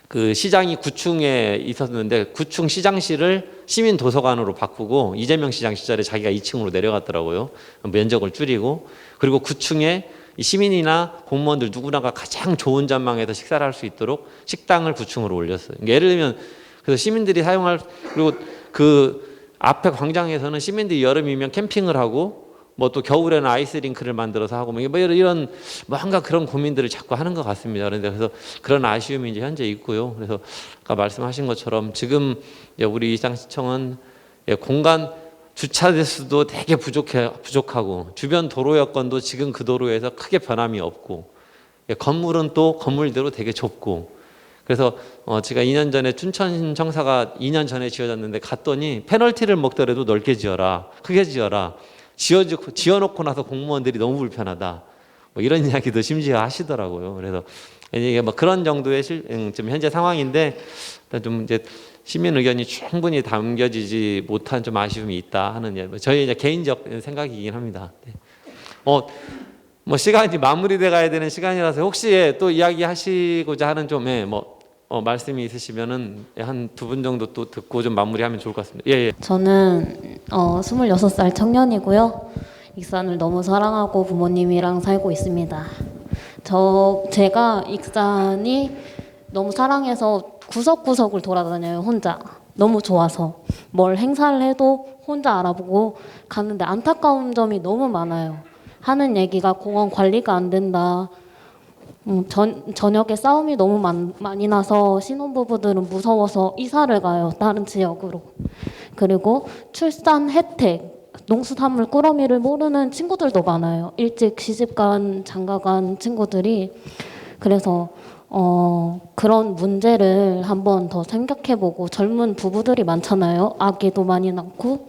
그 시장이 9층에 있었는데 9층 시장실을 시민 도서관으로 바꾸고 이재명 시장 시절에 자기가 2층으로 내려갔더라고요. 면적을 줄이고 그리고 9층에 시민이나 공무원들 누구나가 가장 좋은 전망에서 식사를 할 수 있도록 식당을 9층으로 올렸어요. 예를 들면 그래서 시민들이 사용할 그리고 그 앞에 광장에서는 시민들이 여름이면 캠핑을 하고 뭐 또 겨울에는 아이스링크를 만들어서 하고 뭐 이런 뭔가 그런 고민들을 자꾸 하는 것 같습니다. 그래서 그런 아쉬움이 이제 현재 있고요. 그래서 아까 말씀하신 것처럼 지금 우리 익산시청은 공간 주차 대수도 되게 부족하고 주변 도로 여건도 지금 그 도로에서 크게 변함이 없고 건물은 또 건물대로 되게 좁고 그래서 제가 2년 전에 춘천청사가 2년 전에 지어졌는데 갔더니 페널티를 먹더라도 넓게 지어라, 크게 지어라. 지어놓고 나서 공무원들이 너무 불편하다. 뭐 이런 이야기도 심지어 하시더라고요. 그래서 이게 뭐 그런 정도의 지금 현재 상황인데 좀 이제 시민 의견이 충분히 담겨지지 못한 좀 아쉬움이 있다 하는 저희 이제 개인적 생각이긴 합니다. 네. 뭐 시간이 마무리돼 가야 되는 시간이라서 혹시 또 이야기하시고자 하는 좀 말씀이 있으시면은 한 2분 정도 또 듣고 좀 마무리하면 좋을 것 같습니다. 예. 저는 26살 청년이고요. 익산을 너무 사랑하고 부모님이랑 살고 있습니다. 제가 익산이 너무 사랑해서 구석구석을 돌아다녀요. 혼자. 너무 좋아서. 뭘 행사를 해도 혼자 알아보고 가는데 안타까운 점이 너무 많아요. 하는 얘기가 공원 관리가 안 된다. 저녁에 싸움이 너무 많이 나서 신혼부부들은 무서워서 이사를 가요. 다른 지역으로. 그리고 출산 혜택, 농수산물 꾸러미를 모르는 친구들도 많아요. 일찍 시집간 장가간 친구들이. 그래서 그런 문제를 한번 더 생각해보고 젊은 부부들이 많잖아요. 아기도 많이 낳고.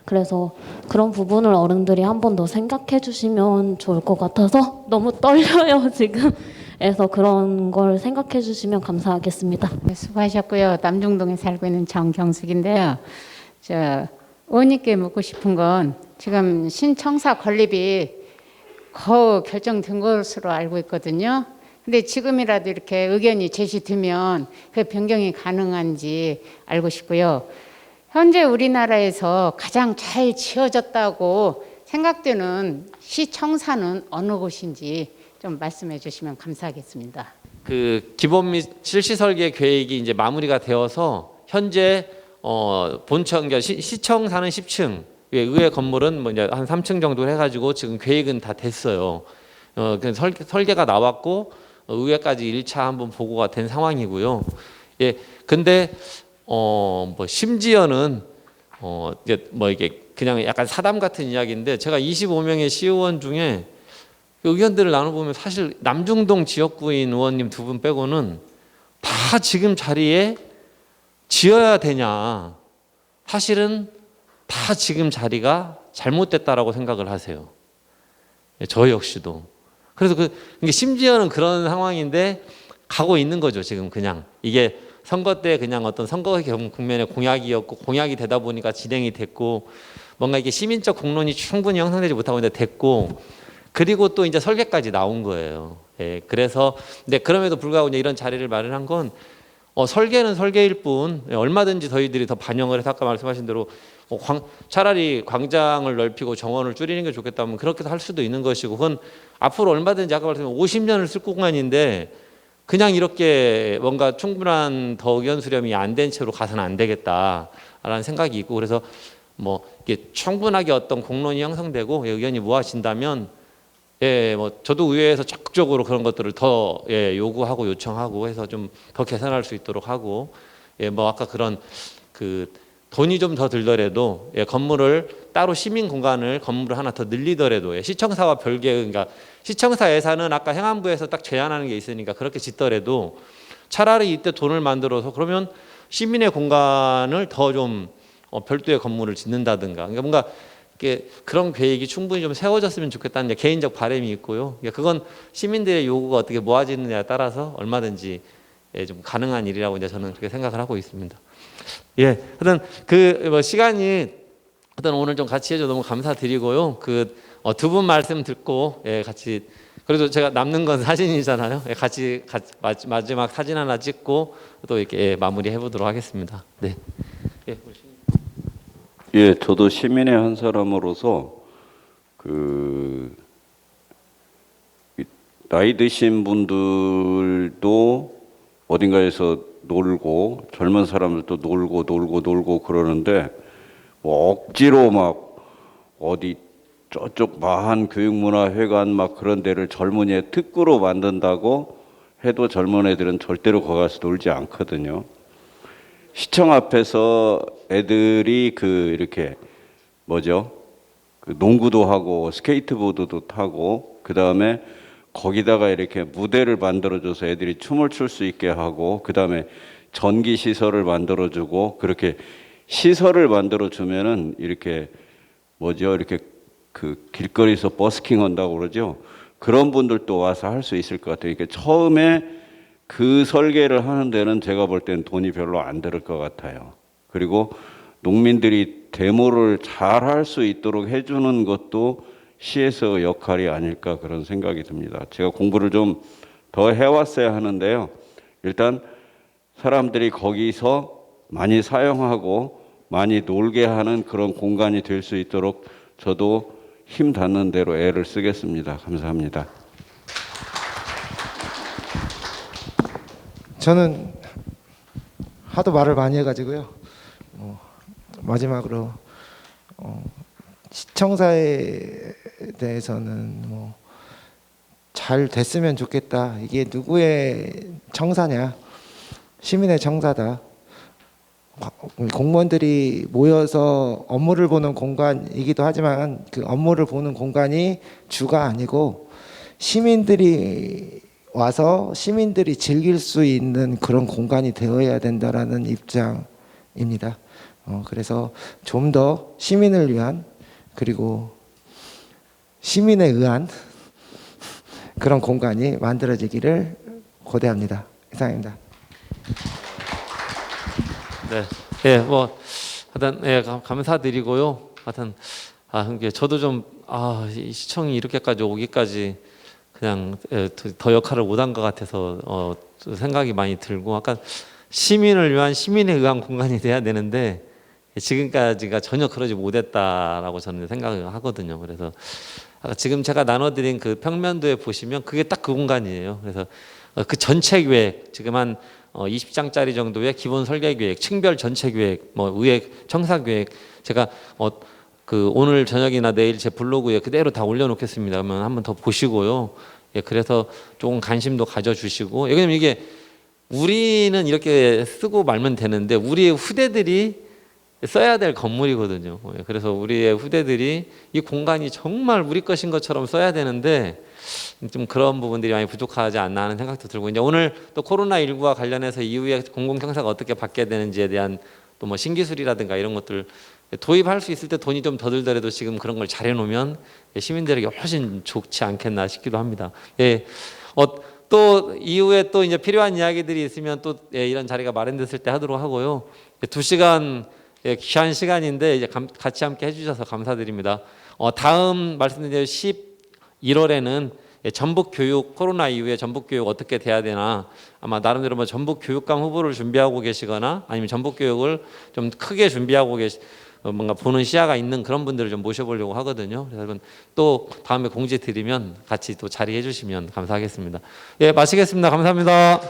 그래서 그런 부분을 어른들이 한번 더 생각해 주시면 좋을 것 같아서 너무 떨려요 지금. 그래서 그런 걸 생각해 주시면 감사하겠습니다. 네, 수고하셨고요. 남중동에 살고 있는 정경숙인데요. 의원님께 묻고 싶은 건 지금 신청사 건립이 거의 결정된 것으로 알고 있거든요. 근데 지금이라도 이렇게 의견이 제시되면 그 변경이 가능한지 알고 싶고요. 현재 우리나라에서 가장 잘 지어졌다고 생각되는 시청사는 어느 곳인지 좀 말씀해 주시면 감사하겠습니다. 그 기본 및 실시 설계 계획이 이제 마무리가 되어서 현재 본청 그러니까 시청 사는 10층 의회 건물은 뭐 이제 한 3층 정도 해가지고 지금 계획은 다 됐어요. 그 설계가 나왔고 의회까지 1차 한번 보고가 된 상황이고요. 예, 근데 뭐 심지어는 이제 뭐 이게 그냥 약간 사담 같은 이야기인데 제가 25명의 시의원 중에 의견들을 나눠보면 사실 남중동 지역구인 의원님 2분 빼고는 다 지금 자리에 지어야 되냐. 사실은 다 지금 자리가 잘못됐다라고 생각을 하세요. 저 역시도. 그래서 이게 심지어는 그런 상황인데 가고 있는 거죠. 지금 그냥 이게 선거 때 그냥 어떤 선거 국면의 공약이었고 공약이 되다 보니까 진행이 됐고 뭔가 이게 시민적 공론이 충분히 형성되지 못하고 이제 됐고 그리고 또 이제 설계까지 나온 거예요. 예, 그래서 근데 그럼에도 불구하고 이제 이런 자리를 마련한 건 설계는 설계일 뿐 얼마든지 저희들이 더 반영을 해서 아까 말씀하신 대로 차라리 광장을 넓히고 정원을 줄이는 게 좋겠다면 그렇게 할 수도 있는 것이고 그건 앞으로 얼마든지 아까 말씀드린 50년을 쓸 공간인데 그냥 이렇게 뭔가 충분한 더 의견 수렴이 안 된 채로 가서는 안 되겠다라는 생각이 있고 그래서 뭐 이게 충분하게 어떤 공론이 형성되고 의견이 모아진다면 예, 뭐 저도 의회에서 적극적으로 그런 것들을 더 요구하고 요청하고 해서 좀 더 개선할 수 있도록 하고 뭐 아까 그런 그 돈이 좀 더 들더라도 건물을 따로 시민 공간을 건물을 하나 더 늘리더라도 시청사와 별개 그러니까 시청사 예산은 아까 행안부에서 딱 제한하는 게 있으니까 그렇게 짓더라도 차라리 이때 돈을 만들어서 그러면 시민의 공간을 더 좀 별도의 건물을 짓는다든가 그러니까 뭔가 이게 그런 계획이 충분히 좀 세워졌으면 좋겠다는 개인적 바람이 있고요. 그건 시민들의 요구가 어떻게 모아지느냐에 따라서 얼마든지 좀 가능한 일이라고 이제 저는 그렇게 생각을 하고 있습니다. 예, 하여튼 뭐 시간이 하여튼 오늘 좀 같이 해줘 너무 감사드리고요. 두 분 말씀 듣고 같이 그래도 제가 남는 건 사진이잖아요. 같이 마지막 사진 하나 찍고 또 이렇게 마무리해 보도록 하겠습니다. 네. 예, 저도 시민의 한 사람으로서 나이 드신 분들도 어딘가에서 놀고 젊은 사람들도 놀고 그러는데 뭐 억지로 막 어디 저쪽 마한 교육문화회관 막 그런 데를 젊은이의 특구로 만든다고 해도 젊은 애들은 절대로 거기 가서 놀지 않거든요. 시청 앞에서 애들이 이렇게 농구도 하고 스케이트보드도 타고 그 다음에 거기다가 이렇게 무대를 만들어줘서 애들이 춤을 출 수 있게 하고 그 다음에 전기 시설을 만들어주고 그렇게 시설을 만들어주면은 이렇게 이렇게 길거리에서 버스킹 한다고 그러죠. 그런 분들도 와서 할 수 있을 것 같아요. 그러니까 처음에 그 설계를 하는 데는 제가 볼 때는 돈이 별로 안 들을 것 같아요. 그리고 농민들이 데모를 잘 할 수 있도록 해주는 것도 시에서 역할이 아닐까 그런 생각이 듭니다. 제가 공부를 좀 더 해왔어야 하는데요. 일단 사람들이 거기서 많이 사용하고 많이 놀게 하는 그런 공간이 될 수 있도록 저도 힘 닿는 대로 애를 쓰겠습니다. 감사합니다. 저는 하도 말을 많이 해가지고요. 마지막으로 시청사에 대해서는 잘 됐으면 좋겠다. 이게 누구의 청사냐? 시민의 청사다. 공무원들이 모여서 업무를 보는 공간이기도 하지만 그 업무를 보는 공간이 주가 아니고 시민들이 와서 시민들이 즐길 수 있는 그런 공간이 되어야 된다라는 입장입니다. 그래서 좀 더 시민을 위한 그리고 시민에 의한 그런 공간이 만들어지기를 고대합니다. 이상입니다. 네, 하여튼 감사드리고요. 하여튼 저도 좀 이 시청이 이렇게까지 오기까지 그냥 더 역할을 못한 것 같아서 생각이 많이 들고 아까 시민을 위한 시민에 의한 공간이 돼야 되는데 지금까지가 전혀 그러지 못했다라고 저는 생각을 하거든요. 그래서 아까 지금 제가 나눠드린 그 평면도에 보시면 그게 딱 그 공간이에요. 그래서 그 전체 계획 지금 한 20장짜리 정도의 기본 설계 계획, 층별 전체 계획, 뭐 의획, 청사 계획 제가 그 오늘 저녁이나 내일 제 블로그에 그대로 다 올려놓겠습니다. 그러면 한번 더 보시고요. 예, 그래서 조금 관심도 가져주시고, 왜냐면 이게 우리는 이렇게 쓰고 말면 되는데 우리의 후대들이 써야 될 건물이거든요. 예, 그래서 우리의 후대들이 이 공간이 정말 우리 것인 것처럼 써야 되는데 좀 그런 부분들이 많이 부족하지 않나 하는 생각도 들고, 이제 오늘 또 코로나19와 관련해서 이후에 공공경사가 어떻게 바뀌어야 되는지에 대한 또 뭐 신기술이라든가 이런 것들 도입할 수 있을 때 돈이 좀 더 들더라도 지금 그런 걸 잘 해놓으면 시민들에게 훨씬 좋지 않겠나 싶기도 합니다. 예, 또 이후에 또 이제 필요한 이야기들이 있으면 또 이런 자리가 마련됐을 때 하도록 하고요. 2시간 귀한 시간인데 이제 같이 함께 해주셔서 감사드립니다. 다음 말씀드린 대로 11월에는 전북 교육, 코로나 이후에 전북 교육 어떻게 돼야 되나, 아마 나름대로 뭐 전북 교육감 후보를 준비하고 계시거나 아니면 전북 교육을 좀 크게 준비하고 뭔가 보는 시야가 있는 그런 분들을 좀 모셔보려고 하거든요. 그래서 여러분 또 다음에 공지 드리면 같이 또 자리해 주시면 감사하겠습니다. 예, 마치겠습니다. 감사합니다.